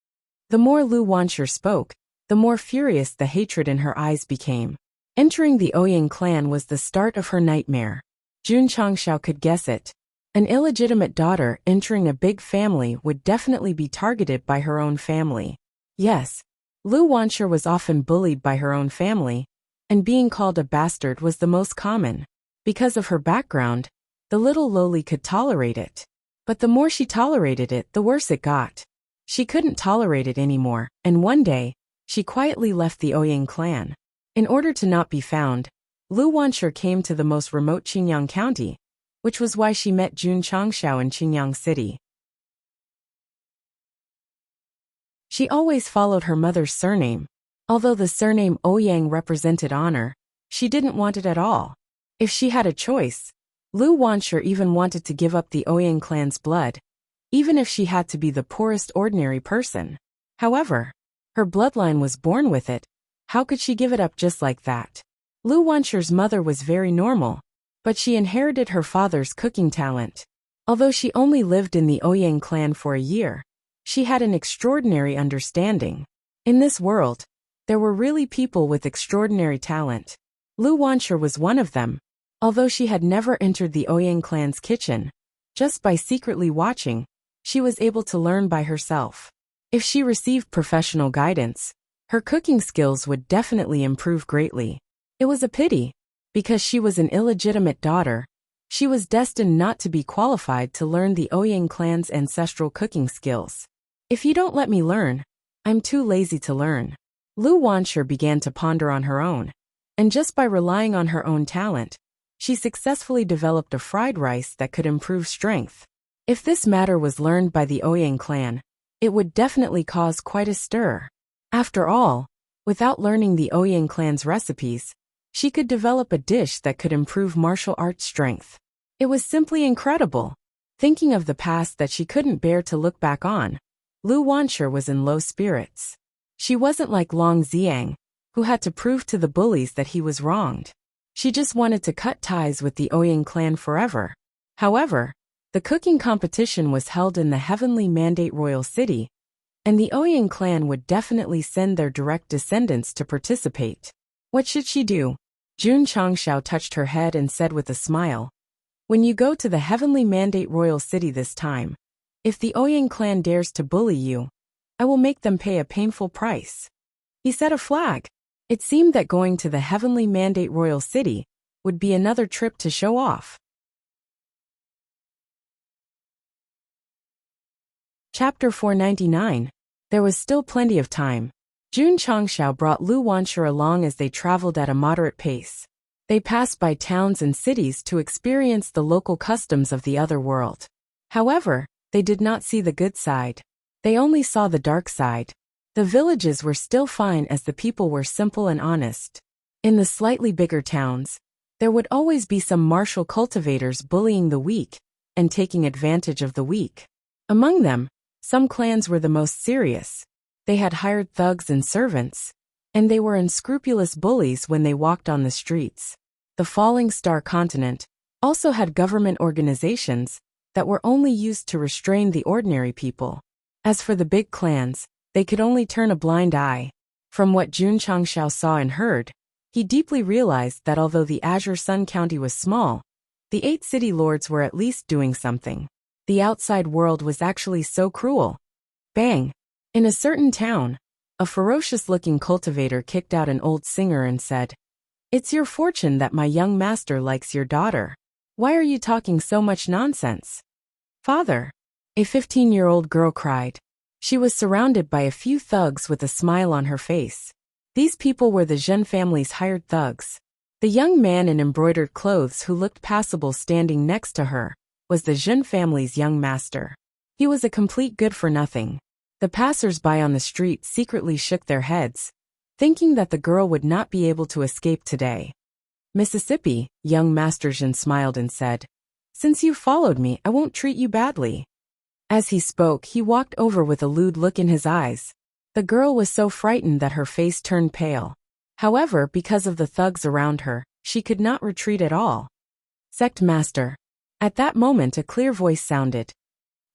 The more Lu Wanshi spoke, the more furious the hatred in her eyes became. Entering the Ouyang clan was the start of her nightmare. Jun Chongxiao could guess it. An illegitimate daughter entering a big family would definitely be targeted by her own family. Yes, Lu Wanshi was often bullied by her own family, and being called a bastard was the most common. Because of her background, the little lowly could tolerate it. But the more she tolerated it, the worse it got. She couldn't tolerate it anymore, and one day, she quietly left the Ouyang clan. In order to not be found, Lu Wanshi came to the most remote Qingyang County, which was why she met Jun Chongxiao in Qingyang City. She always followed her mother's surname. Although the surname Ouyang represented honor, she didn't want it at all. If she had a choice, Lu Wanshi even wanted to give up the Ouyang clan's blood, even if she had to be the poorest ordinary person. However, her bloodline was born with it. How could she give it up just like that? Lu Wanshi's mother was very normal, but she inherited her father's cooking talent. Although she only lived in the Ouyang clan for a year, she had an extraordinary understanding. In this world, there were really people with extraordinary talent. Lu Wanshi was one of them. Although she had never entered the Ouyang clan's kitchen, just by secretly watching, she was able to learn by herself. If she received professional guidance, her cooking skills would definitely improve greatly. It was a pity. Because she was an illegitimate daughter, she was destined not to be qualified to learn the Ouyang clan's ancestral cooking skills. If you don't let me learn, I'm too lazy to learn. Lu Wanshi began to ponder on her own, and just by relying on her own talent, she successfully developed a fried rice that could improve strength. If this matter was learned by the Ouyang clan, it would definitely cause quite a stir. After all, without learning the Ouyang clan's recipes, she could develop a dish that could improve martial arts strength. It was simply incredible. Thinking of the past that she couldn't bear to look back on, Lu Wanshi was in low spirits. She wasn't like Long Xiang, who had to prove to the bullies that he was wronged. She just wanted to cut ties with the Ouyang clan forever. However, the cooking competition was held in the Heavenly Mandate Royal City, and the Ouyang clan would definitely send their direct descendants to participate. What should she do? Jun Chongxiao touched her head and said with a smile, When you go to the Heavenly Mandate Royal City this time, if the Ouyang clan dares to bully you, I will make them pay a painful price. He set a flag. It seemed that going to the Heavenly Mandate Royal City would be another trip to show off. Chapter 499. There was still plenty of time. Jun Chongxiao brought Lu Wanshi along as they traveled at a moderate pace. They passed by towns and cities to experience the local customs of the other world. However, they did not see the good side. They only saw the dark side. The villages were still fine as the people were simple and honest. In the slightly bigger towns, there would always be some martial cultivators bullying the weak and taking advantage of the weak. Among them, some clans were the most serious. They had hired thugs and servants, and they were unscrupulous bullies when they walked on the streets. The Falling Star continent also had government organizations that were only used to restrain the ordinary people. As for the big clans, they could only turn a blind eye. From what Jun Changxiao saw and heard, he deeply realized that although the Azure Sun County was small, the 8 city lords were at least doing something. The outside world was actually so cruel. Bang! In a certain town, a ferocious-looking cultivator kicked out an old singer and said, "It's your fortune that my young master likes your daughter. Why are you talking so much nonsense?" "Father," a 15-year-old girl cried. She was surrounded by a few thugs with a smile on her face. These people were the Zhen family's hired thugs. The young man in embroidered clothes who looked passable standing next to her was the Zhen family's young master. He was a complete good-for-nothing. The passers-by on the street secretly shook their heads, thinking that the girl would not be able to escape today. "Mississippi," young Master Zhen smiled and said, "Since you followed me, I won't treat you badly." As he spoke, he walked over with a lewd look in his eyes. The girl was so frightened that her face turned pale. However, because of the thugs around her, she could not retreat at all. "Sect Master." At that moment a clear voice sounded.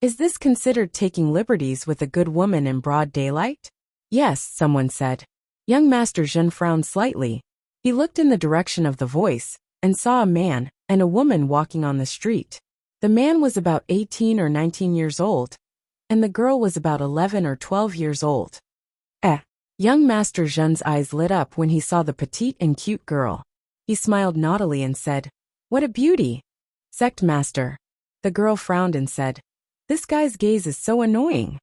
"Is this considered taking liberties with a good woman in broad daylight?" "Yes," someone said. Young Master Zhen frowned slightly. He looked in the direction of the voice, and saw a man and a woman walking on the street. The man was about 18 or 19 years old, and the girl was about 11 or 12 years old. Young Master Zhen's eyes lit up when he saw the petite and cute girl. He smiled naughtily and said, "What a beauty!" "Sect Master." The girl frowned and said, "This guy's gaze is so annoying."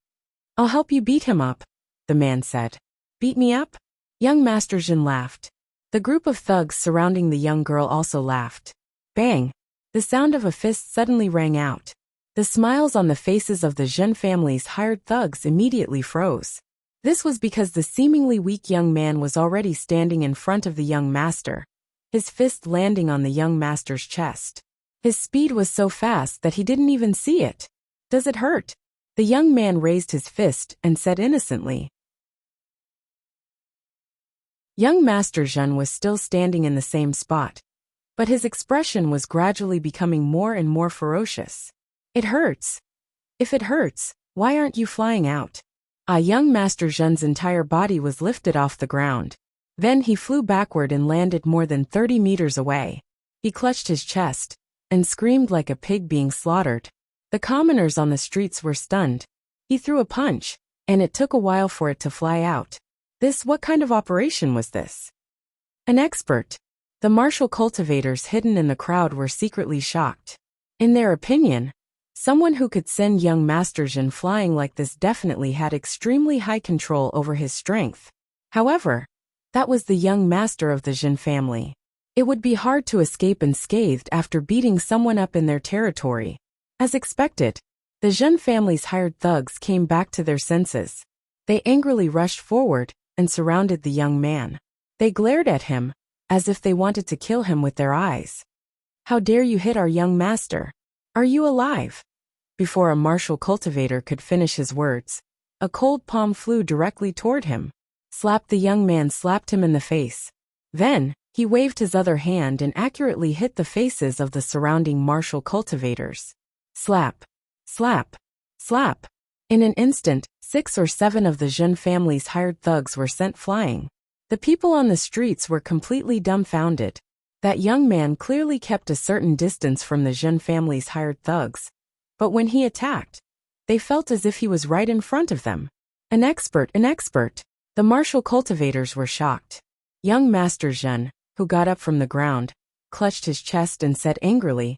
"I'll help you beat him up," the man said. "Beat me up?" Young Master Zhen laughed. The group of thugs surrounding the young girl also laughed. Bang! The sound of a fist suddenly rang out. The smiles on the faces of the Zhen family's hired thugs immediately froze. This was because the seemingly weak young man was already standing in front of the young master, his fist landing on the young master's chest. His speed was so fast that he didn't even see it. "Does it hurt?" The young man raised his fist and said innocently. Young Master Zhen was still standing in the same spot, but his expression was gradually becoming more and more ferocious. "It hurts. If it hurts, why aren't you flying out?" Young Master Zhen's entire body was lifted off the ground. Then he flew backward and landed more than 30 meters away. He clutched his chest and screamed like a pig being slaughtered. The commoners on the streets were stunned. He threw a punch, and it took a while for it to fly out. What kind of operation was this? An expert. The martial cultivators hidden in the crowd were secretly shocked. In their opinion, someone who could send young Master Zhen flying like this definitely had extremely high control over his strength. However, that was the young master of the Zhen family. It would be hard to escape unscathed after beating someone up in their territory. As expected, the Zhen family's hired thugs came back to their senses. They angrily rushed forward and surrounded the young man. They glared at him, as if they wanted to kill him with their eyes. "How dare you hit our young master? Are you alive?" Before a martial cultivator could finish his words, a cold palm flew directly toward him. Slap! The young man slapped him in the face. Then, he waved his other hand and accurately hit the faces of the surrounding martial cultivators. Slap! Slap! Slap! In an instant, 6 or 7 of the Zhen family's hired thugs were sent flying. The people on the streets were completely dumbfounded. That young man clearly kept a certain distance from the Zhen family's hired thugs. But when he attacked, they felt as if he was right in front of them. An expert! An expert! The martial cultivators were shocked. Young Master Zhen, who got up from the ground, clutched his chest and said angrily,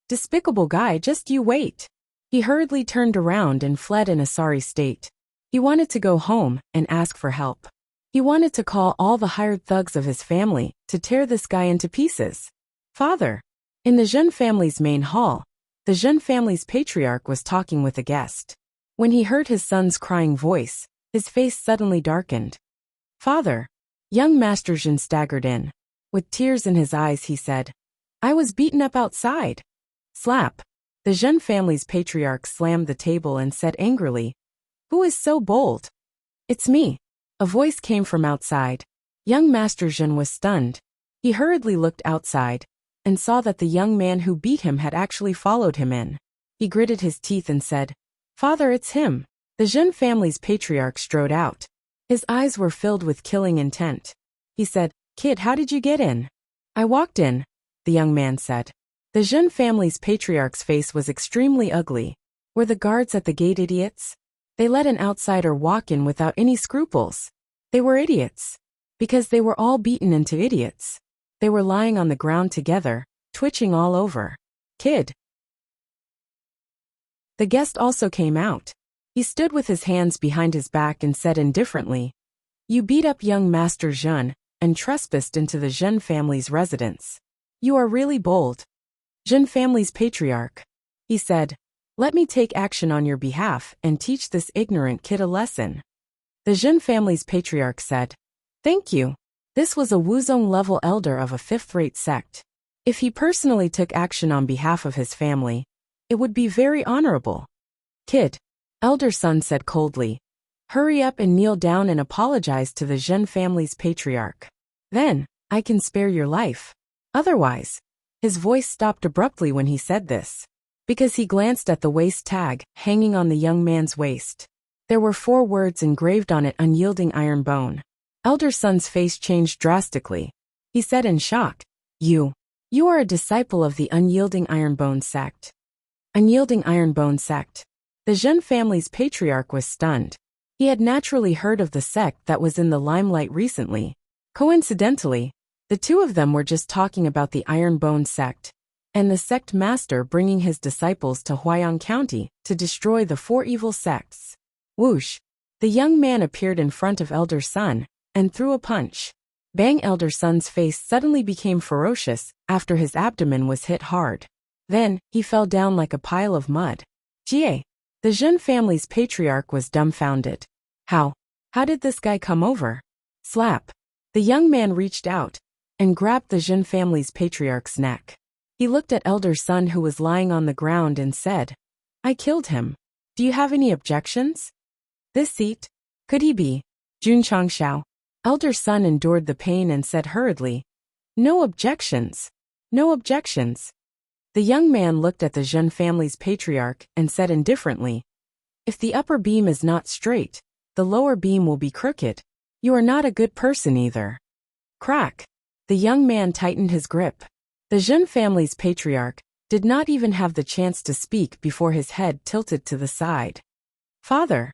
"Despicable guy, just you wait." He hurriedly turned around and fled in a sorry state. He wanted to go home and ask for help. He wanted to call all the hired thugs of his family to tear this guy into pieces. "Father." In the Zhen family's main hall, the Zhen family's patriarch was talking with a guest. When he heard his son's crying voice, his face suddenly darkened. "Father." Young Master Zhen staggered in. With tears in his eyes he said, "I was beaten up outside." Slap! The Zhen family's patriarch slammed the table and said angrily, "Who is so bold?" "It's me." A voice came from outside. Young Master Zhen was stunned. He hurriedly looked outside and saw that the young man who beat him had actually followed him in. He gritted his teeth and said, "Father, it's him." The Zhen family's patriarch strode out. His eyes were filled with killing intent. He said, "Kid, how did you get in?" "I walked in," the young man said. The Zhen family's patriarch's face was extremely ugly. Were the guards at the gate idiots? They let an outsider walk in without any scruples. They were idiots. Because they were all beaten into idiots. They were lying on the ground together, twitching all over. "Kid." The guest also came out. He stood with his hands behind his back and said indifferently, "You beat up young Master Zhen and trespassed into the Zhen family's residence. You are really bold." "Zhen family's patriarch," he said, "let me take action on your behalf and teach this ignorant kid a lesson." The Zhen family's patriarch said, "Thank you." This was a Wuzong-level elder of a fifth-rate sect. If he personally took action on behalf of his family, it would be very honorable. "Kid," elder son said coldly, "hurry up and kneel down and apologize to the Zhen family's patriarch. Then, I can spare your life. Otherwise." His voice stopped abruptly when he said this, because he glanced at the waist tag hanging on the young man's waist. There were 4 words engraved on it: unyielding iron bone. Elder son's face changed drastically. He said in shock, You are a disciple of the unyielding iron bone sect." Unyielding iron bone sect. The Zhen family's patriarch was stunned. He had naturally heard of the sect that was in the limelight recently. Coincidentally, the two of them were just talking about the Iron Bone sect, and the sect master bringing his disciples to Huayang County to destroy the 4 evil sects. Whoosh! The young man appeared in front of elder son and threw a punch. Bang! Elder son's face suddenly became ferocious after his abdomen was hit hard. Then, he fell down like a pile of mud. Jie! The Zhen family's patriarch was dumbfounded. How did this guy come over? Slap! The young man reached out and grabbed the Zhen family's patriarch's neck. He looked at elder son who was lying on the ground and said, "I killed him. Do you have any objections?" "This seat? Could he be Jun Changxiao?" Elder son endured the pain and said hurriedly, "No objections. No objections." The young man looked at the Zhen family's patriarch and said indifferently, "If the upper beam is not straight, the lower beam will be crooked. You are not a good person either." Crack! The young man tightened his grip. The Zhen family's patriarch did not even have the chance to speak before his head tilted to the side. "Father!"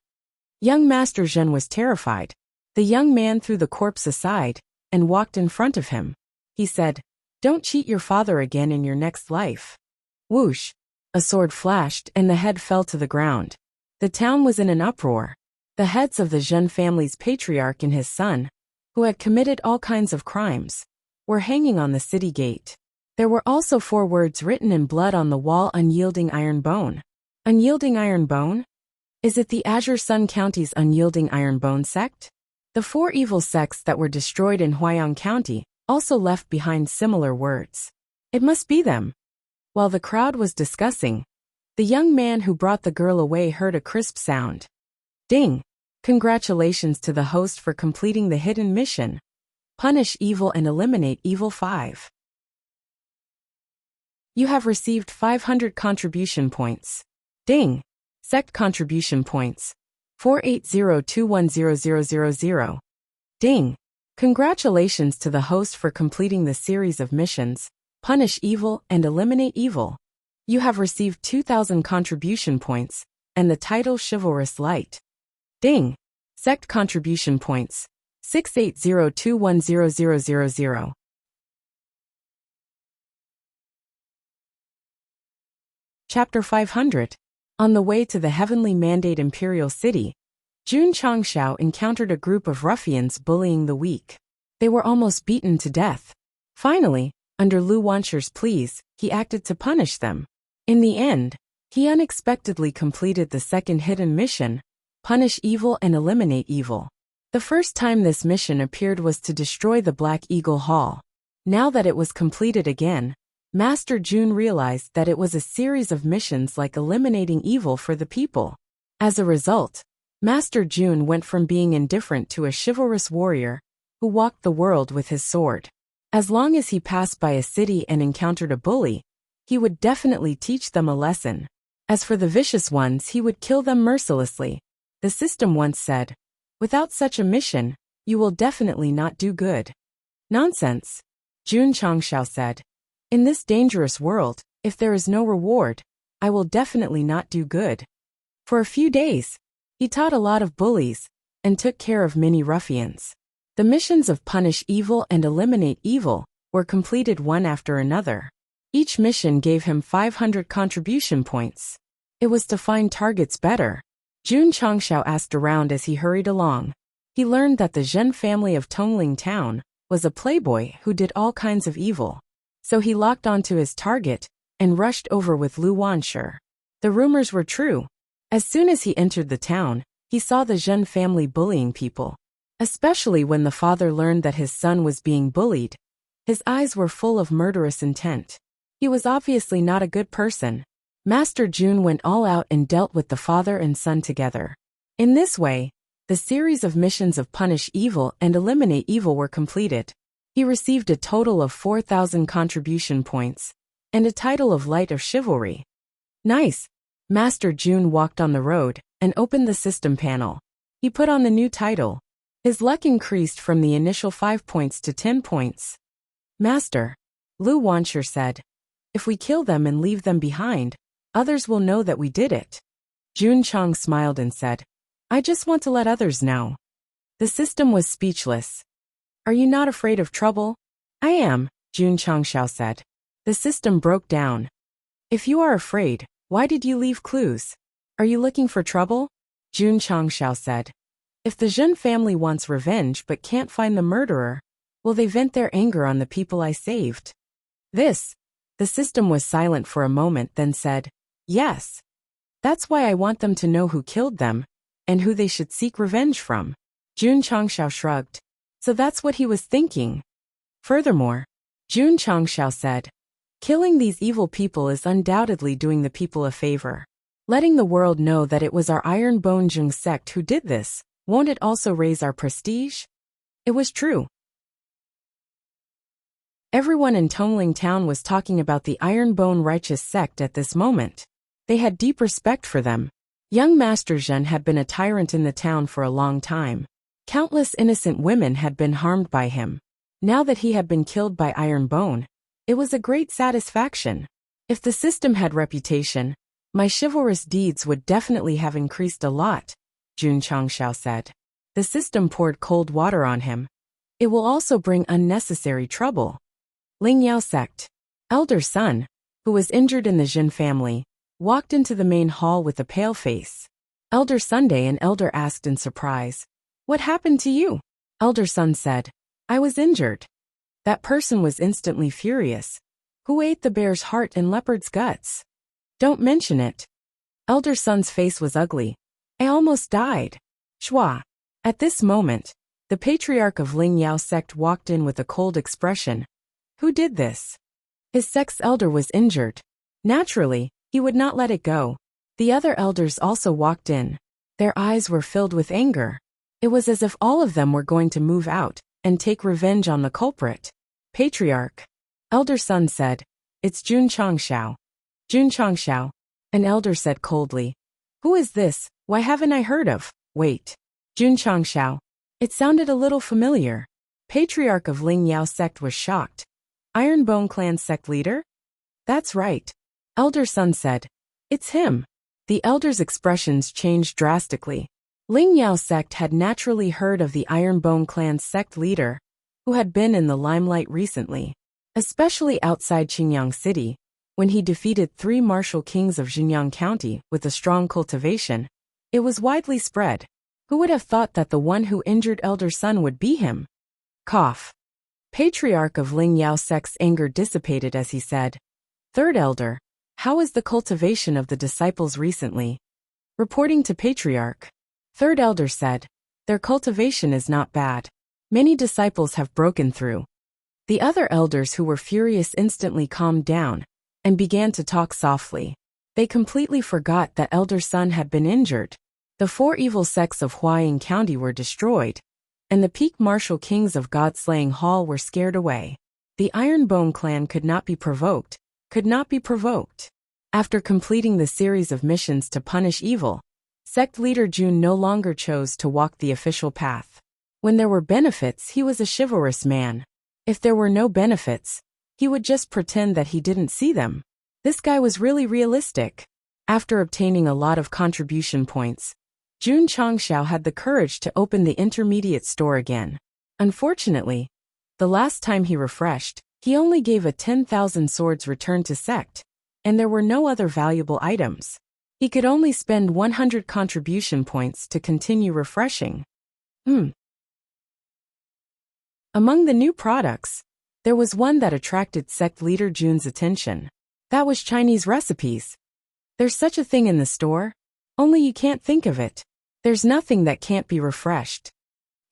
Young Master Zhen was terrified. The young man threw the corpse aside and walked in front of him. He said, "Don't cheat your father again in your next life." Whoosh! A sword flashed and the head fell to the ground. The town was in an uproar. The heads of the Zhen family's patriarch and his son, who had committed all kinds of crimes, were hanging on the city gate. There were also 4 words written in blood on the wall: unyielding iron bone. Unyielding iron bone? Is it the Azure Sun County's unyielding iron bone sect? The 4 evil sects that were destroyed in Huayang County also left behind similar words. It must be them. While the crowd was discussing, the young man who brought the girl away heard a crisp sound. Ding! Congratulations to the host for completing the hidden mission. Punish evil and eliminate evil 5. You have received 500 contribution points. Ding! Sect contribution points. 480210000. Ding! Congratulations to the host for completing the series of missions. Punish evil and eliminate evil. You have received 2000 contribution points and the title Chivalrous Light. Ding! Sect contribution points. 680210000. Chapter 500. On the way to the Heavenly Mandate Imperial City, Jun Changxiao encountered a group of ruffians bullying the weak. They were almost beaten to death. Finally, under Lu Wansher's pleas, he acted to punish them. In the end, he unexpectedly completed the second hidden mission, Punish Evil and Eliminate Evil. The first time this mission appeared was to destroy the Black Eagle Hall. Now that it was completed again, Master Jun realized that it was a series of missions like eliminating evil for the people. As a result, Master Jun went from being indifferent to a chivalrous warrior who walked the world with his sword. As long as he passed by a city and encountered a bully, he would definitely teach them a lesson. As for the vicious ones, he would kill them mercilessly. The system once said, Without such a mission, you will definitely not do good. Nonsense, Jun Changshao said. In this dangerous world, if there is no reward, I will definitely not do good. For a few days, he taught a lot of bullies and took care of many ruffians. The missions of punish evil and eliminate evil were completed one after another. Each mission gave him 500 contribution points. It was to find targets better. Jun Changshao asked around as he hurried along. He learned that the Zhen family of Tongling Town was a playboy who did all kinds of evil. So he locked onto his target and rushed over with Lu Wanshi. The rumors were true. As soon as he entered the town, he saw the Zhen family bullying people. Especially when the father learned that his son was being bullied. His eyes were full of murderous intent. He was obviously not a good person. Master Jun went all out and dealt with the father and son together. In this way, the series of missions of punish evil and eliminate evil were completed. He received a total of 4,000 contribution points and a title of Light of Chivalry. Nice. Master Jun walked on the road and opened the system panel. He put on the new title. His luck increased from the initial 5 points to 10 points. Master, Lu Wanshi said, if we kill them and leave them behind, others will know that we did it. Jun Chang smiled and said, I just want to let others know. The system was speechless. Are you not afraid of trouble? I am, Jun Changshao said. The system broke down. If you are afraid, why did you leave clues? Are you looking for trouble? Jun Changshao said. If the Zhen family wants revenge but can't find the murderer, will they vent their anger on the people I saved? The system was silent for a moment, then said, yes. That's why I want them to know who killed them, and who they should seek revenge from. Jun Changshao shrugged. So that's what he was thinking. Furthermore, Jun Changshao said, killing these evil people is undoubtedly doing the people a favor. Letting the world know that it was our Iron Bone Jung sect who did this, won't it also raise our prestige? It was true. Everyone in Tongling Town was talking about the Iron Bone righteous sect at this moment. They had deep respect for them. Young Master Zhen had been a tyrant in the town for a long time. Countless innocent women had been harmed by him. Now that he had been killed by Iron Bone, it was a great satisfaction. If the system had reputation, my chivalrous deeds would definitely have increased a lot, Jun Changshao said. The system poured cold water on him. It will also bring unnecessary trouble. Lingyao Sect, elder son, who was injured in the Jin family, walked into the main hall with a pale face. Elder Sunday and Elder asked in surprise, what happened to you? Elder Son said, I was injured. That person was instantly furious. Who ate the bear's heart and leopard's guts? Don't mention it. Elder Son's face was ugly. I almost died. Shua. At this moment, the patriarch of Lingyao Sect walked in with a cold expression. Who did this? His sect's elder was injured. Naturally, he would not let it go. The other elders also walked in. Their eyes were filled with anger. It was as if all of them were going to move out and take revenge on the culprit. Patriarch. Elder Son said, it's Jun Changshao. Jun Changshao. An elder said coldly. Who is this? Why haven't I heard of? Wait. Jun Changshao. It sounded a little familiar. Patriarch of Lingyao Sect was shocked. Ironbone Clan sect leader? That's right. Elder Son said. It's him. The elder's expressions changed drastically. Lingyao Sect had naturally heard of the Ironbone Clan sect leader, who had been in the limelight recently, especially outside Qingyang City, when he defeated 3 martial kings of Xinjiang County with a strong cultivation. It was widely spread. Who would have thought that the one who injured Elder Son would be him? Cough. Patriarch of Lingyao Sect's anger dissipated as he said, Third Elder, how is the cultivation of the disciples recently? Reporting to Patriarch, Third Elder said, their cultivation is not bad. Many disciples have broken through. The other elders who were furious instantly calmed down and began to talk softly. They completely forgot that Elder Son had been injured. The 4 evil sects of Huaying County were destroyed, and the peak martial kings of God-slaying Hall were scared away. The Ironbone clan could not be provoked. After completing the series of missions to punish evil, Sect leader Jun no longer chose to walk the official path. When there were benefits, he was a chivalrous man. If there were no benefits, he would just pretend that he didn't see them. This guy was really realistic. After obtaining a lot of contribution points, Jun Changxiao had the courage to open the intermediate store again. Unfortunately, the last time he refreshed, he only gave a 10,000 swords return to Sect, and there were no other valuable items. He could only spend 100 contribution points to continue refreshing. Among the new products, there was one that attracted Sect leader Jun's attention. That was Chinese recipes. There's such a thing in the store, only you can't think of it. There's nothing that can't be refreshed.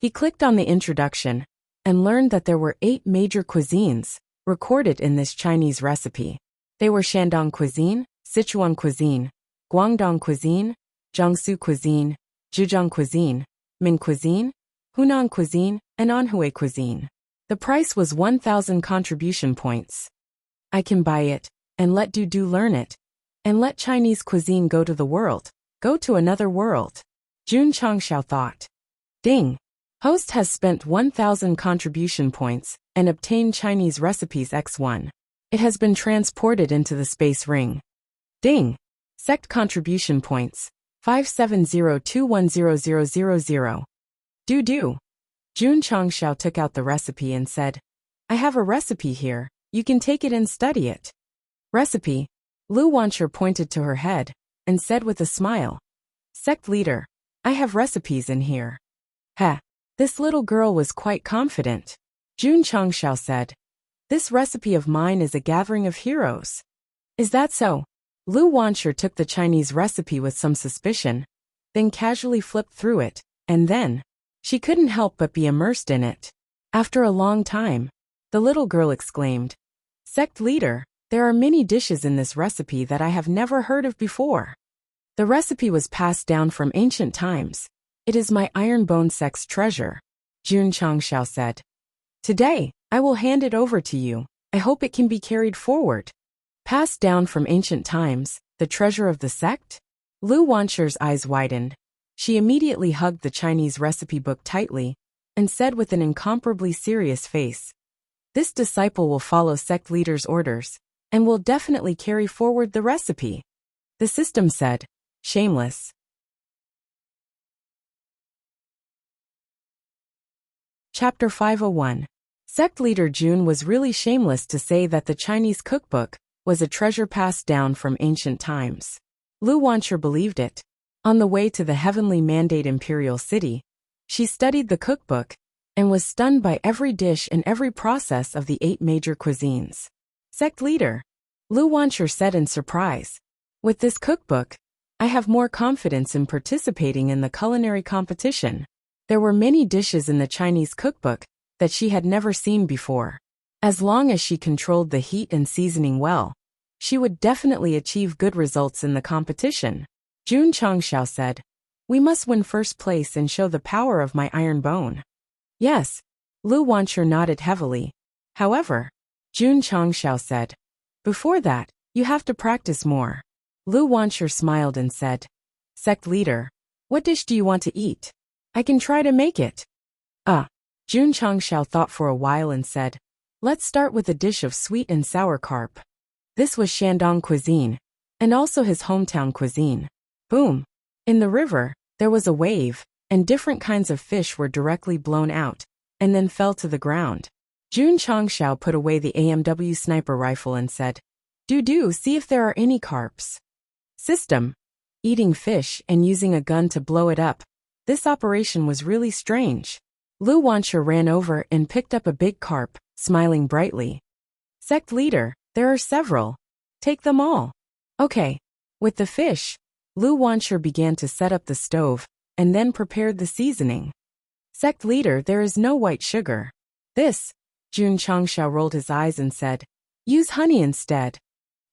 He clicked on the introduction and learned that there were 8 major cuisines recorded in this Chinese recipe. They were Shandong cuisine, Sichuan cuisine, Guangdong cuisine, Jiangsu cuisine, Zhejiang cuisine, Min cuisine, Hunan cuisine, and Anhui cuisine. The price was 1,000 contribution points. I can buy it, and let Du learn it, and let Chinese cuisine go to the world, go to another world. Jun Changxiao thought. Ding! Host has spent 1,000 contribution points and obtained Chinese recipes X1. It has been transported into the space ring. Ding! Sect contribution points, 570210000. Du. Jun Changxiao took out the recipe and said, I have a recipe here, you can take it and study it. Recipe? Lu Wancher pointed to her head and said with a smile, Sect leader, I have recipes in here. Heh. This little girl was quite confident. Jun Changxiao said, This recipe of mine is a gathering of heroes. Is that so? Lu Wancher took the Chinese recipe with some suspicion, then casually flipped through it, and then, she couldn't help but be immersed in it. After a long time, the little girl exclaimed, Sect leader, there are many dishes in this recipe that I have never heard of before. The recipe was passed down from ancient times. It is my iron bone sect's treasure, Jun Changxiao said. Today, I will hand it over to you. I hope it can be carried forward. Passed down from ancient times, the treasure of the sect? Lu Wancher's eyes widened. She immediately hugged the Chinese recipe book tightly and said with an incomparably serious face, This disciple will follow sect leader's orders and will definitely carry forward the recipe. The system said, shameless. Chapter 501. Sect leader Jun was really shameless to say that the Chinese cookbook was a treasure passed down from ancient times. Lu Wancher believed it. On the way to the heavenly mandate imperial city, she studied the cookbook and was stunned by every dish and every process of the 8 major cuisines. Sect leader, Lu Wancher said in surprise. With this cookbook, I have more confidence in participating in the culinary competition. There were many dishes in the Chinese cookbook that she had never seen before. As long as she controlled the heat and seasoning well, she would definitely achieve good results in the competition. Jun Changxiao said, We must win first place and show the power of my iron bone. Yes, Lu Wancher nodded heavily. However, Jun Changxiao said, Before that, you have to practice more. Lu Wancher smiled and said, Sect leader, what dish do you want to eat? I can try to make it. Jun Changxiao thought for a while and said, Let's start with a dish of sweet and sour carp. This was Shandong cuisine, and also his hometown cuisine. Boom! In the river, there was a wave, and different kinds of fish were directly blown out, and then fell to the ground. Jun Changxiao put away the AMW sniper rifle and said, Do see if there are any carps. System. Eating fish and using a gun to blow it up. This operation was really strange. Lu Wancher ran over and picked up a big carp, smiling brightly. Sect leader, there are several. Take them all. Okay. With the fish, Lu Wancher began to set up the stove, and then prepared the seasoning. Sect leader, there is no white sugar. This, Jun Changxiao rolled his eyes and said, Use honey instead.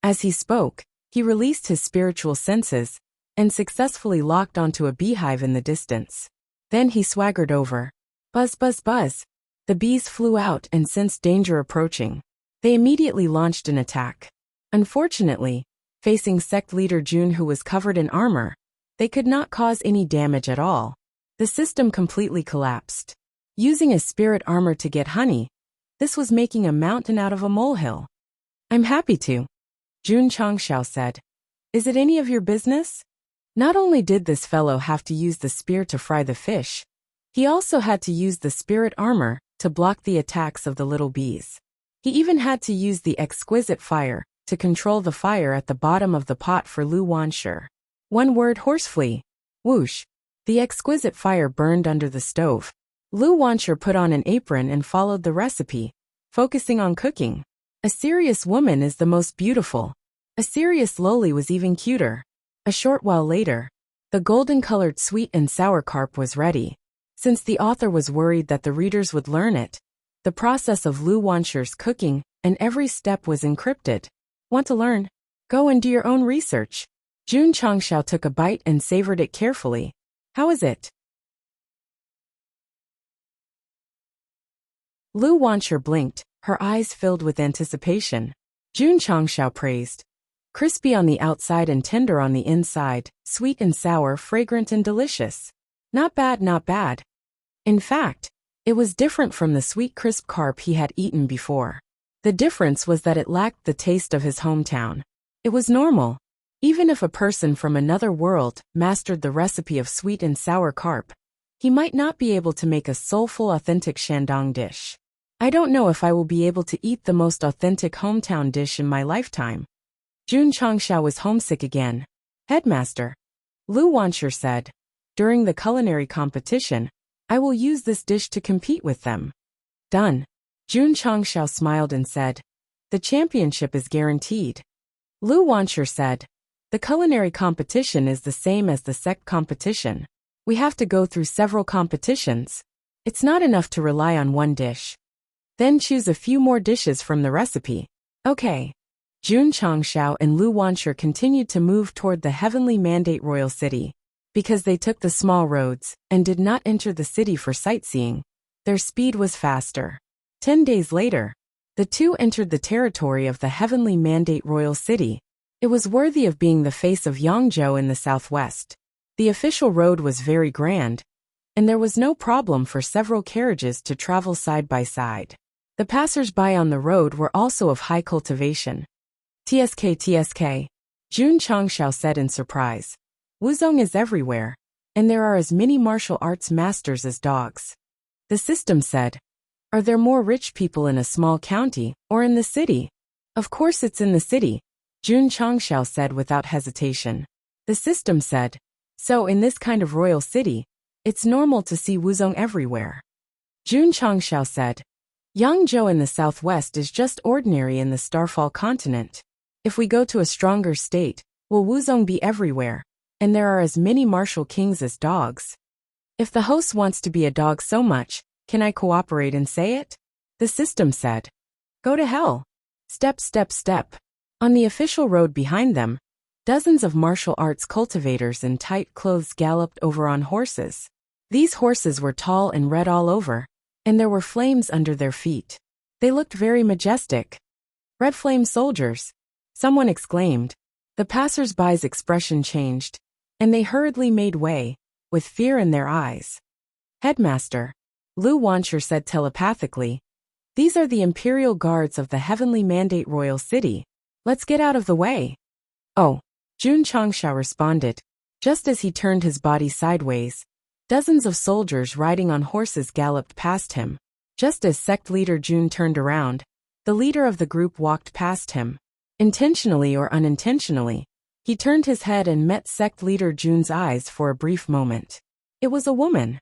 As he spoke, he released his spiritual senses, and successfully locked onto a beehive in the distance. Then he swaggered over. Buzz, buzz, buzz. The bees flew out and sensed danger approaching. They immediately launched an attack. Unfortunately, facing sect leader Jun who was covered in armor, They could not cause any damage at all. The system completely collapsed. Using a spirit armor to get honey, this was making a mountain out of a molehill. I'm happy to, Jun Changxiao said. Is it any of your business? Not only did this fellow have to use the spear to fry the fish, he also had to use the spirit armor to block the attacks of the little bees. He even had to use the exquisite fire to control the fire at the bottom of the pot for Lu Wanshi. One word: horsefly. Whoosh. The exquisite fire burned under the stove. Lu Wanshi put on an apron and followed the recipe, focusing on cooking. A serious woman is the most beautiful. A serious loli was even cuter. A short while later, the golden-colored sweet and sour carp was ready. Since the author was worried that the readers would learn it, the process of Lu Wanshi's cooking and every step was encrypted. Want to learn? Go and do your own research. Jun Changxiao took a bite and savored it carefully. How is it? Lu Wanshi blinked, her eyes filled with anticipation. Jun Changxiao praised. Crispy on the outside and tender on the inside, sweet and sour, fragrant and delicious. Not bad, not bad. In fact, it was different from the sweet crisp carp he had eaten before. The difference was that it lacked the taste of his hometown. It was normal. Even if a person from another world mastered the recipe of sweet and sour carp, he might not be able to make a soulful, authentic Shandong dish. I don't know if I will be able to eat the most authentic hometown dish in my lifetime. Jun Changxiao was homesick again. Headmaster, Lu Wanshi said, during the culinary competition, I will use this dish to compete with them. Done. Jun Changxiao smiled and said, the championship is guaranteed. Lu Wanshi said, the culinary competition is the same as the Sect competition. We have to go through several competitions. It's not enough to rely on one dish. Then choose a few more dishes from the recipe. Okay. Jun Changxiao and Lu Wanshi continued to move toward the heavenly mandate royal city. Because they took the small roads and did not enter the city for sightseeing, their speed was faster. 10 days later, the two entered the territory of the heavenly mandate royal city. It was worthy of being the face of Yangzhou in the southwest. The official road was very grand, and there was no problem for several carriages to travel side by side. The passers-by on the road were also of high cultivation. TSK, Jun Changxiao said in surprise. Wuzong is everywhere, and there are as many martial arts masters as dogs. The system said, are there more rich people in a small county or in the city? Of course it's in the city, Jun Changxiao said without hesitation. The system said, so in this kind of royal city, it's normal to see Wuzong everywhere. Jun Changxiao said, Yangzhou in the southwest is just ordinary in the Starfall continent. If we go to a stronger state, will Wuzong be everywhere? And there are as many martial kings as dogs. If the host wants to be a dog so much, can I cooperate and say it? The system said. Go to hell. Step, step, step. On the official road behind them, dozens of martial arts cultivators in tight clothes galloped over on horses. These horses were tall and red all over, and there were flames under their feet. They looked very majestic. Red flame soldiers, someone exclaimed. The passers-by's expression changed, and they hurriedly made way, with fear in their eyes. Headmaster, Lu Wanshi said telepathically, these are the Imperial Guards of the Heavenly Mandate Royal City. Let's get out of the way. Oh, Jun Changxiao responded. Just as he turned his body sideways, dozens of soldiers riding on horses galloped past him. Just as Sect leader Jun turned around, the leader of the group walked past him. Intentionally or unintentionally, he turned his head and met Sect leader Jun's eyes for a brief moment. It was a woman.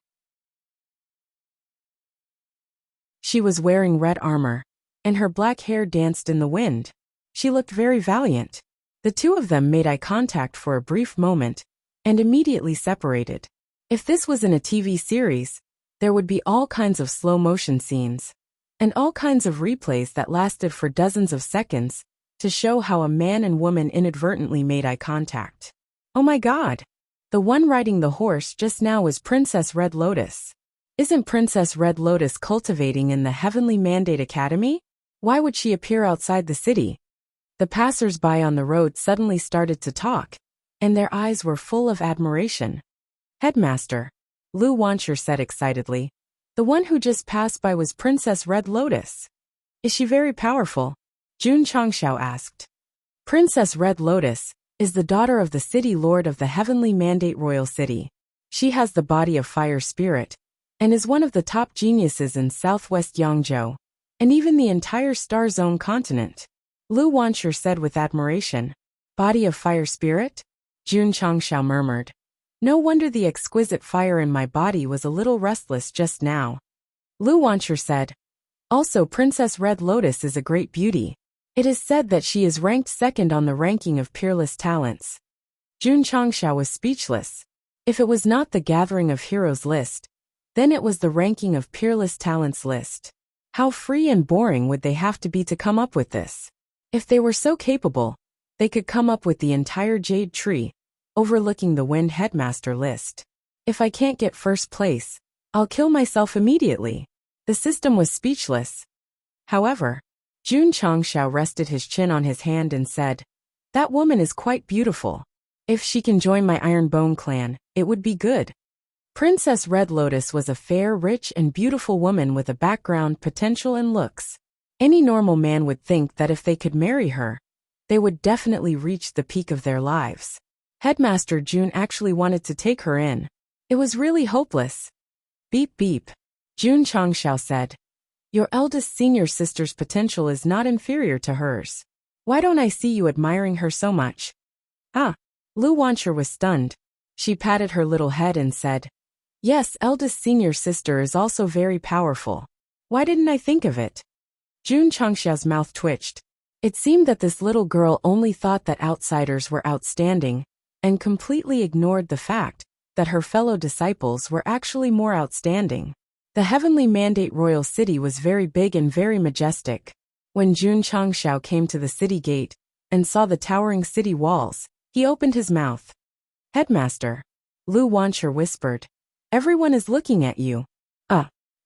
She was wearing red armor, and her black hair danced in the wind. She looked very valiant. The two of them made eye contact for a brief moment, and immediately separated. If this was in a TV series, there would be all kinds of slow-motion scenes, and all kinds of replays that lasted for dozens of seconds, to show how a man and woman inadvertently made eye contact. Oh my God! The one riding the horse just now was Princess Red Lotus. Isn't Princess Red Lotus cultivating in the Heavenly Mandate Academy? Why would she appear outside the city? The passers-by on the road suddenly started to talk. and their eyes were full of admiration. Headmaster, Lu Wancher said excitedly. The one who just passed by was Princess Red Lotus. Is she very powerful? Jun Changxiao asked. Princess Red Lotus is the daughter of the city lord of the Heavenly Mandate Royal City. She has the body of fire spirit, and is one of the top geniuses in southwest Yangzhou, and even the entire Star Zone continent. Lu Wancher said with admiration. Body of fire spirit? Jun Changxiao murmured. No wonder the exquisite fire in my body was a little restless just now. Lu Wancher said. Also, Princess Red Lotus is a great beauty. It is said that she is ranked second on the ranking of peerless talents. Jun Changxiao was speechless. If it was not the Gathering of Heroes list, then it was the ranking of peerless talents list. How free and boring would they have to be to come up with this? If they were so capable, they could come up with the entire Jade Tree, overlooking the Wind Headmaster list. If I can't get first place, I'll kill myself immediately. The system was speechless. However, Jun Changxiao rested his chin on his hand and said, That woman is quite beautiful. If she can join my Iron Bone clan, it would be good. Princess Red Lotus was a fair, rich, and beautiful woman with a background, potential, and looks. Any normal man would think that if they could marry her, they would definitely reach the peak of their lives. Headmaster Jun actually wanted to take her in. It was really hopeless. Beep beep. Jun Changxiao said. Your eldest senior sister's potential is not inferior to hers. Why don't I see you admiring her so much? Ah. Lu Wancher was stunned. She patted her little head and said, Yes, eldest senior sister is also very powerful. Why didn't I think of it? Jun Changxiao's mouth twitched. It seemed that this little girl only thought that outsiders were outstanding, and completely ignored the fact that her fellow disciples were actually more outstanding. The Heavenly Mandate Royal City was very big and very majestic. When Jun Changxiao came to the city gate and saw the towering city walls, he opened his mouth. Headmaster, Lu Wancher whispered. Everyone is looking at you.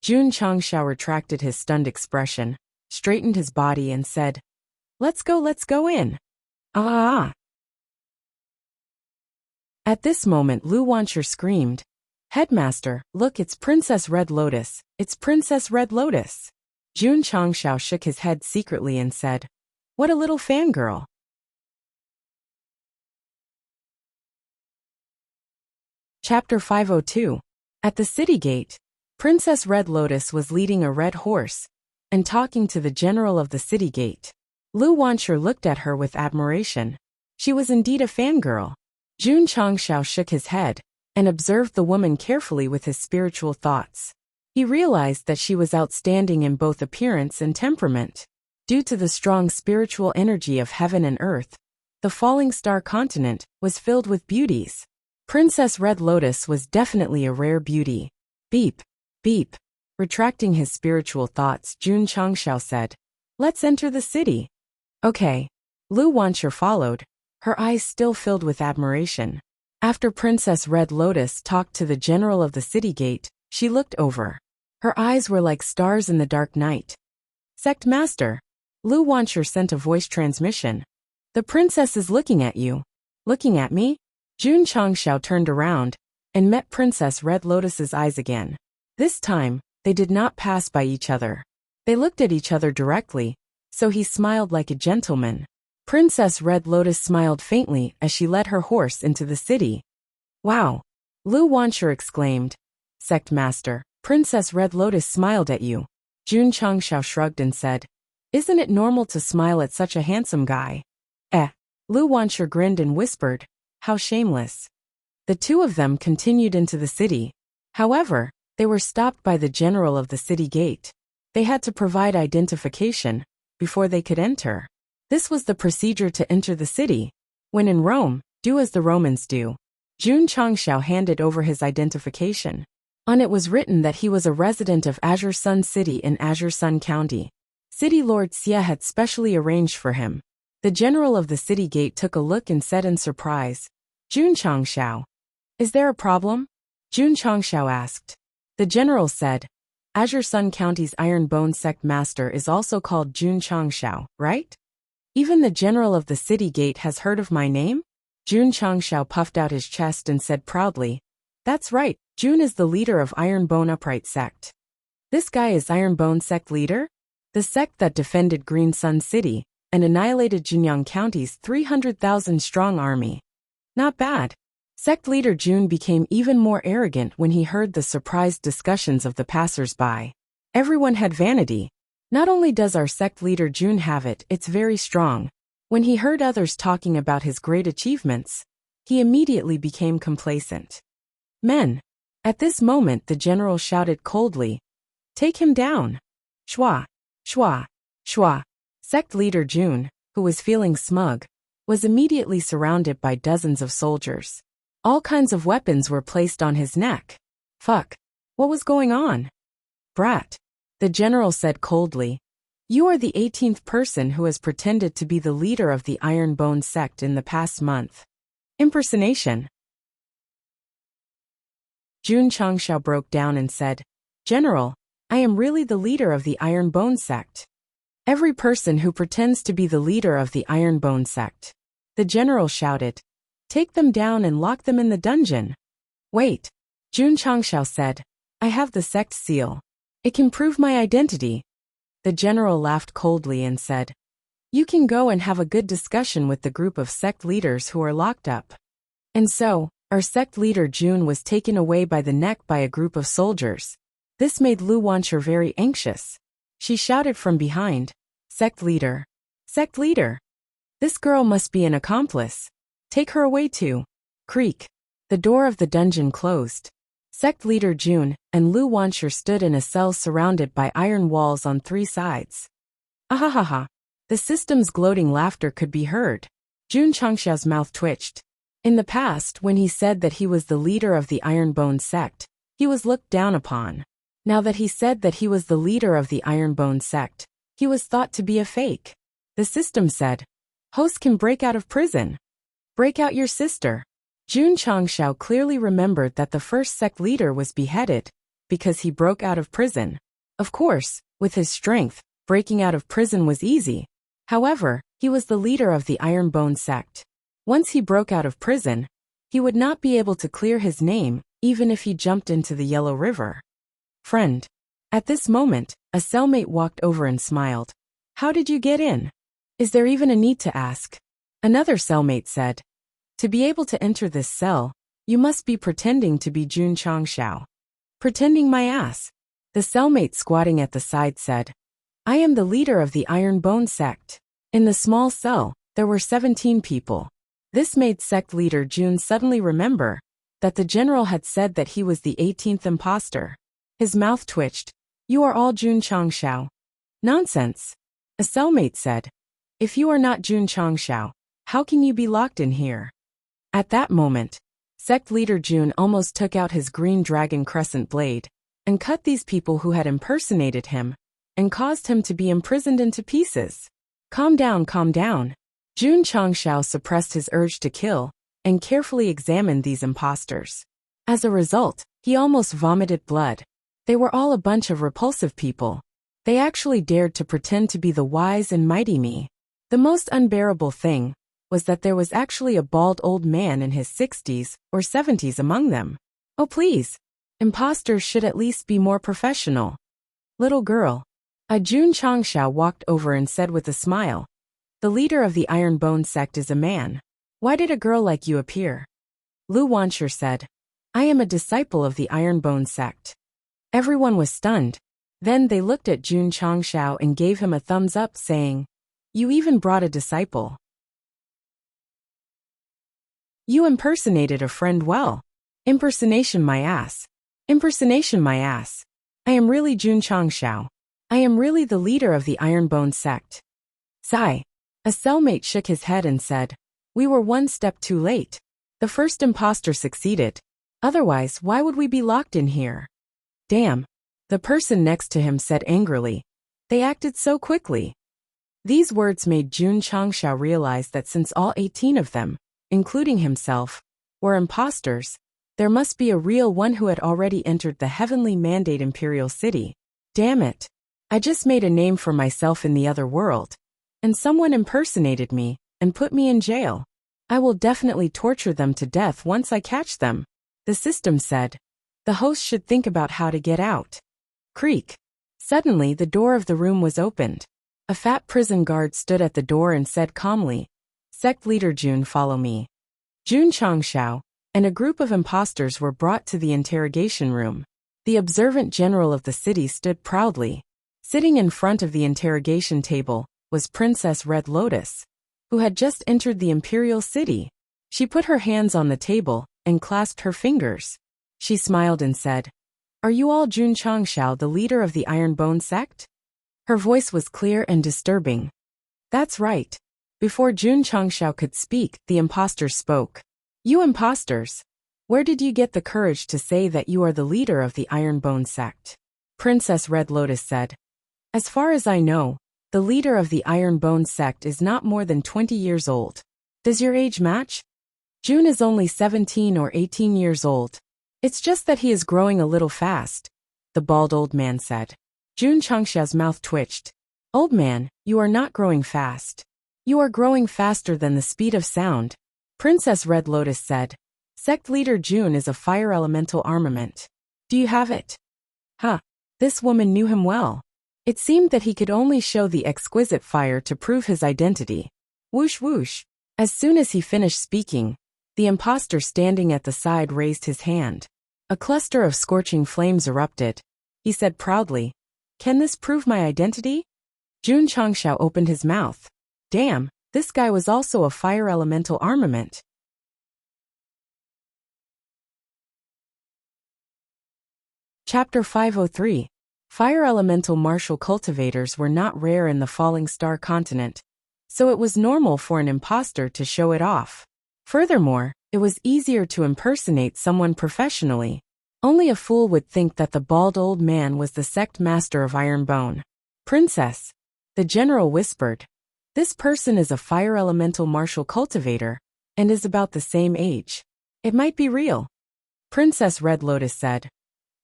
Jun Changxiao retracted his stunned expression, straightened his body and said, let's go in. Ah. At this moment Lu Wancher screamed, Headmaster, look, it's Princess Red Lotus, it's Princess Red Lotus. Jun Changxiao shook his head secretly and said, What a little fangirl. Chapter 502. At the city gate, Princess Red Lotus was leading a red horse and talking to the general of the city gate. Lu Wancher looked at her with admiration. She was indeed a fangirl. Jun Changxiao shook his head and observed the woman carefully with his spiritual thoughts. He realized that she was outstanding in both appearance and temperament. Due to the strong spiritual energy of heaven and earth, the falling star continent was filled with beauties. Princess Red Lotus was definitely a rare beauty. Beep, beep. Retracting his spiritual thoughts, Jun Changxiao said, Let's enter the city. Okay. Lu Wancher followed, her eyes still filled with admiration. After Princess Red Lotus talked to the general of the city gate, she looked over. Her eyes were like stars in the dark night. Sect Master. Lu Wancher sent a voice transmission. The princess is looking at you. Looking at me? Jun Changxiao turned around and met Princess Red Lotus's eyes again. This time, they did not pass by each other. They looked at each other directly, so he smiled like a gentleman. Princess Red Lotus smiled faintly as she led her horse into the city. Wow! Lu Wancher exclaimed. Sect Master, Princess Red Lotus smiled at you. Jun Changxiao shrugged and said, Isn't it normal to smile at such a handsome guy? Lu Wancher grinned and whispered, How shameless. The two of them continued into the city. However, they were stopped by the general of the city gate. They had to provide identification before they could enter. This was the procedure to enter the city. When in Rome, do as the Romans do. Jun Changxiao handed over his identification. On it was written that he was a resident of Azure Sun City in Azure Sun County. City Lord Xia had specially arranged for him. The general of the city gate took a look and said in surprise, Jun Changxiao. Is there a problem? Jun Changxiao asked. The general said, Azure Sun County's Iron Bone Sect Master is also called Jun Changxiao, right? Even the general of the city gate has heard of my name? Jun Changshao puffed out his chest and said proudly, "That's right, Jun is the leader of Ironbone Upright Sect." "This guy is Ironbone Sect leader? The sect that defended Green Sun City and annihilated Jinyang County's 300,000-strong army. Not bad." Sect leader Jun became even more arrogant when he heard the surprised discussions of the passers-by. Everyone had vanity. Not only does our sect leader Jun have it, it's very strong. When he heard others talking about his great achievements, he immediately became complacent. "Men!" At this moment the general shouted coldly, "Take him down!" Shwa! Shwa! Shwa! Sect leader Jun, who was feeling smug, was immediately surrounded by dozens of soldiers. All kinds of weapons were placed on his neck. Fuck! What was going on? "Brat!" The general said coldly, "You are the 18th person who has pretended to be the leader of the Ironbone Sect in the past month. Impersonation." Jun Changshao broke down and said, "General, I am really the leader of the Ironbone Sect. Every person who pretends to be the leader of the Ironbone Sect." The general shouted, "Take them down and lock them in the dungeon." "Wait," Jun Changshao said, "I have the sect seal. It can prove my identity." The general laughed coldly and said, "You can go and have a good discussion with the group of sect leaders who are locked up." And so, our sect leader Jun was taken away by the neck by a group of soldiers. This made Lu Wancher very anxious. She shouted from behind, "Sect leader! Sect leader! This girl must be an accomplice. Take her away too." Creak. The door of the dungeon closed. Sect leader Jun and Lu Wancher stood in a cell surrounded by iron walls on three sides. Ahahaha. The system's gloating laughter could be heard. Jun Changshao's mouth twitched. In the past, when he said that he was the leader of the Ironbone Sect, he was looked down upon. Now that he said that he was the leader of the Ironbone Sect, he was thought to be a fake. The system said, "Host can break out of prison. Break out your sister." Jun Changshao clearly remembered that the first sect leader was beheaded because he broke out of prison. Of course, with his strength, breaking out of prison was easy. However, he was the leader of the Ironbone Sect. Once he broke out of prison, he would not be able to clear his name even if he jumped into the Yellow River. "Friend." At this moment, a cellmate walked over and smiled. "How did you get in? Is there even a need to ask?" Another cellmate said, "To be able to enter this cell, you must be pretending to be Jun Changshao." "Pretending my ass." The cellmate squatting at the side said, "I am the leader of the Ironbone Sect." In the small cell, there were 17 people. This made sect leader Jun suddenly remember that the general had said that he was the 18th imposter. His mouth twitched. "You are all Jun Changshao." "Nonsense." A cellmate said, "If you are not Jun Changshao, how can you be locked in here?" At that moment, sect leader Jun almost took out his green dragon crescent blade and cut these people who had impersonated him and caused him to be imprisoned into pieces. Calm down, calm down." Jun Changshao suppressed his urge to kill and carefully examined these imposters. As a result, he almost vomited blood. They were all a bunch of repulsive people. They actually dared to pretend to be the wise and mighty me. The most unbearable thing was that there was actually a bald old man in his 60s or 70s among them. Oh please! Imposters should at least be more professional. "Little girl." A Jun Changshao walked over and said with a smile, "The leader of the Ironbone Sect is a man. Why did a girl like you appear?" Lu Wancher said, "I am a disciple of the Ironbone Sect." Everyone was stunned. Then they looked at Jun Changshao and gave him a thumbs up saying, "You even brought a disciple. You impersonated a friend well." "Impersonation my ass. Impersonation my ass. I am really Jun Changshao. I am really the leader of the Ironbone Sect." Sigh. A cellmate shook his head and said, "We were one step too late. The first imposter succeeded. Otherwise, why would we be locked in here?" "Damn." The person next to him said angrily, "They acted so quickly." These words made Jun Changshao realize that since all 18 of them, including himself, were imposters, there must be a real one who had already entered the heavenly mandate Imperial City. Damn it. I just made a name for myself in the other world, and someone impersonated me and put me in jail. I will definitely torture them to death once I catch them. The system said. The host should think about how to get out. Creak. Suddenly the door of the room was opened. A fat prison guard stood at the door and said calmly, Sect leader Jun, follow me. Jun Changxiao and a group of impostors were brought to the interrogation room. The observant general of the city stood proudly. Sitting in front of the interrogation table was Princess Red Lotus, who had just entered the imperial city. She put her hands on the table and clasped her fingers. She smiled and said, Are you all Jun Changxiao, the leader of the Iron Bone sect? Her voice was clear and disturbing. That's right. Before Jun Changxiao could speak, the impostors spoke. You impostors! Where did you get the courage to say that you are the leader of the Iron Bone sect? Princess Red Lotus said. As far as I know, the leader of the Iron Bone sect is not more than 20 years old. Does your age match? Jun is only 17 or 18 years old. It's just that he is growing a little fast, the bald old man said. Jun Changxiao's mouth twitched. Old man, you are not growing fast. You are growing faster than the speed of sound. Princess Red Lotus said. Sect leader Jun is a fire elemental armament. Do you have it? Huh. This woman knew him well. It seemed that he could only show the exquisite fire to prove his identity. Whoosh whoosh. As soon as he finished speaking, the impostor standing at the side raised his hand. A cluster of scorching flames erupted. He said proudly, Can this prove my identity? Jun Changxiao opened his mouth. Damn, this guy was also a fire elemental armament. Chapter 503. Fire elemental martial cultivators were not rare in the Falling Star continent, so it was normal for an impostor to show it off. Furthermore, it was easier to impersonate someone professionally. Only a fool would think that the bald old man was the sect master of Iron Bone. Princess, the general whispered. This person is a fire elemental martial cultivator, and is about the same age. It might be real. Princess Red Lotus said.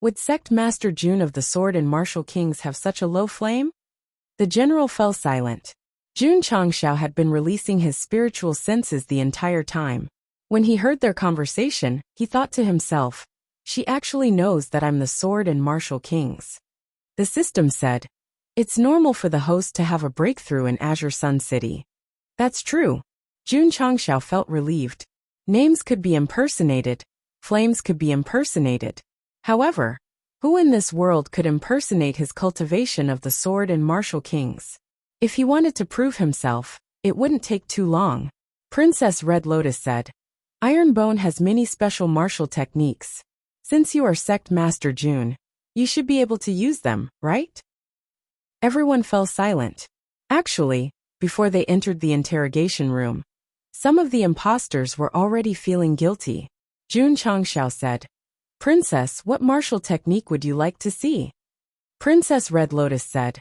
Would Sect Master Jun of the Sword and Martial Kings have such a low flame? The general fell silent. Jun Changxiao had been releasing his spiritual senses the entire time. When he heard their conversation, he thought to himself, She actually knows that I'm the Sword and Martial Kings. The system said, It's normal for the host to have a breakthrough in Azure Sun City. That's true. Jun Changxiao felt relieved. Names could be impersonated. Flames could be impersonated. However, who in this world could impersonate his cultivation of the Sword and Martial Kings? If he wanted to prove himself, it wouldn't take too long. Princess Red Lotus said, Iron Bone has many special martial techniques. Since you are Sect Master Jun, you should be able to use them, right? Everyone fell silent. Actually, before they entered the interrogation room, some of the impostors were already feeling guilty. Jun Changxiao said, Princess, what martial technique would you like to see? Princess Red Lotus said,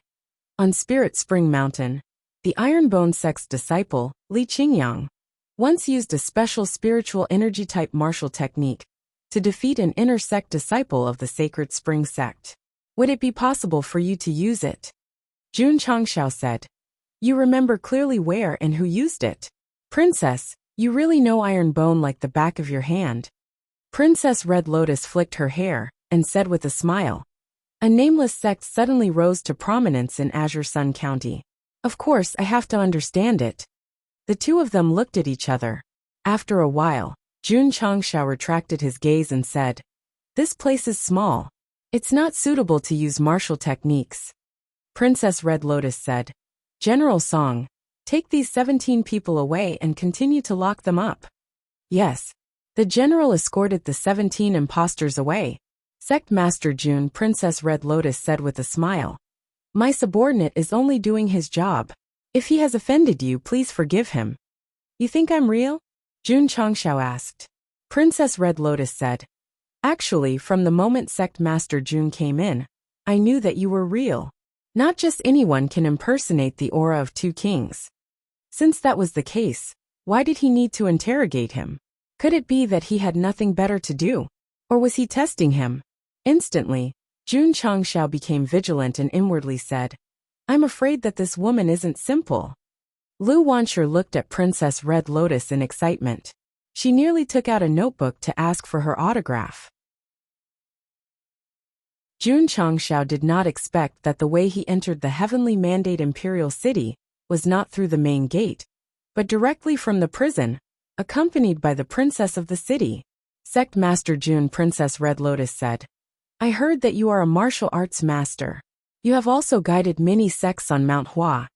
On Spirit Spring Mountain, the Iron Bone sect's disciple, Li Qingyang, once used a special spiritual energy-type martial technique to defeat an inner sect disciple of the Sacred Spring sect. Would it be possible for you to use it? Jun Changxiao said, You remember clearly where and who used it. Princess, you really know Iron Bone like the back of your hand. Princess Red Lotus flicked her hair and said with a smile, A nameless sect suddenly rose to prominence in Azure Sun County. Of course, I have to understand it. The two of them looked at each other. After a while, Jun Changxiao retracted his gaze and said, This place is small. It's not suitable to use martial techniques. Princess Red Lotus said, General Song, take these 17 people away and continue to lock them up. Yes. The general escorted the 17 impostors away. Sect Master Jun, Princess Red Lotus said with a smile. My subordinate is only doing his job. If he has offended you, please forgive him. You think I'm real? Jun Changxiao asked. Princess Red Lotus said, Actually, from the moment Sect Master Jun came in, I knew that you were real. Not just anyone can impersonate the aura of two kings. Since that was the case, why did he need to interrogate him? Could it be that he had nothing better to do? Or was he testing him? Instantly, Jun Changxiao became vigilant and inwardly said, I'm afraid that this woman isn't simple. Lu Wanshur looked at Princess Red Lotus in excitement. She nearly took out a notebook to ask for her autograph. Jun Changxiao did not expect that the way he entered the heavenly mandate imperial city was not through the main gate, but directly from the prison, accompanied by the princess of the city. Sect Master Jun, Princess Red Lotus said, "I heard that you are a martial arts master. You have also guided many sects on Mount Hua."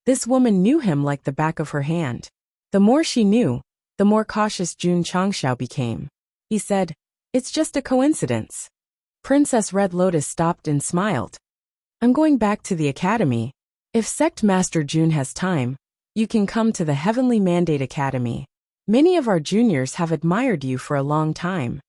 This woman knew him like the back of her hand. The more she knew, the more cautious Jun Changxiao became. He said, "It's just a coincidence." Princess Red Lotus stopped and smiled. "I'm going back to the academy. If Sect Master Jun has time, you can come to the Heavenly Mandate Academy. Many of our juniors have admired you for a long time."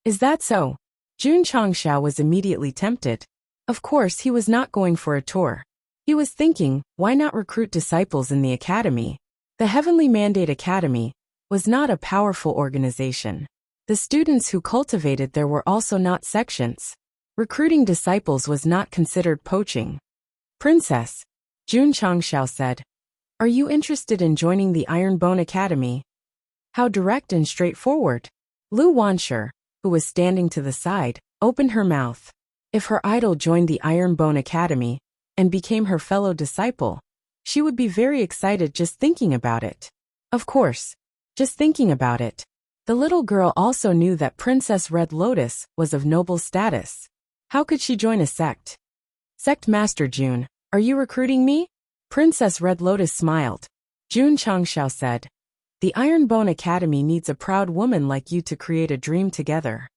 "Is that so?" Jun Changxiao was immediately tempted. Of course, he was not going for a tour. He was thinking, why not recruit disciples in the academy? The Heavenly Mandate Academy was not a powerful organization. The students who cultivated there were also not sections. Recruiting disciples was not considered poaching. "Princess," Jun Changxiao said, "are you interested in joining the Iron Bone Academy?" How direct and straightforward. Lu Wanshur, who was standing to the side, opened her mouth. If her idol joined the Iron Bone Academy and became her fellow disciple, she would be very excited just thinking about it. Of course, just thinking about it. The little girl also knew that Princess Red Lotus was of noble status. How could she join a sect? "Sect Master Jun, are you recruiting me?" Princess Red Lotus smiled. Jun Changxiao said, "The Iron Bone Academy needs a proud woman like you to create a dream together."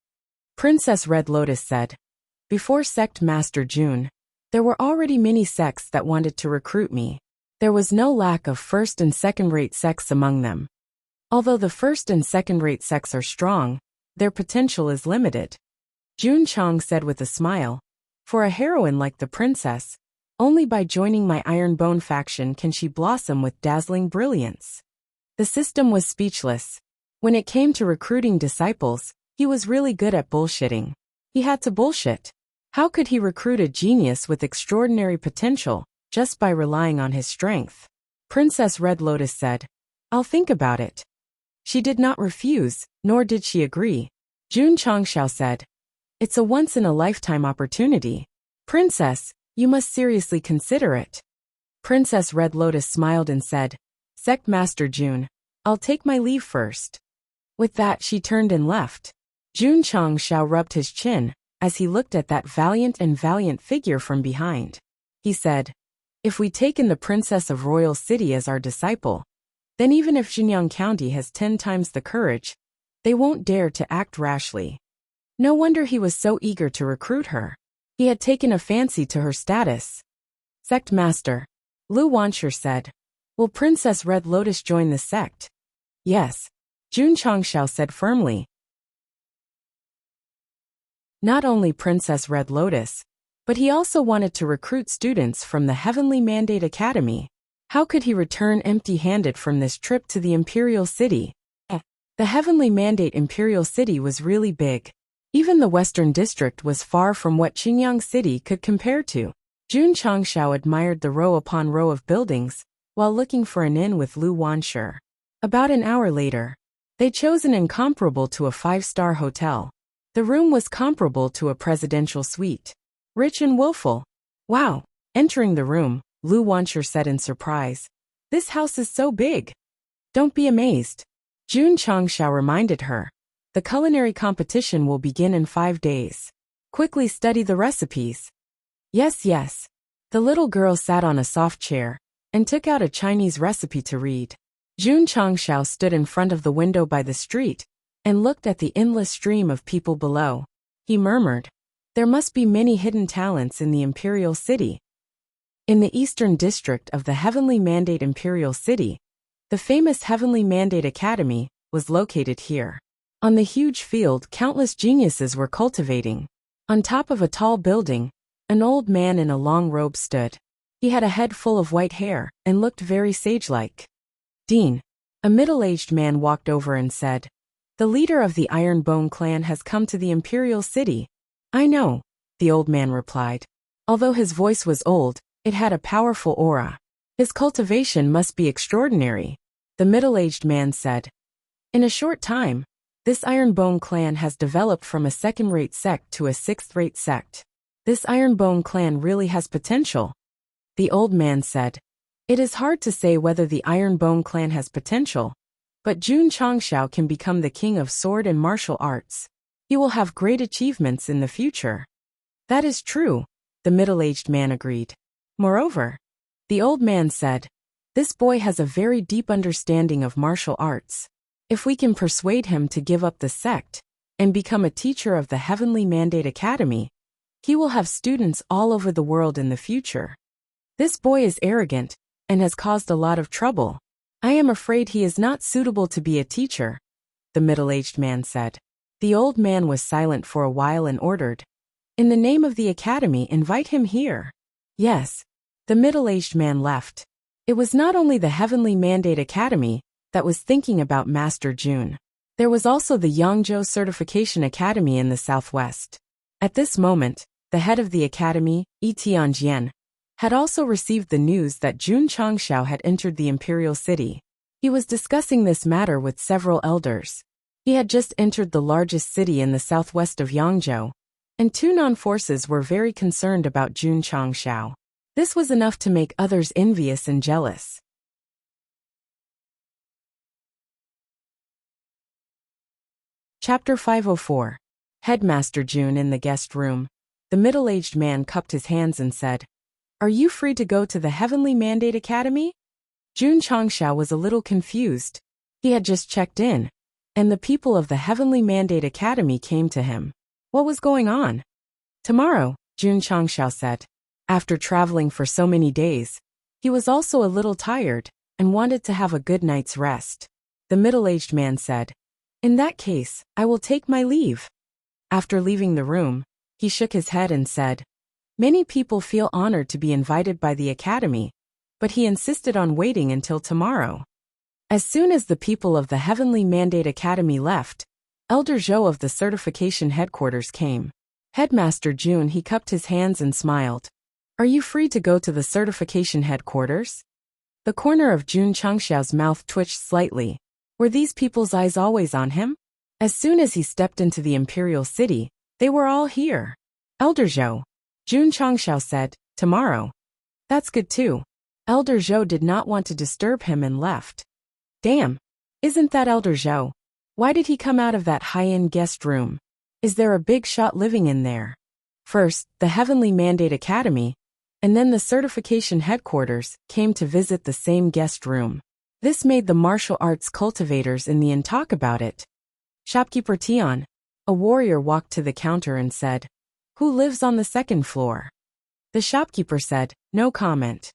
Princess Red Lotus said, "Before Sect Master Jun, there were already many sects that wanted to recruit me. There was no lack of first and second-rate sects among them. Although the first and second-rate sects are strong, their potential is limited." Jun Chang said with a smile, "For a heroine like the princess, only by joining my Iron Bone faction can she blossom with dazzling brilliance." The system was speechless. When it came to recruiting disciples, he was really good at bullshitting. He had to bullshit. How could he recruit a genius with extraordinary potential just by relying on his strength? Princess Red Lotus said, "I'll think about it." She did not refuse, nor did she agree. Jun Changxiao said, "It's a once-in-a-lifetime opportunity. Princess, you must seriously consider it." Princess Red Lotus smiled and said, "Sect Master Jun, I'll take my leave first." With that, she turned and left. Jun Changxiao rubbed his chin as he looked at that valiant figure from behind. He said, "If we take in the Princess of Royal City as our disciple, then even if Xinjiang County has 10 times the courage, they won't dare to act rashly." No wonder he was so eager to recruit her. He had taken a fancy to her status. "Sect Master," Lu Wanshur said, "will Princess Red Lotus join the sect?" "Yes," Jun Changxiao said firmly. Not only Princess Red Lotus, but he also wanted to recruit students from the Heavenly Mandate Academy. How could he return empty-handed from this trip to the Imperial City? The Heavenly Mandate Imperial City was really big. Even the Western District was far from what Xinjiang City could compare to. Jun Changxiao admired the row upon row of buildings while looking for an inn with Lu Wanshur. About an hour later, they chose an incomparable to a 5-star hotel. The room was comparable to a presidential suite. Rich and willful. "Wow." Entering the room, Lu Wanshur said in surprise, "This house is so big." "Don't be amazed." Jun Changxiao reminded her. "The culinary competition will begin in 5 days. Quickly study the recipes." Yes. The little girl sat on a soft chair and took out a Chinese recipe to read. Jun Changxiao stood in front of the window by the street and looked at the endless stream of people below. He murmured, "There must be many hidden talents in the Imperial City." In the Eastern District of the Heavenly Mandate Imperial City, the famous Heavenly Mandate Academy was located here. On the huge field, countless geniuses were cultivating. On top of a tall building, an old man in a long robe stood. He had a head full of white hair and looked very sage-like. "Dean," a middle-aged man walked over and said, "The leader of the Iron Bone clan has come to the Imperial City." "I know," the old man replied. Although his voice was old, it had a powerful aura. His cultivation must be extraordinary, the middle-aged man said. In a short time, this Ironbone clan has developed from a second-rate sect to a sixth-rate sect. This Ironbone clan really has potential, the old man said. It is hard to say whether the Ironbone clan has potential, but Jun Changxiao can become the king of sword and martial arts. He will have great achievements in the future. That is true, the middle-aged man agreed. Moreover, the old man said, this boy has a very deep understanding of martial arts. If we can persuade him to give up the sect and become a teacher of the Heavenly Mandate Academy, he will have students all over the world in the future. This boy is arrogant and has caused a lot of trouble. I am afraid he is not suitable to be a teacher, the middle-aged man said. The old man was silent for a while and ordered, in the name of the academy, invite him here. Yes. The middle-aged man left. It was not only the Heavenly Mandate Academy that was thinking about Master Jun. There was also the Yangzhou Certification Academy in the southwest. At this moment, the head of the academy, Yi Tianjian, had also received the news that Jun Changxiao had entered the imperial city. He was discussing this matter with several elders. He had just entered the largest city in the southwest of Yangzhou, and two non-forces were very concerned about Jun Changxiao. This was enough to make others envious and jealous. Chapter 504. Headmaster Jun in the guest room. The middle-aged man cupped his hands and said, Are you free to go to the Heavenly Mandate Academy? Jun Changxiao was a little confused. He had just checked in, and the people of the Heavenly Mandate Academy came to him. What was going on? Tomorrow, Jun Changxiao said. After traveling for so many days, he was also a little tired and wanted to have a good night's rest. The middle-aged man said, In that case, I will take my leave. After leaving the room, he shook his head and said, Many people feel honored to be invited by the academy, but he insisted on waiting until tomorrow. As soon as the people of the Heavenly Mandate Academy left, Elder Zhou of the certification headquarters came. Headmaster Jun, he cupped his hands and smiled. Are you free to go to the certification headquarters? The corner of Jun Changxiao's mouth twitched slightly. Were these people's eyes always on him? As soon as he stepped into the imperial city, they were all here. Elder Zhou, Jun Changxiao said, tomorrow. That's good too. Elder Zhou did not want to disturb him and left. Damn. Isn't that Elder Zhou? Why did he come out of that high-end guest room? Is there a big shot living in there? First, the Heavenly Mandate Academy, and then the certification headquarters, came to visit the same guest room. This made the martial arts cultivators in the inn talk about it. Shopkeeper Tian, a warrior, walked to the counter and said, Who lives on the second floor? The shopkeeper said, No comment.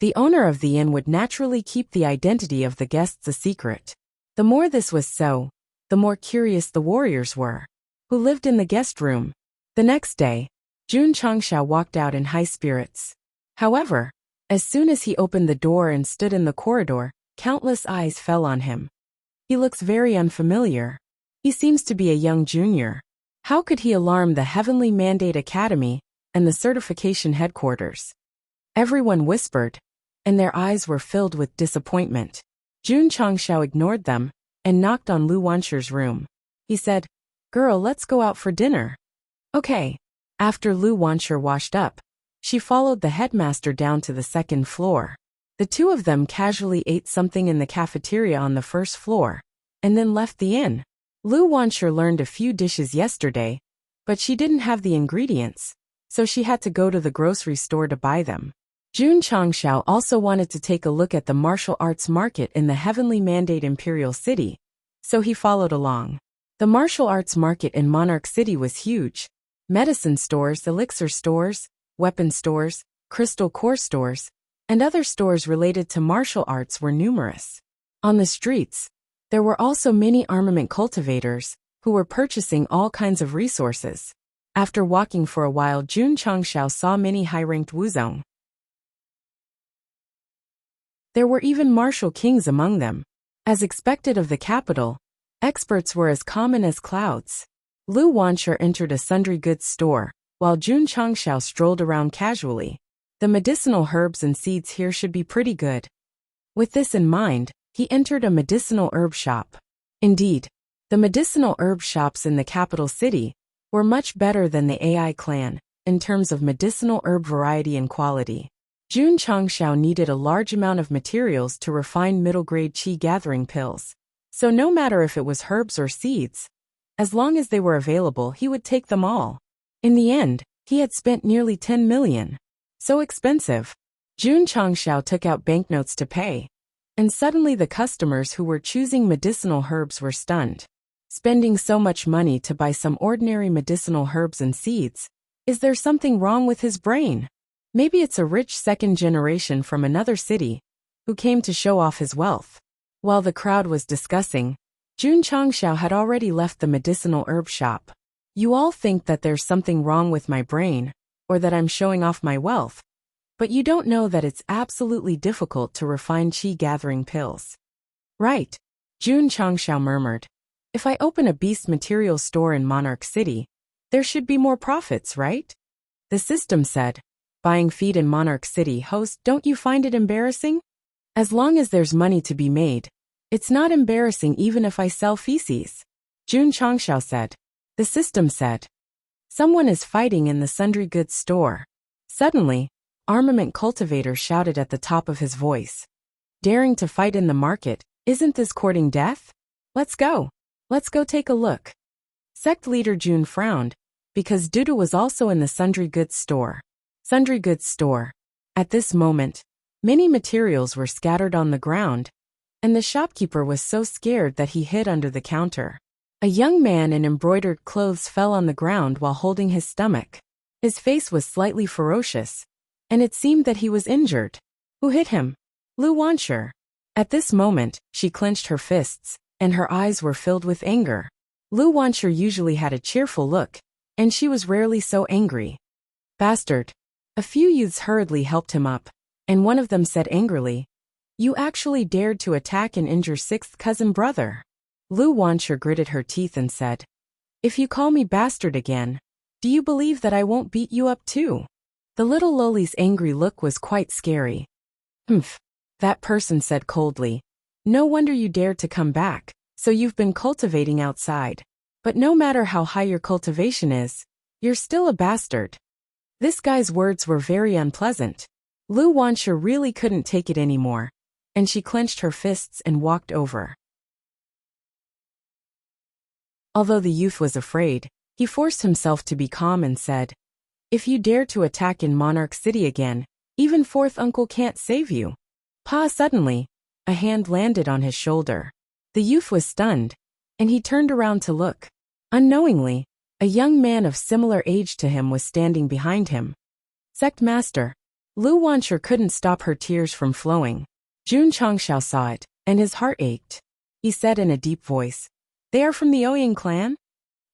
The owner of the inn would naturally keep the identity of the guests a secret. The more this was so, the more curious the warriors were. Who lived in the guest room? The next day, Jun Changxiao walked out in high spirits. However, as soon as he opened the door and stood in the corridor, countless eyes fell on him. He looks very unfamiliar. He seems to be a young junior. How could he alarm the Heavenly Mandate Academy and the certification headquarters? Everyone whispered, and their eyes were filled with disappointment. Jun Changxiao ignored them and knocked on Lu Wansher's room. He said, Girl, let's go out for dinner. Okay. After Lu Wansher washed up, she followed the headmaster down to the second floor. The two of them casually ate something in the cafeteria on the first floor, and then left the inn. Lu Wansher learned a few dishes yesterday, but she didn't have the ingredients, so she had to go to the grocery store to buy them. Jun Changxiao also wanted to take a look at the martial arts market in the Heavenly Mandate Imperial City, so he followed along. The martial arts market in Monarch City was huge. Medicine stores, elixir stores, weapon stores, crystal core stores, and other stores related to martial arts were numerous. On the streets, there were also many armament cultivators, who were purchasing all kinds of resources. After walking for a while, Jun Changxiao saw many high-ranked wuzong. There were even martial kings among them. As expected of the capital, experts were as common as clouds. Lu Wansher entered a sundry goods store, while Jun Changxiao strolled around casually. The medicinal herbs and seeds here should be pretty good. With this in mind, he entered a medicinal herb shop. Indeed, the medicinal herb shops in the capital city were much better than the AI clan in terms of medicinal herb variety and quality. Jun Changxiao needed a large amount of materials to refine middle-grade qi gathering pills. So no matter if it was herbs or seeds, as long as they were available, he would take them all. In the end, he had spent nearly 10 million. So expensive. Jun Changxiao took out banknotes to pay. And suddenly the customers who were choosing medicinal herbs were stunned. Spending so much money to buy some ordinary medicinal herbs and seeds? Is there something wrong with his brain? Maybe it's a rich second generation from another city who came to show off his wealth. While the crowd was discussing, Jun Changxiao had already left the medicinal herb shop. You all think that there's something wrong with my brain, or that I'm showing off my wealth. But you don't know that it's absolutely difficult to refine qi gathering pills. Right, Jun Changxiao murmured. If I open a beast material store in Monarch City, there should be more profits, right? The system said. Buying feed in Monarch City, host, don't you find it embarrassing? As long as there's money to be made, it's not embarrassing even if I sell feces. Jun Changxiao said. The system said. Someone is fighting in the sundry goods store. Suddenly, Armament Cultivator shouted at the top of his voice. Daring to fight in the market, isn't this courting death? Let's go. Let's go take a look. Sect leader Jun frowned, because Dudu was also in the sundry goods store. Sundry goods store. At this moment, many materials were scattered on the ground, and the shopkeeper was so scared that he hid under the counter. A young man in embroidered clothes fell on the ground while holding his stomach. His face was slightly ferocious, and it seemed that he was injured. Who hit him? Lu Wanshi. At this moment, she clenched her fists, and her eyes were filled with anger. Lu Wanshi usually had a cheerful look, and she was rarely so angry. Bastard. A few youths hurriedly helped him up, and one of them said angrily, You actually dared to attack and injure sixth cousin brother. Lu Wanshi gritted her teeth and said, If you call me bastard again, do you believe that I won't beat you up too? The little loli's angry look was quite scary. Humph, that person said coldly. No wonder you dared to come back, so you've been cultivating outside. But no matter how high your cultivation is, you're still a bastard. This guy's words were very unpleasant. Lu Wanshi really couldn't take it anymore, and she clenched her fists and walked over. Although the youth was afraid, he forced himself to be calm and said, If you dare to attack in Monarch City again, even fourth uncle can't save you. Suddenly, a hand landed on his shoulder. The youth was stunned, and he turned around to look. Unknowingly, a young man of similar age to him was standing behind him. Sect Master. Lu Wanshi couldn't stop her tears from flowing. Jun Changxiao saw it, and his heart ached. He said in a deep voice, They are from the Ouyang clan?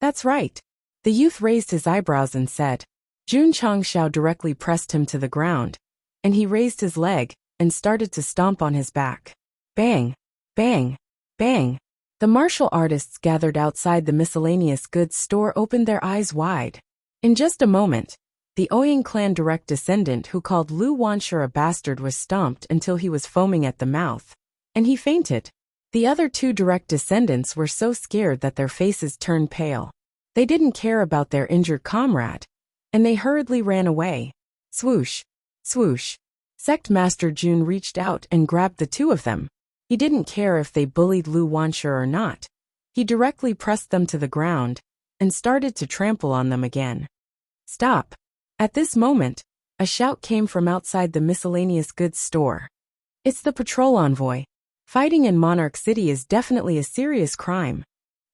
That's right. The youth raised his eyebrows and said. Jun Changxiao directly pressed him to the ground, and he raised his leg and started to stomp on his back. Bang! Bang! Bang! The martial artists gathered outside the miscellaneous goods store opened their eyes wide. In just a moment, the Ouyang clan direct descendant who called Lu Wanshi a bastard was stomped until he was foaming at the mouth, and he fainted. The other two direct descendants were so scared that their faces turned pale. They didn't care about their injured comrade, and they hurriedly ran away. Swoosh! Swoosh! Sect Master Jun reached out and grabbed the two of them. He didn't care if they bullied Lu Wanshi or not. He directly pressed them to the ground and started to trample on them again. Stop! At this moment, a shout came from outside the miscellaneous goods store. It's the patrol envoy. Fighting in Monarch City is definitely a serious crime.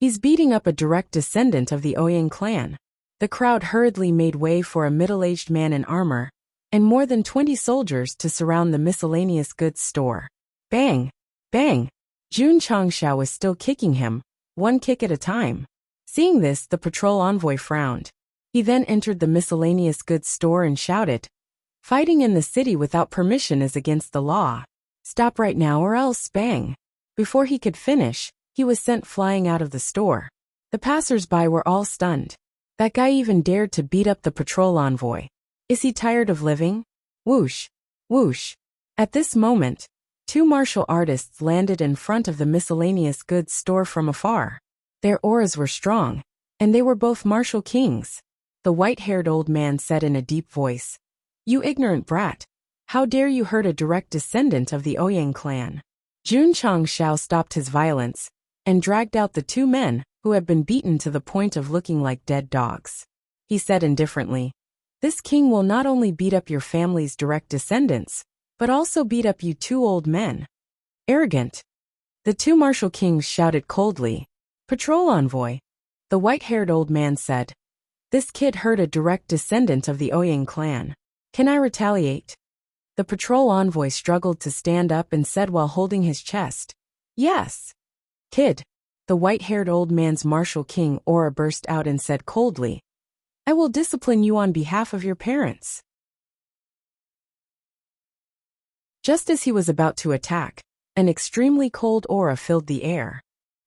He's beating up a direct descendant of the Ouyang clan. The crowd hurriedly made way for a middle-aged man in armor, and more than 20 soldiers to surround the miscellaneous goods store. Bang! Bang! Jun Changxiao was still kicking him, one kick at a time. Seeing this, the patrol envoy frowned. He then entered the miscellaneous goods store and shouted, Fighting in the city without permission is against the law. Stop right now or else bang! Before he could finish, he was sent flying out of the store. The passers-by were all stunned. That guy even dared to beat up the patrol envoy. Is he tired of living? Whoosh! Whoosh! At this moment, two martial artists landed in front of the miscellaneous goods store from afar. Their auras were strong, and they were both martial kings. The white-haired old man said in a deep voice, "You ignorant brat! How dare you hurt a direct descendant of the Ouyang clan?" Jun Changshao stopped his violence and dragged out the two men who had been beaten to the point of looking like dead dogs. He said indifferently, "This king will not only beat up your family's direct descendants, but also beat up you two old men." Arrogant! The two martial kings shouted coldly. "Patrol envoy!" The white-haired old man said, "This kid hurt a direct descendant of the Ouyang clan. Can I retaliate?" The patrol envoy struggled to stand up and said while holding his chest, "Yes." "Kid." The white-haired old man's martial king aura burst out and said coldly, "I will discipline you on behalf of your parents." Just as he was about to attack, an extremely cold aura filled the air.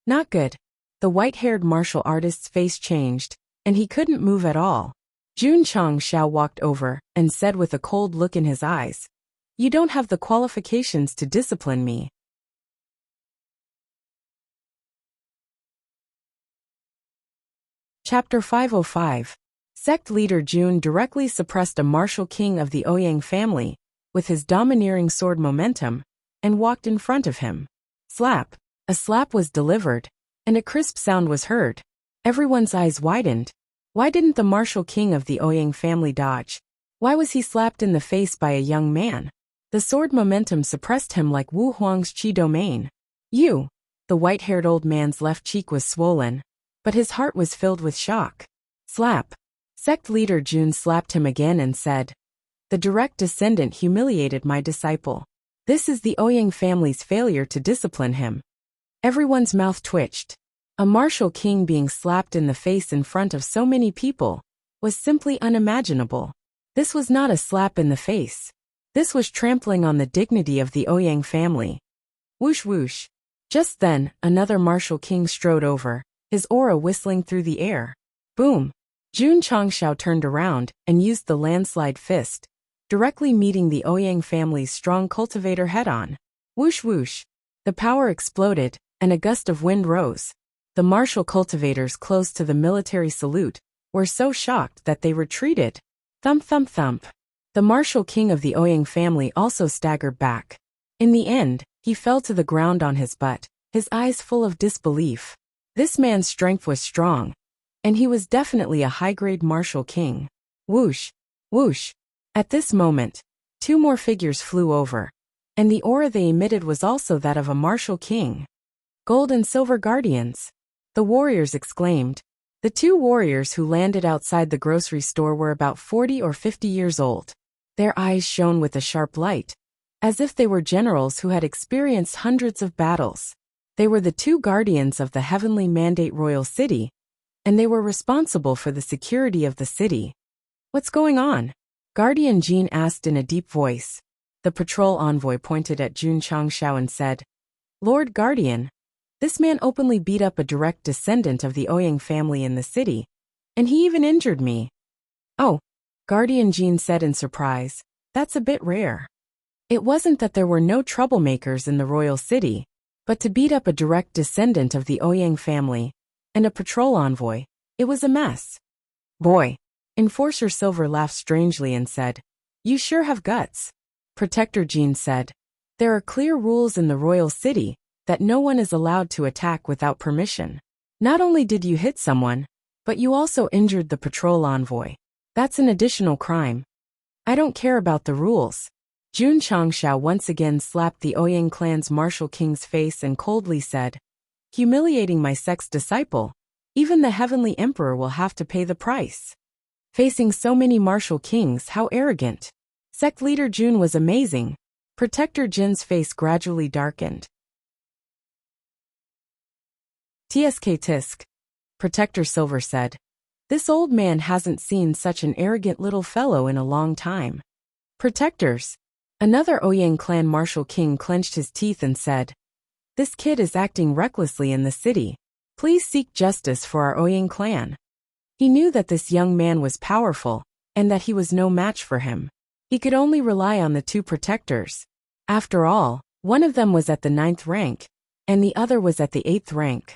Not good. The white-haired martial artist's face changed, and he couldn't move at all. Jun Changshao walked over and said with a cold look in his eyes, "You don't have the qualifications to discipline me." Chapter 505. Sect leader Jun directly suppressed a martial king of the Ouyang family with his domineering sword momentum and walked in front of him. Slap! A slap was delivered, and a crisp sound was heard. Everyone's eyes widened. Why didn't the martial king of the Ouyang family dodge? Why was he slapped in the face by a young man? The sword momentum suppressed him like Wu Huang's chi domain. You! The white-haired old man's left cheek was swollen, but his heart was filled with shock. Slap! Sect leader Jun slapped him again and said, "The direct descendant humiliated my disciple. This is the Ouyang family's failure to discipline him." Everyone's mouth twitched. A martial king being slapped in the face in front of so many people was simply unimaginable. This was not a slap in the face. This was trampling on the dignity of the Ouyang family. Whoosh whoosh. Just then, another martial king strode over, his aura whistling through the air. Boom! Jun Changshao turned around and used the landslide fist, directly meeting the Ouyang family's strong cultivator head-on. Whoosh whoosh! The power exploded, and a gust of wind rose. The martial cultivators close to the military salute were so shocked that they retreated. Thump thump thump. The martial king of the Ouyang family also staggered back. In the end, he fell to the ground on his butt, his eyes full of disbelief. This man's strength was strong, and he was definitely a high-grade martial king. Whoosh! Whoosh! At this moment, two more figures flew over, and the aura they emitted was also that of a martial king. Gold and silver guardians! The warriors exclaimed. The two warriors who landed outside the grocery store were about 40 or 50 years old. Their eyes shone with a sharp light, as if they were generals who had experienced hundreds of battles. They were the two guardians of the heavenly mandate royal city, and they were responsible for the security of the city. "What's going on?" Guardian Jean asked in a deep voice. The patrol envoy pointed at Jun Changshao and said, "Lord Guardian, this man openly beat up a direct descendant of the Ouyang family in the city, and he even injured me." "Oh," Guardian Jean said in surprise, "that's a bit rare." It wasn't that there were no troublemakers in the royal city, but to beat up a direct descendant of the Ouyang family and a patrol envoy, it was a mess. "Boy," Enforcer Silver laughed strangely and said, "You sure have guts." Protector Jean said, "There are clear rules in the royal city that no one is allowed to attack without permission. Not only did you hit someone, but you also injured the patrol envoy. That's an additional crime." "I don't care about the rules." Jun Changshao once again slapped the Ouyang clan's martial king's face and coldly said, "Humiliating my sect's disciple. Even the heavenly emperor will have to pay the price." Facing so many martial kings, how arrogant. Sect leader Jun was amazing. Protector Jin's face gradually darkened. "Tsk tisk." Protector Silver said, "This old man hasn't seen such an arrogant little fellow in a long time." "Protectors." Another Ouyang clan martial king clenched his teeth and said, "This kid is acting recklessly in the city. Please seek justice for our Ouyang clan." He knew that this young man was powerful, and that he was no match for him. He could only rely on the two protectors. After all, one of them was at the 9th rank, and the other was at the 8th rank.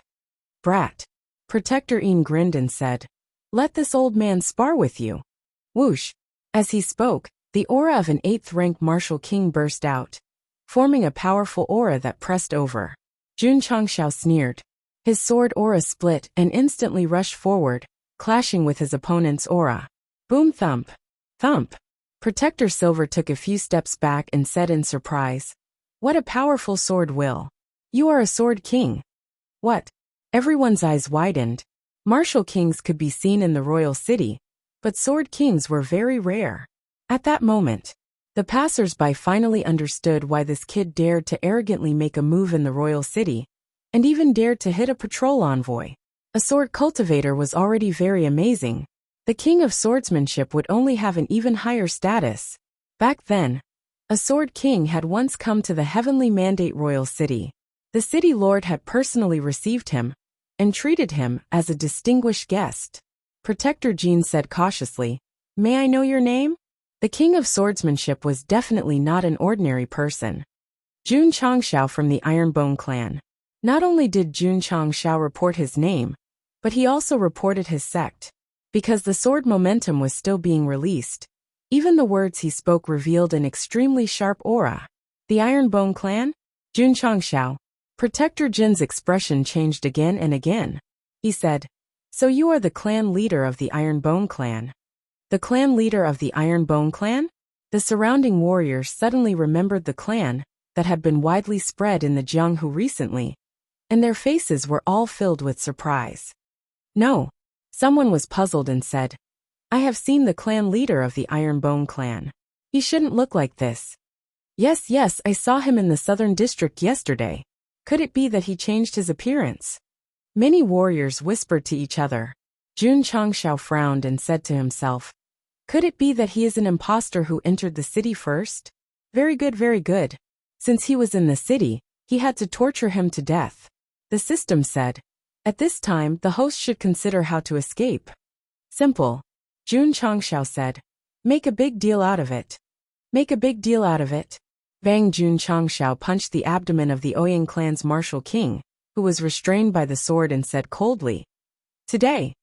Brat. Protector Een grinned and said, "Let this old man spar with you." Whoosh. As he spoke, the aura of an 8th rank martial king burst out, forming a powerful aura that pressed over. Jun Changxiao sneered. His sword aura split and instantly rushed forward, clashing with his opponent's aura. Boom thump. Thump. Protector Silver took a few steps back and said in surprise, "What a powerful sword will. You are a sword king." What? Everyone's eyes widened. Martial kings could be seen in the royal city, but sword kings were very rare. At that moment, the passers-by finally understood why this kid dared to arrogantly make a move in the royal city, and even dared to hit a patrol envoy. A sword cultivator was already very amazing. The king of swordsmanship would only have an even higher status. Back then, a sword king had once come to the heavenly mandate royal city. The city lord had personally received him and treated him as a distinguished guest. Protector Jean said cautiously, "May I know your name?" The king of swordsmanship was definitely not an ordinary person. Jun Changxiao from the Ironbone clan. Not only did Jun Changxiao report his name, but he also reported his sect. Because the sword momentum was still being released, even the words he spoke revealed an extremely sharp aura. The Ironbone clan? Jun Changxiao. Protector Jin's expression changed again and again. He said, "So you are the clan leader of the Ironbone clan." The clan leader of the Ironbone clan? The surrounding warriors suddenly remembered the clan that had been widely spread in the Jianghu recently, and their faces were all filled with surprise. No. Someone was puzzled and said, "I have seen the clan leader of the Ironbone clan. He shouldn't look like this." Yes, I saw him in the southern district yesterday. Could it be that he changed his appearance? Many warriors whispered to each other. Jun Changxiao frowned and said to himself, "Could it be that he is an impostor who entered the city first? Very good, very good. Since he was in the city, he had to torture him to death." The system said, "At this time, the host should consider how to escape." Simple. Jun Changxiao said, "Make a big deal out of it." Make a big deal out of it. Bang! Jun Changxiao punched the abdomen of the Ouyang clan's martial king, who was restrained by the sword, and said coldly, "Today,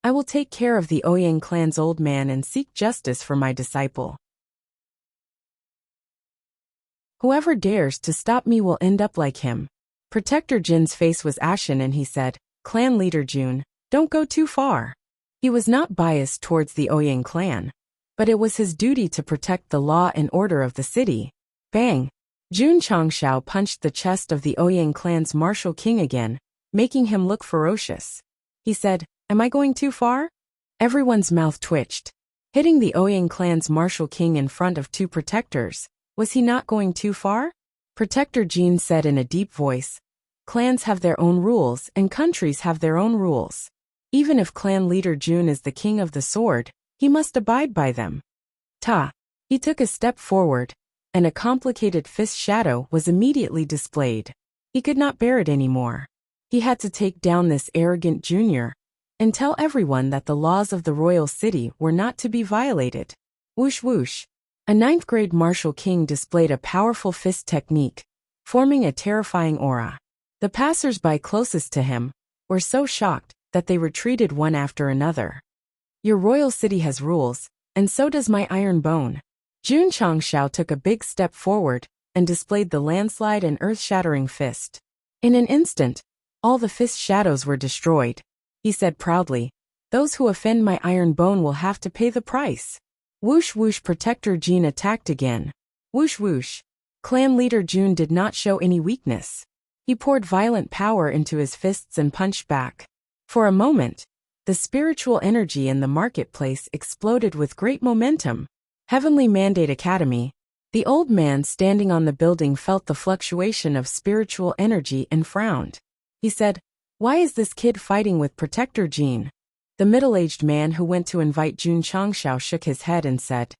I will take care of the Ouyang clan's old man and seek justice for my disciple. Whoever dares to stop me will end up like him." Protector Jin's face was ashen and he said, "Clan leader Jun, don't go too far." He was not biased towards the Ouyang clan, but it was his duty to protect the law and order of the city. Bang! Jun Changxiao punched the chest of the Ouyang clan's martial king again, making him look ferocious. He said, "Am I going too far?" Everyone's mouth twitched. Hitting the Ouyang clan's martial king in front of two protectors, was he not going too far? Protector Jean said in a deep voice, "Clans have their own rules and countries have their own rules. Even if clan leader Jun is the king of the sword, he must abide by them." Ta! He took a step forward, and a complicated fist shadow was immediately displayed. He could not bear it anymore. He had to take down this arrogant junior and tell everyone that the laws of the royal city were not to be violated. Whoosh whoosh. A 9th grade martial king displayed a powerful fist technique, forming a terrifying aura. The passers-by closest to him were so shocked that they retreated one after another. Your royal city has rules, and so does my iron bone. Jun Changxiao took a big step forward and displayed the landslide and earth-shattering fist. In an instant, all the fist shadows were destroyed. He said proudly, "Those who offend my iron bone will have to pay the price." Whoosh whoosh. Protector Jean attacked again. Whoosh whoosh. Clan leader Jun did not show any weakness. He poured violent power into his fists and punched back. For a moment, the spiritual energy in the marketplace exploded with great momentum. Heavenly Mandate Academy. The old man standing on the building felt the fluctuation of spiritual energy and frowned. He said, "Why is this kid fighting with Protector Jean?" The middle-aged man who went to invite Jun Changxiao shook his head and said,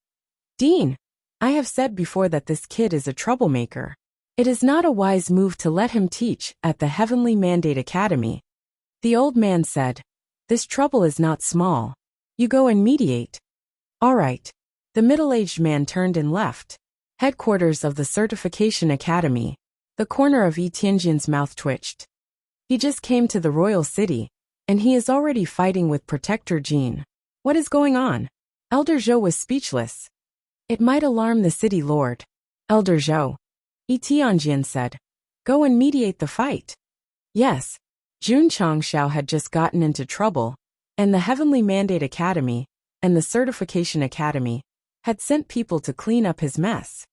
"Dean, I have said before that this kid is a troublemaker. It is not a wise move to let him teach at the Heavenly Mandate Academy." The old man said, "This trouble is not small. You go and mediate." "All right." The middle-aged man turned and left. Headquarters of the Certification Academy. The corner of Yi Tianjin's mouth twitched. He just came to the royal city, and he is already fighting with Protector Jin. What is going on? Elder Zhou was speechless. It might alarm the city lord. Elder Zhou, Yi Tianjin said. Go and mediate the fight. Yes. Jun Changxiao had just gotten into trouble, and the Heavenly Mandate Academy and the Certification Academy had sent people to clean up his mess.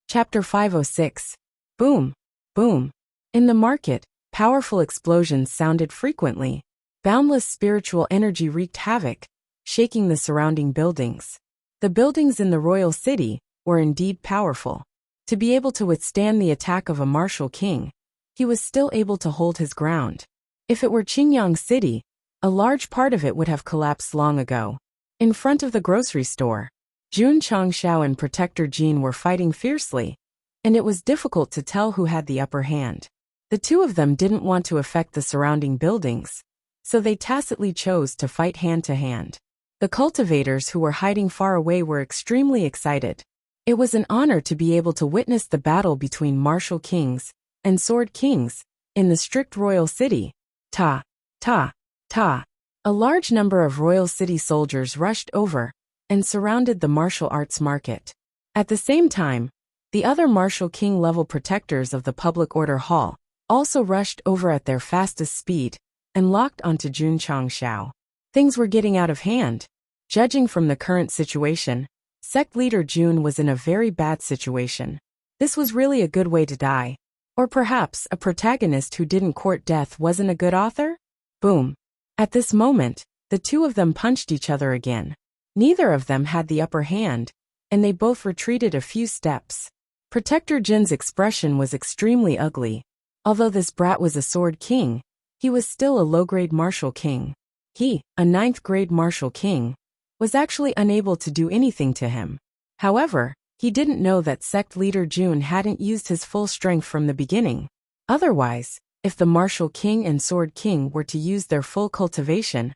Chapter 506. Boom, boom. In the market, powerful explosions sounded frequently. Boundless spiritual energy wreaked havoc, shaking the surrounding buildings. The buildings in the royal city were indeed powerful. To be able to withstand the attack of a martial king, he was still able to hold his ground. If it were Qingyang City, a large part of it would have collapsed long ago. In front of the grocery store, Jun Changxiao and Protector Jin were fighting fiercely, and it was difficult to tell who had the upper hand. The two of them didn't want to affect the surrounding buildings, so they tacitly chose to fight hand-to-hand. The cultivators who were hiding far away were extremely excited. It was an honor to be able to witness the battle between martial kings and sword kings in the strict royal city. Ta, ta, ta. A large number of royal city soldiers rushed over and surrounded the martial arts market. At the same time, the other martial king-level protectors of the public order hall also rushed over at their fastest speed and locked onto Jun Changxiao. Things were getting out of hand. Judging from the current situation, Sect leader Jun was in a very bad situation. This was really a good way to die. Or perhaps a protagonist who didn't court death wasn't a good author? Boom. At this moment, the two of them punched each other again. Neither of them had the upper hand, and they both retreated a few steps. Protector Jin's expression was extremely ugly. Although this brat was a sword king, he was still a low-grade martial king. He, a 9th-grade martial king, was actually unable to do anything to him. However, he didn't know that Sect leader Jun hadn't used his full strength from the beginning. Otherwise, if the martial king and sword king were to use their full cultivation,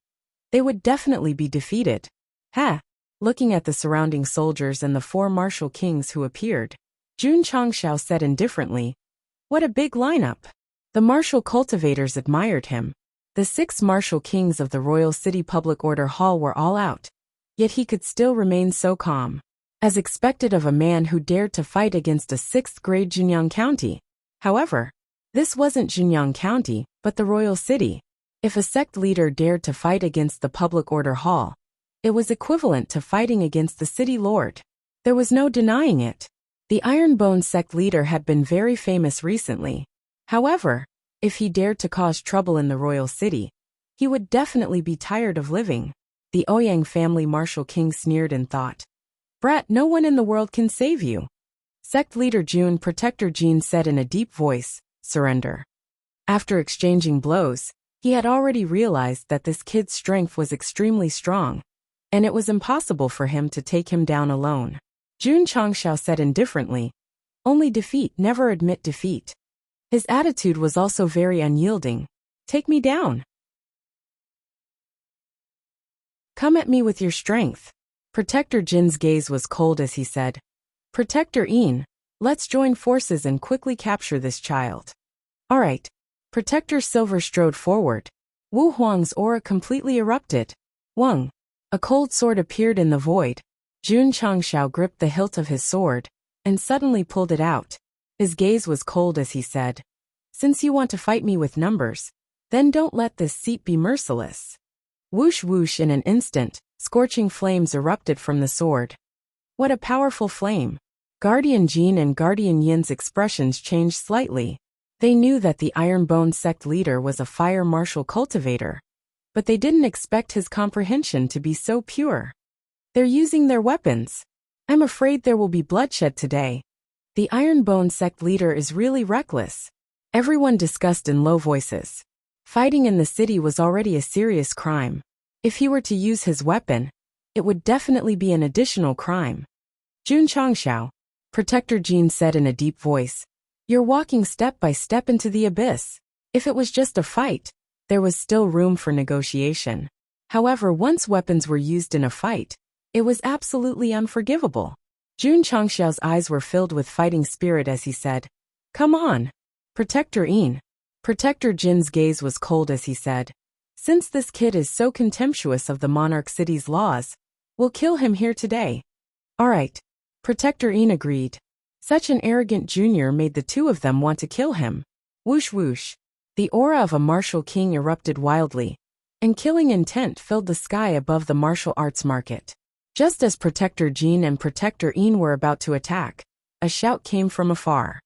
they would definitely be defeated. Ha! Looking at the surrounding soldiers and the 4 martial kings who appeared, Jun Changxiao said indifferently, "What a big lineup." The martial cultivators admired him. The 6 martial kings of the royal city public order hall were all out. Yet he could still remain so calm, as expected of a man who dared to fight against a 6th-grade Jinyang County. However, this wasn't Jinyang County, but the royal city. If a sect leader dared to fight against the public order hall, it was equivalent to fighting against the city lord. There was no denying it. The Ironbone sect leader had been very famous recently. However, if he dared to cause trouble in the royal city, he would definitely be tired of living. The Ouyang family martial king sneered and thought, "Brat, no one in the world can save you." Sect leader Jun Protector Jin said in a deep voice, "Surrender." After exchanging blows, he had already realized that this kid's strength was extremely strong, and it was impossible for him to take him down alone. Jun Changxiao said indifferently, "Only defeat, never admit defeat." His attitude was also very unyielding. "Take me down. Come at me with your strength." Protector Jin's gaze was cold as he said, "Protector Yin, let's join forces and quickly capture this child." "All right." Protector Silver strode forward. Wu Huang's aura completely erupted. Wang. A cold sword appeared in the void. Jun Changxiao gripped the hilt of his sword and suddenly pulled it out. His gaze was cold as he said, "Since you want to fight me with numbers, then don't let this seat be merciless." Whoosh whoosh, in an instant, scorching flames erupted from the sword. What a powerful flame! Guardian Jin and Guardian Yin's expressions changed slightly. They knew that the Ironbone sect leader was a fire martial cultivator, but they didn't expect his comprehension to be so pure. They're using their weapons. I'm afraid there will be bloodshed today. The Ironbone sect leader is really reckless. Everyone discussed in low voices. Fighting in the city was already a serious crime. If he were to use his weapon, it would definitely be an additional crime. Jun Changxiao, Protector Jin said in a deep voice, "You're walking step by step into the abyss. If it was just a fight, there was still room for negotiation. However, once weapons were used in a fight, it was absolutely unforgivable. Jun Changxiao's eyes were filled with fighting spirit as he said, "Come on, Protector Yin." Protector Jin's gaze was cold as he said, "Since this kid is so contemptuous of the monarch city's laws, we'll kill him here today." "All right." Protector Yin agreed. Such an arrogant junior made the two of them want to kill him. Whoosh whoosh. The aura of a martial king erupted wildly, and killing intent filled the sky above the martial arts market. Just as Protector Jin and Protector Yin were about to attack, a shout came from afar.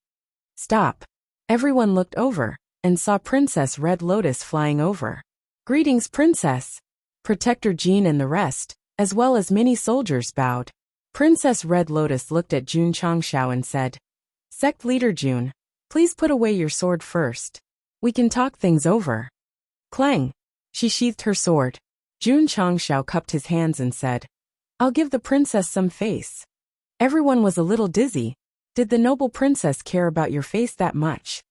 "Stop." Everyone looked over and saw Princess Red Lotus flying over. "Greetings, Princess." Protector Jin and the rest, as well as many soldiers, bowed. Princess Red Lotus looked at Jun Changxiao and said, "Sect Leader Jun, please put away your sword first. We can talk things over." Clang! She sheathed her sword. Jun Changxiao cupped his hands and said, "I'll give the princess some face." Everyone was a little dizzy. Did the noble princess care about your face that much?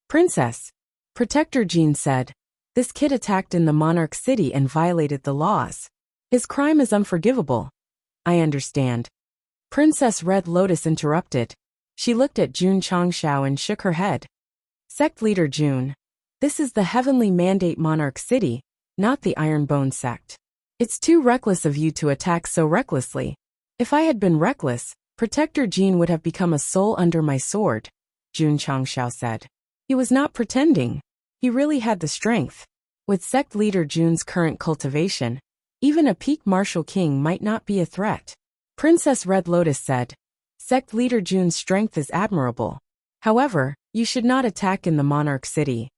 "Princess," Protector Jin said, "this kid attacked in the monarch city and violated the laws. His crime is unforgivable." "I understand." Princess Red Lotus interrupted. She looked at Jun Changxiao and shook her head. "Sect Leader Jun, this is the heavenly mandate monarch city, not the Ironbone sect. It's too reckless of you to attack so recklessly. If I had been reckless, Protector Jin would have become a soul under my sword," Jun Changxiao said. He was not pretending. He really had the strength. With Sect Leader Jun's current cultivation, even a peak martial king might not be a threat. Princess Red Lotus said, "Sect Leader Jun's strength is admirable. However, you should not attack in the monarch city.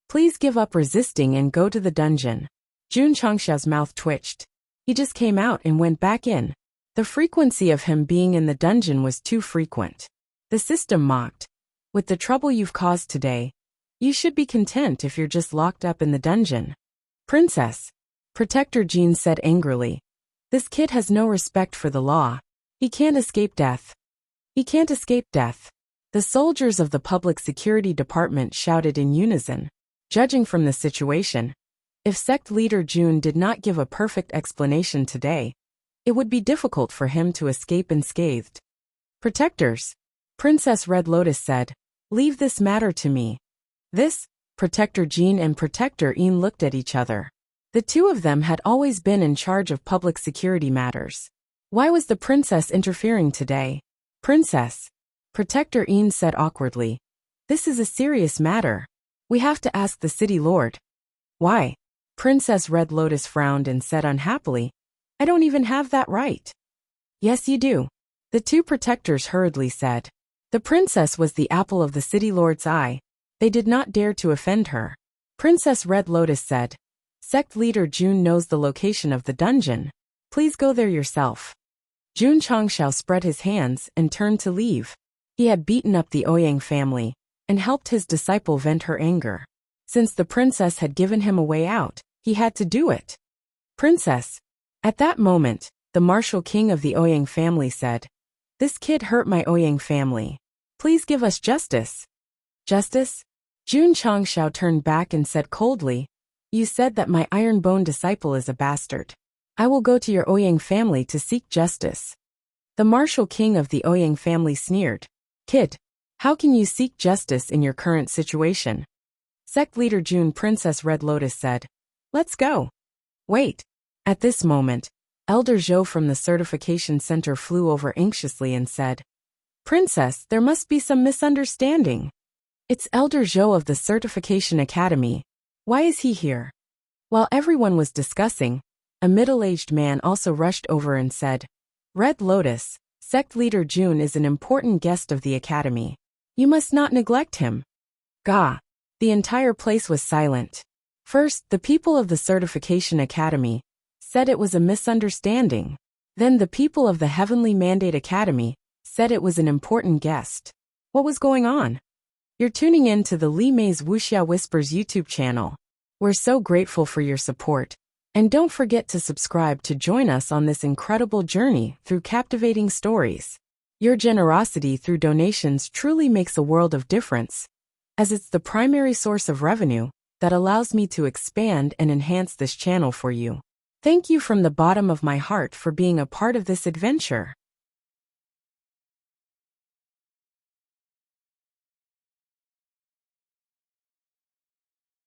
Please give up resisting and go to the dungeon." Jun Changxiao's mouth twitched. He just came out and went back in. The frequency of him being in the dungeon was too frequent. The system mocked. "With the trouble you've caused today, you should be content if you're just locked up in the dungeon." "Princess," Protector Jin said angrily, "this kid has no respect for the law. He can't escape death." "He can't escape death." The soldiers of the public security department shouted in unison. Judging from the situation, if Sect Leader Jun did not give a perfect explanation today, it would be difficult for him to escape unscathed. "Protectors," Princess Red Lotus said, "leave this matter to me." This, Protector Jin and Protector Yin looked at each other. The two of them had always been in charge of public security matters. Why was the princess interfering today? "Princess," Protector Yin said awkwardly, "this is a serious matter. We have to ask the city lord." "Why?" Princess Red Lotus frowned and said unhappily, "I don't even have that right." "Yes, you do," the two protectors hurriedly said. The princess was the apple of the city lord's eye. They did not dare to offend her. Princess Red Lotus said, "Sect Leader Jun knows the location of the dungeon. Please go there yourself." Jun Changxiao spread his hands and turned to leave. He had beaten up the Ouyang family and helped his disciple vent her anger. Since the princess had given him a way out, he had to do it. "Princess." At that moment, the martial king of the Ouyang family said, "This kid hurt my Ouyang family. Please give us justice." "Justice?" Jun Changxiao turned back and said coldly, "You said that my iron-bone disciple is a bastard. I will go to your Ouyang family to seek justice." The martial king of the Ouyang family sneered, "Kid, how can you seek justice in your current situation?" Sect Leader Jun Princess Red Lotus said, "Let's go." "Wait." At this moment, Elder Zhou from the certification center flew over anxiously and said, "Princess, there must be some misunderstanding. It's Elder Zhou of the Certification Academy. Why is he here?" While everyone was discussing, a middle-aged man also rushed over and said, "Red Lotus, Sect Leader Jun is an important guest of the academy. You must not neglect him." "Gah!" The entire place was silent. First, the people of the Certification Academy said it was a misunderstanding. Then the people of the Heavenly Mandate Academy said it was an important guest. What was going on? You're tuning in to the Li Mei's Wuxia Whispers YouTube channel. We're so grateful for your support. And don't forget to subscribe to join us on this incredible journey through captivating stories. Your generosity through donations truly makes a world of difference. as it's the primary source of revenue that allows me to expand and enhance this channel for you. Thank you from the bottom of my heart for being a part of this adventure.